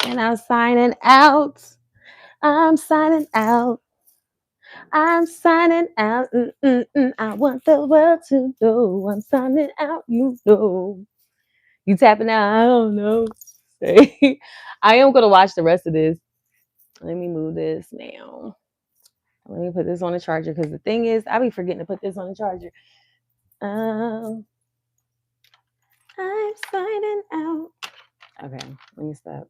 And I'm signing out. I'm signing out. I'm signing out. I want the world to know I'm signing out. You know. You tapping out? I don't know. I am going to watch the rest of this. Let me move this now. Let me put this on the charger because the thing is, I be forgetting to put this on the charger. I'm signing out. Okay, let me stop.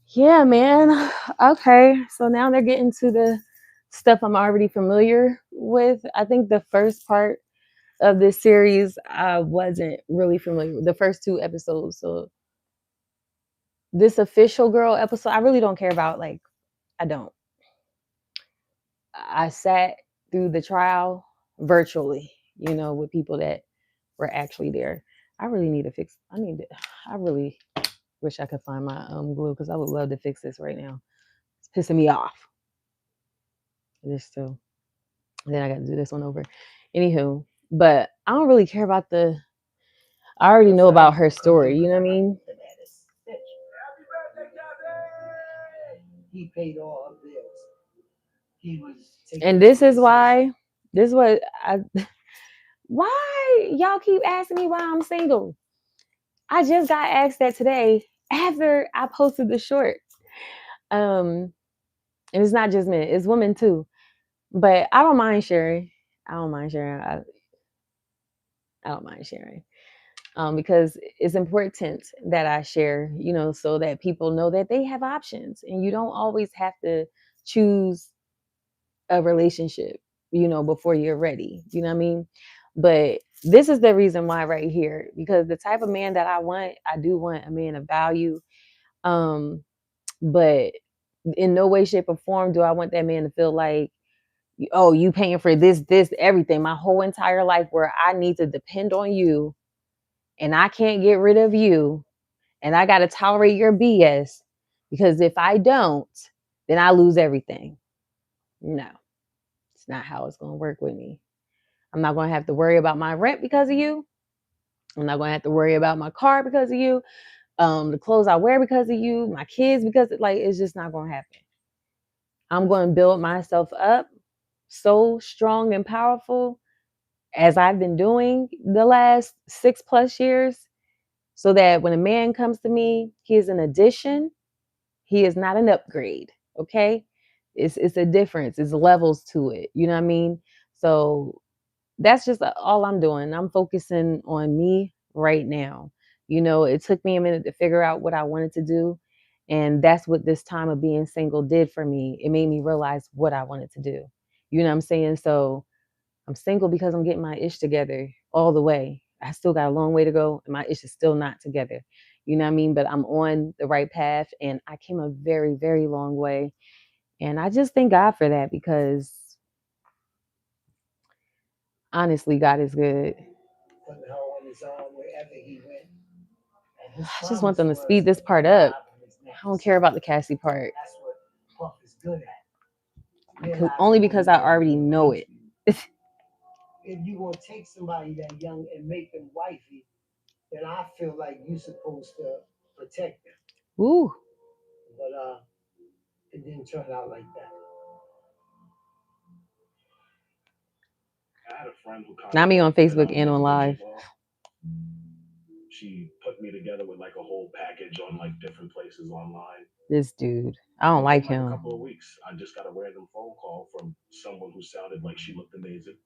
Yeah, man. Okay, so now they're getting to the stuff I'm already familiar with. I think the first part of this series I wasn't really familiar with, the first 2 episodes. So this Official Girl episode, I really don't care about. Like, I don't. I sat through the trial virtually, with people that were actually there. I really need to fix. I really wish I could find my glue because I would love to fix this right now. It's pissing me off. This too. And then I got to do this one over. Anywho, but I don't really care about I already know about her story. You know what I mean?
He paid all her bills. He was.
And this is why. This is what Why y'all keep asking me why I'm single? I just got asked that today after I posted the short. And it's not just men, it's women too. But I don't mind sharing. I don't mind sharing. I don't mind sharing. Because it's important that I share, so that people know that they have options and you don't always have to choose a relationship, before you're ready. You know what I mean? But this is the reason why right here, because the type of man that I do want a man of value. But in no way, shape, or form do I want that man to feel like, oh, you paying for this, everything, my whole entire life where I need to depend on you and I can't get rid of you and I got to tolerate your BS because if I don't, then I lose everything. No, it's not how it's going to work with me. I'm not going to have to worry about my rent because of you. I'm not going to have to worry about my car because of you. The clothes I wear because of you, my kids, because it's just not going to happen. I'm going to build myself up so strong and powerful as I've been doing the last 6+ years, so that when a man comes to me, he is an addition. He is not an upgrade. Okay. It's a difference. It's levels to it. You know what I mean? So that's just all I'm doing. I'm focusing on me right now. It took me a minute to figure out what I wanted to do. And that's what this time of being single did for me. It made me realize what I wanted to do. You know what I'm saying? So I'm single because I'm getting my ish together all the way. I still got a long way to go and my ish is still not together. You know what I mean? But I'm on the right path and I came a very, very long way. And I just thank God for that because honestly, God is good. I just want them to speed this part up. I don't care about the Cassie part. Only because I already know it.
If you gonna take somebody that young and make them wifey, then I feel like you're supposed to protect them.
Ooh.
But it didn't turn out like that.
I had a friend who
Not me on Facebook and on live.
She put me together with like a whole package on like different places online.
This dude, I don't like him.
A couple of weeks, I just got a random phone call from someone who sounded like she looked amazing.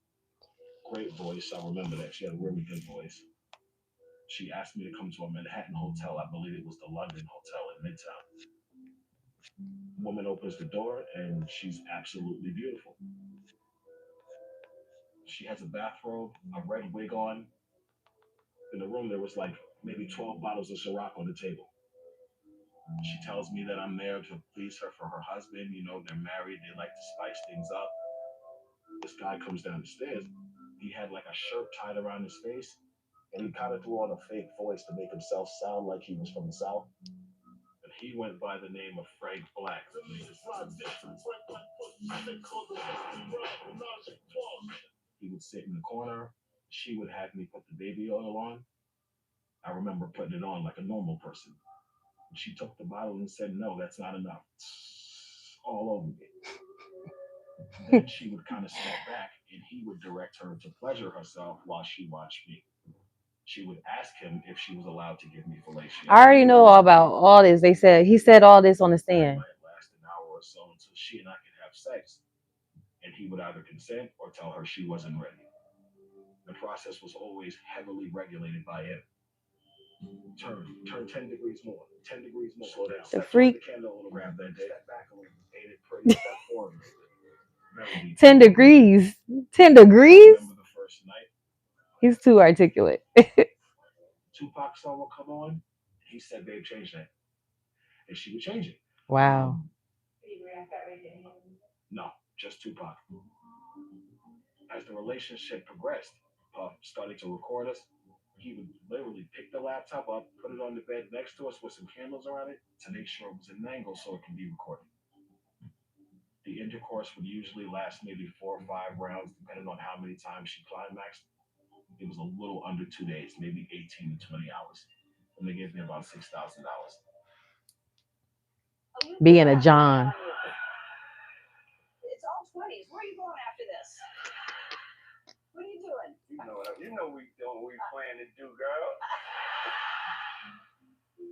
Great voice. I remember that. She had a really good voice. She asked me to come to a Manhattan hotel. I believe it was the London Hotel in Midtown. Woman opens the door and she's absolutely beautiful. She has a bathrobe, a red wig on. In the room, there was like maybe 12 bottles of Ciroc on the table. She tells me that I'm there to please her for her husband. They're married. They like to spice things up. This guy comes down the stairs. He had like a shirt tied around his face, and he kind of threw on a fake voice to make himself sound like he was from the South. And he went by the name of Frank Black. He would sit in the corner. She would have me put the baby oil on. I remember putting it on like a normal person. She took the bottle and said, "No, that's not enough." All over me. Then she would kind of step back and he would direct her to pleasure herself while she watched me. She would ask him if she was allowed to give me fellatio.
I already know all about all this. He said all this on the stand.
It might last an hour or so until she and I could have sex. And he would either consent or tell her she wasn't ready. The process was always heavily regulated by him. Turn 10 degrees more. 10 degrees more. Slow down.
The freak.
The candle will grab that day. Step back a little. Ain't it pretty? Step forward.
10 degrees. 10 degrees?
The first night.
He's too articulate.
Tupac song will come on. He said, "Babe, change that." And she would change it.
Wow.
No, just Tupac. As the relationship progressed, Puff started to record us. He would literally pick the laptop up, put it on the bed next to us with some candles around it to make sure it was an angle so it could be recorded. The intercourse would usually last maybe 4 or 5 rounds, depending on how many times she climaxed. It was a little under 2 days, maybe 18 to 20 hours. And they gave me about $6,000.
Being a John.
It's all 20s. Where are you going after this? What are you doing?
You know we doing what we plan to do, girl.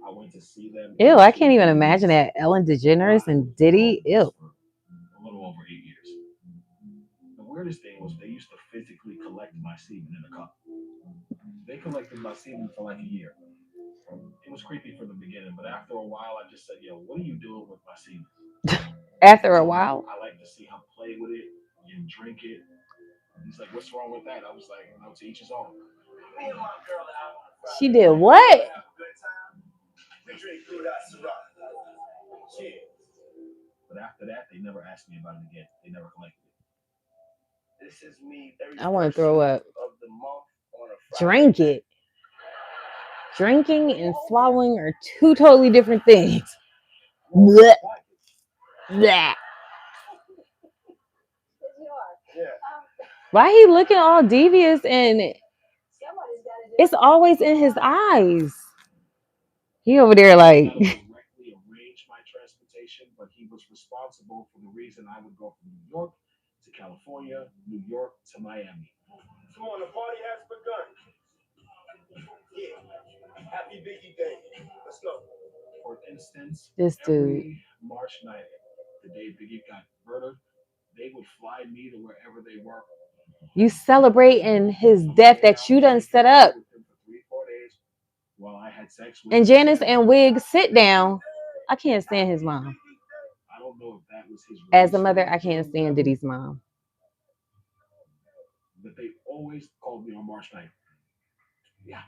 I went to see them.
Ew, I can't even imagine that. Ellen DeGeneres and Diddy. Ew.
A little over 8 years. The weirdest thing was they used to physically collect my semen in a cup. They collected my semen for like a year. It was creepy from the beginning, but after a while, I just said, "Yo, what are you doing with my semen?"
After a while,
I like to see him play with it and drink it. He's like, "What's wrong with that?" I was like, "No, to each his own."
she did what?
But after that, they never asked me about it again. They never collected it.
This is me.
I want to throw up.
Of the month on a
Drink it. Drinking and swallowing are two totally different things. Blech. Blech. Why he looking all devious and it's always in his eyes? He over there like.
Directly arranged my transportation, but he was responsible for the reason I would go from New York to California, New York to Miami.
Come on, the party has begun. Yeah. Happy Biggie Day. Let's go.
For instance,
This dude.
every March 9th, the day Biggie got murdered, they would fly me to wherever they were.
You celebrating his death that you done set up.
For 3-4 days while I had sex with
And Janice and Wig sit down. I can't stand his mom.
I don't know if that was his
As a mother, I can't stand Diddy's mom.
But they always called me on March 9th. Yeah.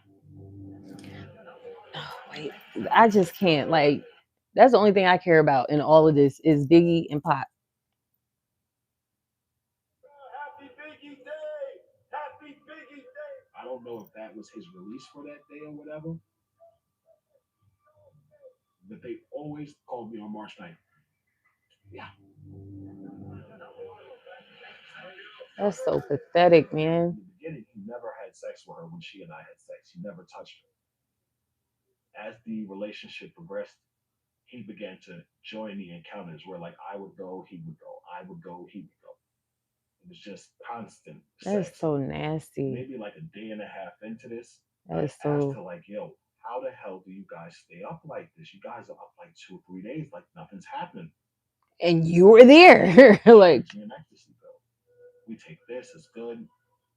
Oh, wait, I just can't. Like, that's the only thing I care about in all of this is Biggie and Pop.
Happy Biggie Day. Happy Biggie Day.
I don't know if that was his release for that day or whatever. But they always called me on March 9th. Yeah.
That's so pathetic, man.
In the beginning, he never had sex with her when she and I had sex. He never touched her. As the relationship progressed, he began to join the encounters where, like, I would go, he would go. I would go, he would go. It was just constant
That is
sex.
so nasty.
Maybe like a day and a half into this,
That is
I asked
so.
her, like, "Yo, how the hell do you guys stay up like this? You guys are up like 2 or 3 days, like nothing's happening."
And you were there. Like,
She an ecstasy pill. We take this, it's good.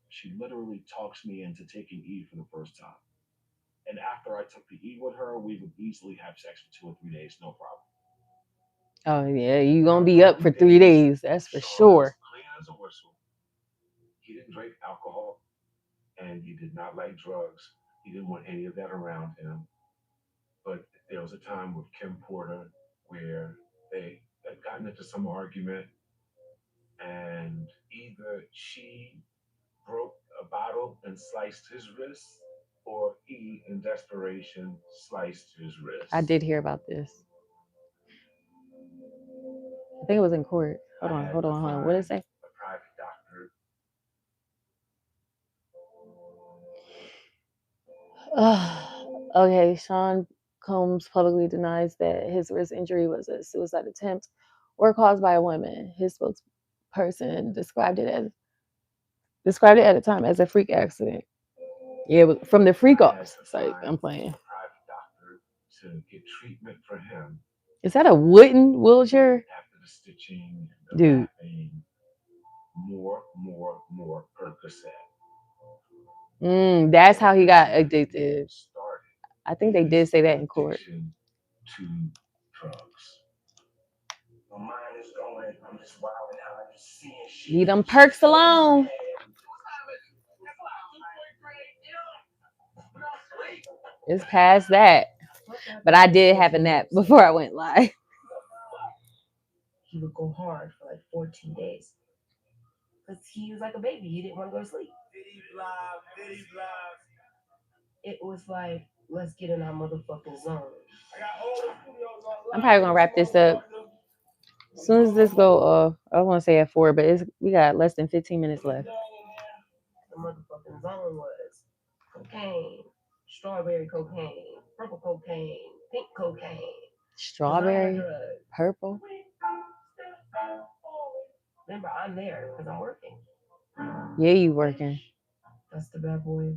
She literally talks me into taking E for the first time. And after I took the E with her, we would easily have sex for 2 or 3 days, no problem.
oh yeah, you gonna be up for 3 days. That's for sure.
Clean as a whistle. He didn't drink alcohol, and he did not like drugs. He didn't want any of that around him. But there was a time with Kim Porter where they had gotten into some argument, and either she broke a bottle and sliced his wrist, or he, in desperation, sliced his wrist.
I did hear about this. I think it was in court. Hold on. What did it say?
A private doctor.
Okay, Sean Combs publicly denies that his wrist injury was a suicide attempt or caused by a woman. His spokesperson described it at the time as a freak accident. Yeah, it was from the freak off site. I'm playing.
A private doctor to get treatment for him.
Is that a wooden wheelchair?
After the stitching, the
dude.
Wrapping, more Percocet.
That's how he got addicted. I think they did say that in court.
To drugs.
My mind is going. I'm just wilding out. I'm just seeing shit.
Leave them perks alone. It's past that. But I did have a nap before I went live.
He would go hard for like 14 days. Because he was like a baby. He didn't want to go to sleep. It was like, let's get in our motherfucking zone.
I'm probably going to wrap this up. As soon as this go off, I want to say at 4, but we got less than 15 minutes left.
The motherfucking zone was cocaine, strawberry cocaine, purple cocaine, pink cocaine.
Strawberry? Purple?
Remember, I'm there because I'm working.
Yeah, you working.
That's the bad boy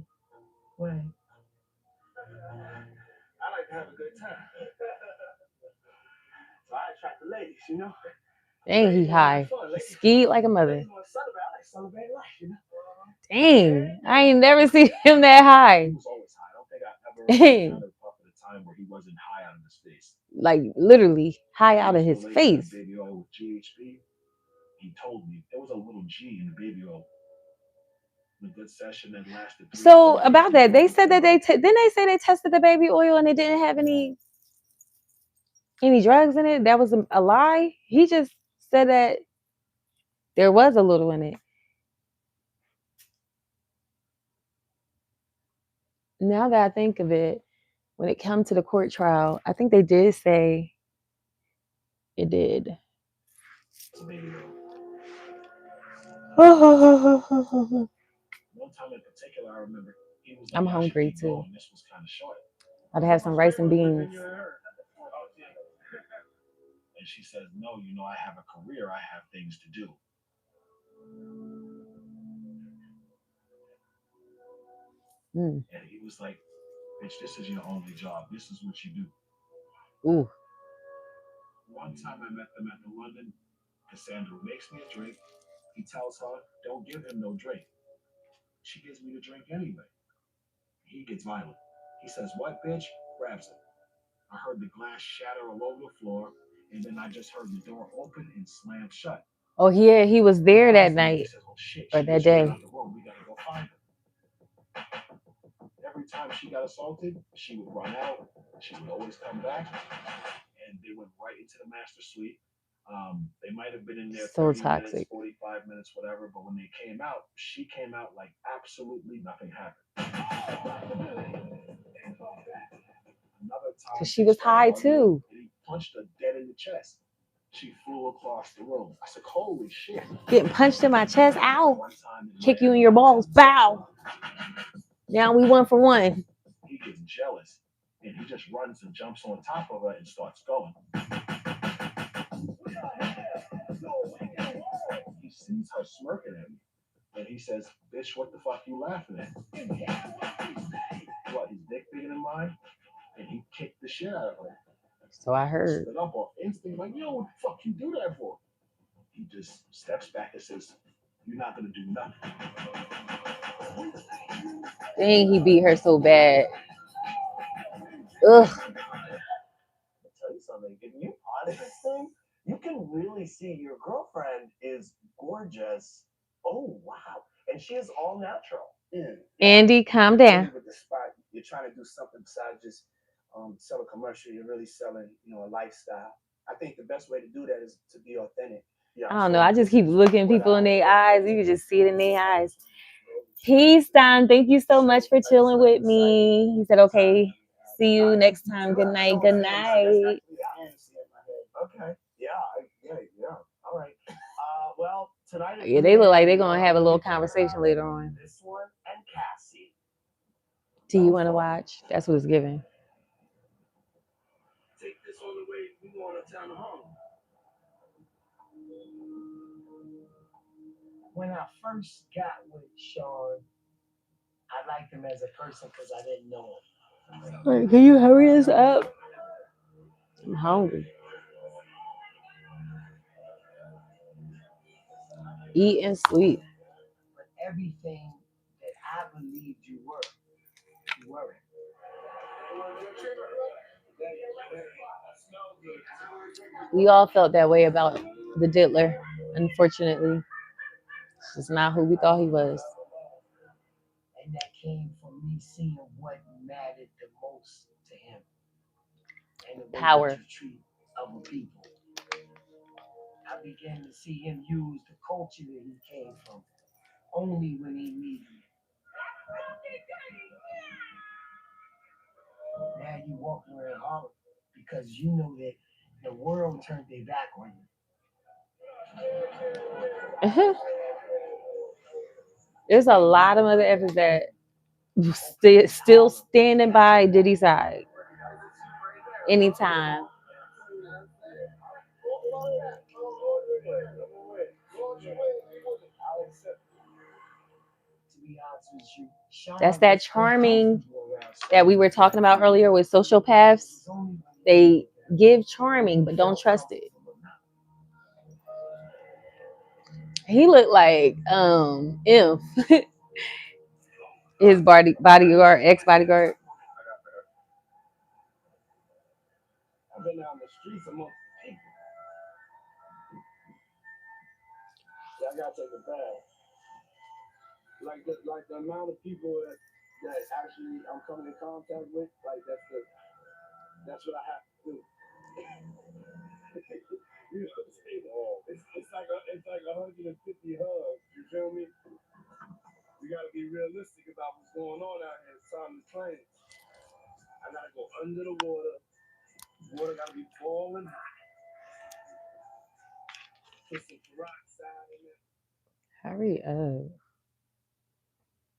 way.
I like to have a good time. So I attract the ladies, you know.
Dang, he high. He skied like a mother.
Ladies want to celebrate. I like to celebrate life, you know.
Dang, I ain't never seen him that high.
He was always high. I don't think I've ever encountered Puff at a time where he wasn't high out of his face.
Like literally high out of his face.
Baby oil with GHB. He told me there was a little G in the baby oil. A good session that lasted.
So about that, they said that didn't they say they tested the baby oil and it didn't have any drugs in it? That was a lie. He just said that there was a little in it. Now that I think of it, when it comes to the court trial, I think they did say it did.
One time in particular, I remember he was
I'm hungry too.
This was kind of short.
I'd have some rice and beans.
And she says, "No, you know, I have a career. I have things to do." And he was like, "Bitch, this is your only job. This is what you do."
Ooh.
One time I met them at the London. Cassandra makes me a drink. He tells her, "Don't give him no drink." She gives me the drink anyway. He gets violent. He says, "What, bitch?" Grabs it. I heard the glass shatter all over the floor, and then I just heard the door open and slam shut.
Oh yeah, he was there that night
Says, "Oh shit,
or that day.
We gotta go find her." Every time she got assaulted, she would run out. She would always come back, and they went right into the master suite. They might have been in there
So
30
toxic.
minutes, 45 minutes, whatever. But when they came out, she came out like absolutely nothing happened. Another time,
Because she was high too.
And he punched her dead in the chest. She flew across the room. I said, "Holy shit!"
Getting punched in my chest. Ow! Kick you in your balls. Bow. Now we 1 for 1.
He gets jealous and he just runs and jumps on top of her and starts going. He sees her smirking at me and he says, "Bitch, what the fuck you laughing at?" What, his dick bigger than mine? And he kicked the shit out of her.
So I heard.
Stood up off instinct, like, "Yo, what the fuck you do that for?" He just steps back and says, "You're not gonna do nothing."
Dang, he beat her so bad. Ugh.
I'll tell you something. If you pause this thing, you can really see your girlfriend is gorgeous. Oh wow, and she is all natural.
Yeah.
Andy, calm down.
With the spot, you're trying to do something besides just sell a commercial. You're really selling, a lifestyle. I think the best way to do that is to be authentic. Yeah,
I don't know. I just keep looking people in their eyes. You can just see it in their eyes. Peace, Don. Thank you so much for chilling with me. He said, "Okay, see you next time. Good night. Good night."
Okay. Yeah. All right. Well, tonight.
Yeah, they look like they're gonna have a little conversation later on.
This one and Cassie.
Do you want to watch? That's what it's giving.
Take this on the way. We going uptown to home.
When I first got with Sean, I liked him as a person because I didn't know him.
Wait, can you hurry us up? I'm hungry. Eat and sleep.
But everything that I believed you weren't.
We all felt that way about the Diddler. Unfortunately, it's not who we thought he was.
And that came from me seeing what mattered the most to him. And the way
Power.
that you treat other people. I began to see him use the culture that he came from only when he needed it. Now you walk around hard because you know that the world turned their back on you.
There's a lot of other efforts that still standing by Diddy's side. Anytime.
To be honest with you.
That's that charming that we were talking about earlier with sociopaths. They give charming, but don't trust it. He looked like Imp, his bodyguard, ex-bodyguard.
I've been out in the streets amongst people. Yeah, I gotta take a bath. Like the amount of people that actually I'm coming in contact with, like that's what I have to do. You know what I'm saying? It's like 150 hugs. You feel me? We gotta be realistic about what's going on out here. It's time to change. I gotta go under the water. Water gotta be boiling hot. Put some peroxide in it.
Hurry up.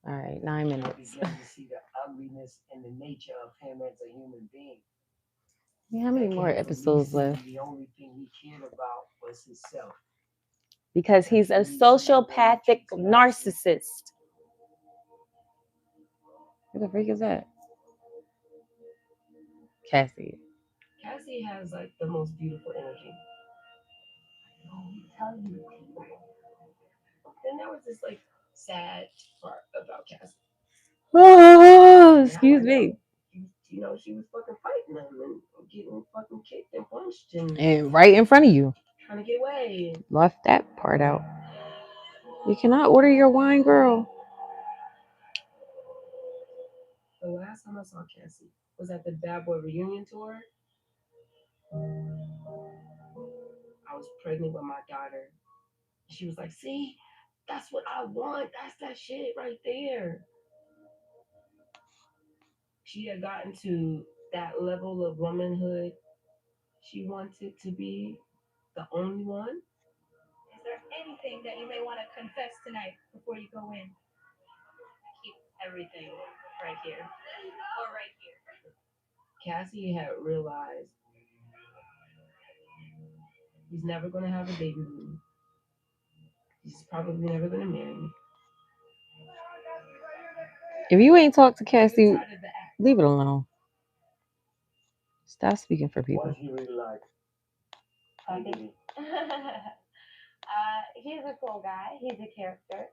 All right, 9
I
minutes.
began to see the ugliness and the nature of him as a human being.
How many more episodes left?
The only thing he cared about was himself.
Because he's a sociopathic narcissist. Who the freak is that? Cassie.
Cassie has like the most beautiful energy. Then there was this like sad part about Cassie.
Oh, excuse me.
You know, she was fucking fighting them and getting fucking kicked and punched
And right in front of you.
trying to get away.
Left that part out. You cannot order your wine, girl.
The last time I saw Cassie was at the Bad Boy reunion tour. I was pregnant with my daughter. She was like, see, that's what I want. That's that shit right there. She had gotten to that level of womanhood. She wanted to be the only one.
Is there anything that you may want to confess tonight before you go in? Keep everything right here. Or right here.
Cassie had realized he's never going to have a baby with me. He's probably never going to marry me.
If you ain't talked to Cassie, leave it alone. Stop speaking for people.
What is he really like?
Puppy. He's a cool guy. He's a character.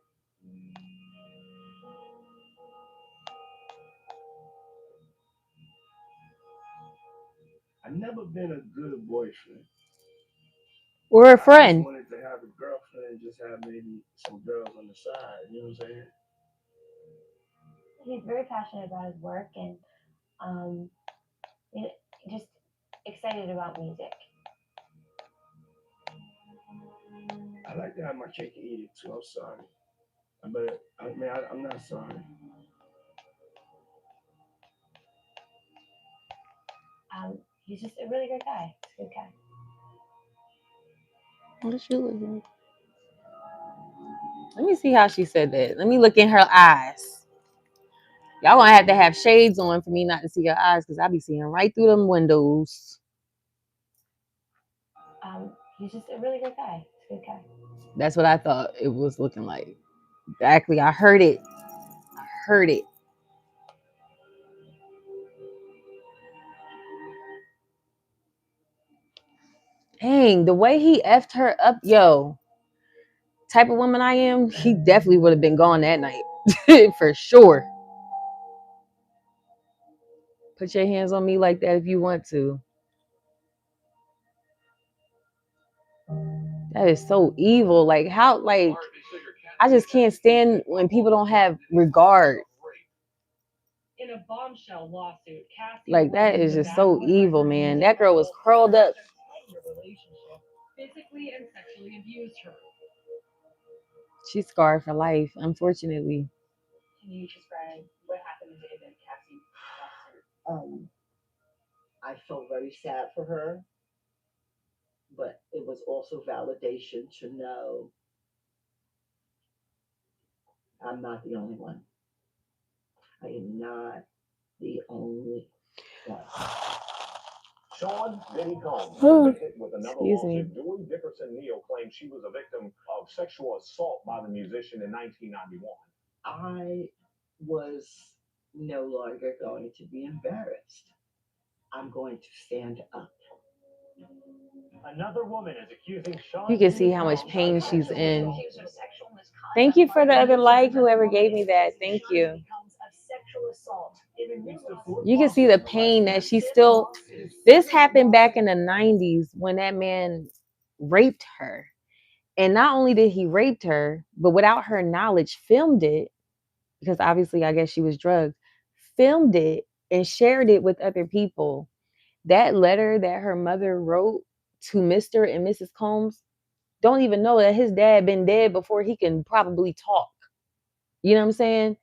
I've never been a good boyfriend.
Or a friend.
I just wanted to have a girlfriend and just have maybe some girls on the side. You know what I'm saying?
He's very passionate about his work and just excited about music.
I like to have my cake and eat it too. I'm sorry. I'm not sorry.
He's just a really good guy. He's a good guy.
What she look like? Let me see how she said that. Let me look in her eyes. Y'all gonna have to have shades on for me not to see her eyes because I be seeing right through them windows.
He's just a really good guy. He's a good guy.
That's what I thought it was looking like. Exactly. I heard it. Dang, the way he effed her up, yo. Type of woman I am, he definitely would have been gone that night. For sure. Put your hands on me like that if you want to. That is so evil. Like, how, like, I just can't stand when people don't have regard.
In a bombshell lawsuit, Cassie
Like, that is just so evil, man. That girl was curled up.
Physically and sexually abused her.
She's scarred for life, unfortunately.
Can you describe what happened the day that Cassie lawsuit?
I felt very sad for her, but it was also validation to know I'm not the only one. I am not the only one.
Sean Diddy Combs convicted with another
Excuse me.
lawsuit. Julie Dickerson Neal claims she was a victim of sexual assault by the musician in 1991.
I was no longer going to be embarrassed. I'm going to stand up.
Another woman is accusing Sean.
You can see how much pain she's in. Thank you for the other like, whoever gave me that. Thank you. You can see the pain that she still. This happened back in the 90s when that man raped her. And not only did he rape her, but without her knowledge, filmed it, because obviously I guess she was drugged, filmed it and shared it with other people. That letter that her mother wrote to Mr. and Mrs. Combs, don't even know that his dad been dead before he can probably talk. You know what I'm saying?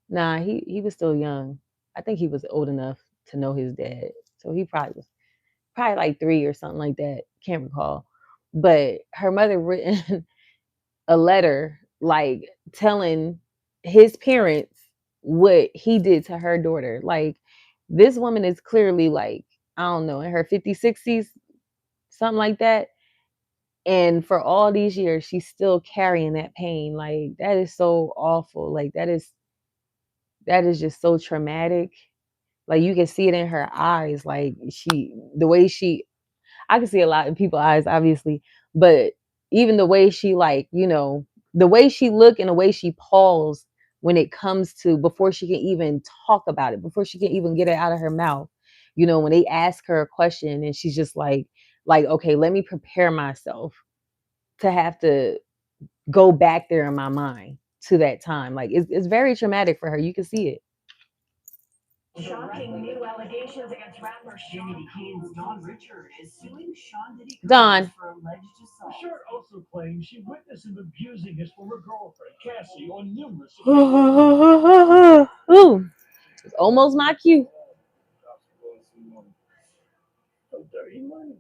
Nah, he was still young. I think he was old enough to know his dad. So he probably was like 3 or something like that. Can't recall. But her mother written a letter like telling his parents what he did to her daughter. Like, this woman is clearly like, I don't know, in her 50s, 60s, something like that. And for all these years, she's still carrying that pain. Like, that is so awful. Like, that is just so traumatic. Like, you can see it in her eyes. Like, the way she, I can see a lot in people's eyes, obviously, but even the way she, like, you know, the way she look and the way she paused when it comes to, before she can even talk about it, before she can even get it out of her mouth, you know, when they ask her a question and she's just like, okay, let me prepare myself to have to go back there in my mind to that time. Like, it's very traumatic for her. You can see it.
Shocking new allegations against rapper Jimmy Dean's Dawn Richard is suing Sean Diddy
Dawn.
for alleged assault.
Richard also claims she witnessed him abusing his former girlfriend Cassie on numerous occasions.
Ooh, it's almost my cue.
Dirty money.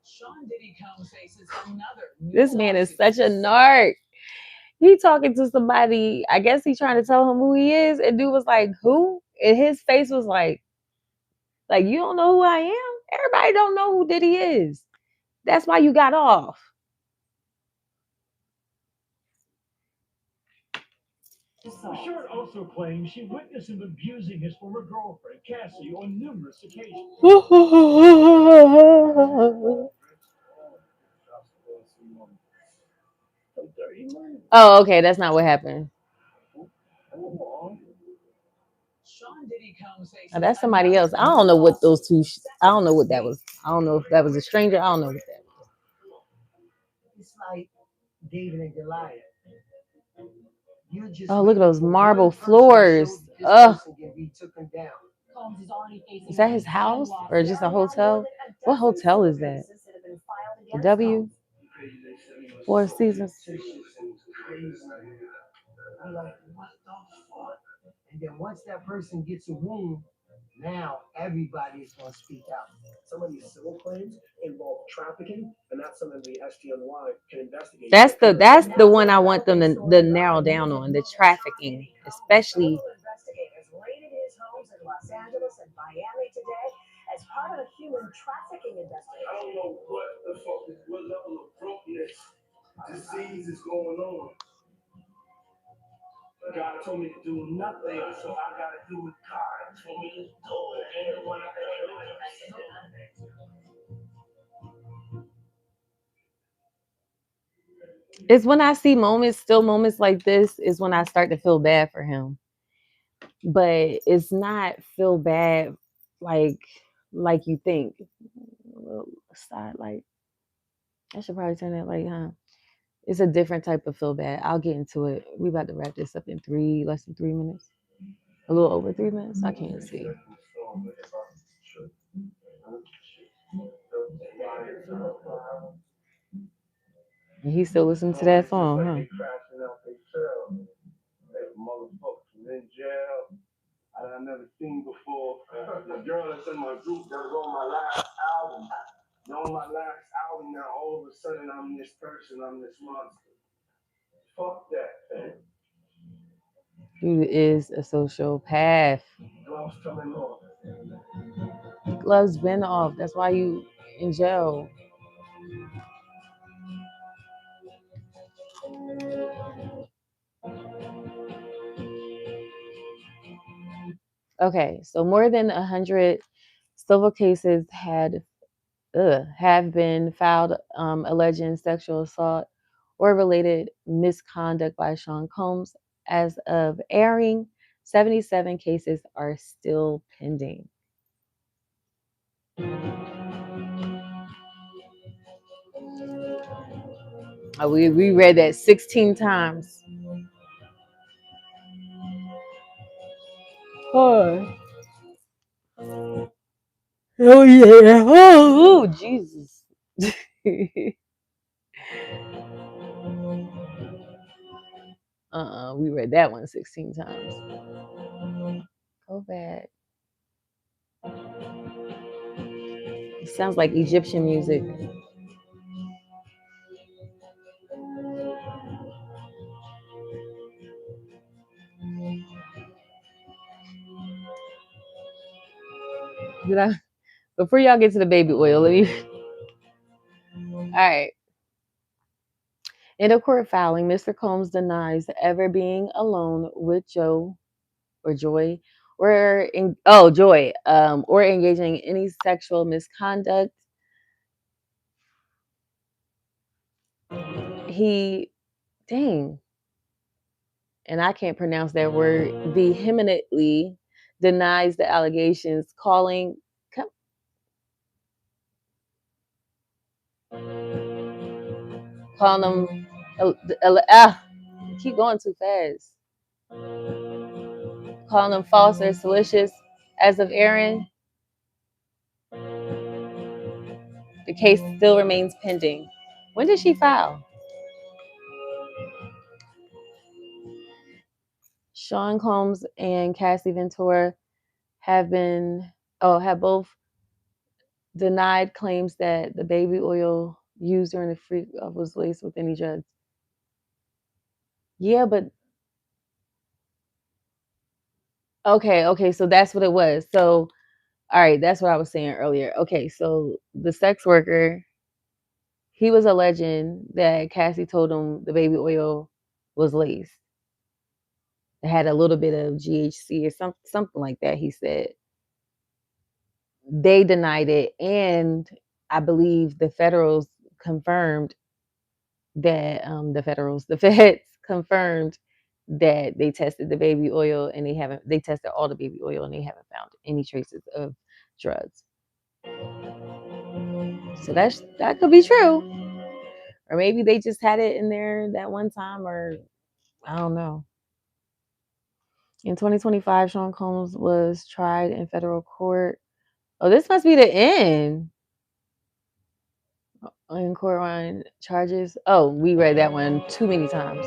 Sean Diddy Combs faces another.
This man is such a narc. He talking to somebody, I guess he trying to tell him who he is, and dude was like, who? And his face was like, you don't know who I am? Everybody don't know who Diddy is. That's why you got off.
Richard also claims she witnessed him abusing his former girlfriend Cassie on numerous occasions.
Oh, okay, that's not what happened.
Sean Diddy Combs faces
Oh, that's somebody else. I don't know what those two. I don't know what that was. I don't know if that was a stranger. I don't know what that was.
It's like David and Goliath.
Oh, look at those marble floors. Ugh. Is that his house or just a hotel? What hotel is that? The W? Four Seasons.
I'm like, what the fuck? And then once that person gets a wound, now everybody's gonna speak out.
Some of these civil claims involve trafficking, and that's something the SDNY can investigate.
That's the one I want them to narrow down on, the trafficking, especially.
Investigators raided his homes in Los Angeles and Miami today as part of a human trafficking investigation.
I don't know what level of brokenness, disease is going on. God told me to do nothing, so I gotta do what God told me to do. And when I
It's when I see moments like this, is when I start to feel bad for him. But it's not feel bad like you think. A little side light. I should probably turn that light, huh? It's a different type of feel bad. I'll get into it. We about to wrap this up in less than 3 minutes. A little over 3 minutes. I can't see. And he's still listening to that song, huh?
in jail I never seen before. The girl that's in my group that was on my last album. On my last album, now all of a sudden I'm this person, I'm this monster. Fuck that, man.
Dude is a sociopath.
Gloves coming off.
Gloves been off. That's why you in jail. Okay, so more than 100 civil cases have been filed alleging sexual assault or related misconduct by Sean Combs. As of airing, 77 cases are still pending. Oh, we read that 16 times. Oh, oh yeah. Oh, Jesus. We read that one 16 times. Go back. It sounds like Egyptian music. Before y'all get to the baby oil, let me. All right. In a court filing, Mr. Combs denies ever being alone with Joy, or engaging in any sexual misconduct. He, and I can't pronounce that word, vehemently denies the allegations, calling them, keep going too fast, calling them false or salacious. As of airing, the case still remains pending. When did she file? Sean Combs and Cassie Ventura have both denied claims that the baby oil used during the freak was laced with any drugs. Yeah, but okay, so that's what it was. So, all right, that's what I was saying earlier. Okay, so the sex worker, he was alleging that Cassie told him the baby oil was laced. It had a little bit of GHC or something like that, he said. They denied it, and I believe the federals confirmed that the feds confirmed that they tested the baby oil, and they tested all the baby oil, and they haven't found any traces of drugs. So that could be true, or maybe they just had it in there that one time, or I don't know. In 2025, Sean Combs was tried in federal court. Oh, this must be the end. In court on charges. Oh, we read that one too many times.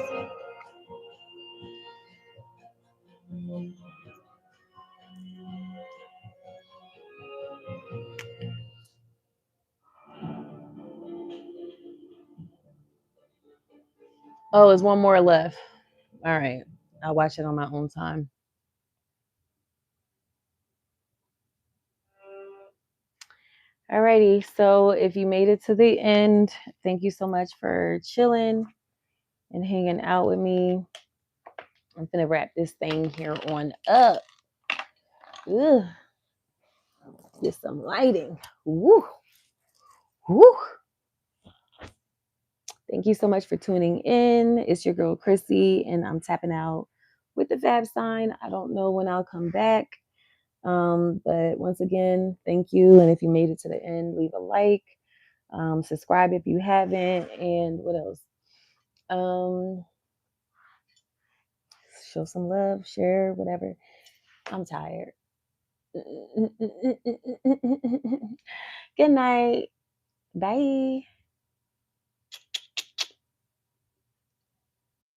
Oh, there's one more left. All right. I'll watch it on my own time. Alrighty. So if you made it to the end, thank you so much for chilling and hanging out with me. I'm gonna wrap this thing here on up. Ugh. Get some lighting. Woo. Woo. Thank you so much for tuning in. It's your girl Chrissy, and I'm tapping out with the Fab sign. I don't know when I'll come back. But once again, thank you. And if you made it to the end, leave a like. Subscribe if you haven't. And what else? Show some love, share, whatever. I'm tired. Good night. Bye.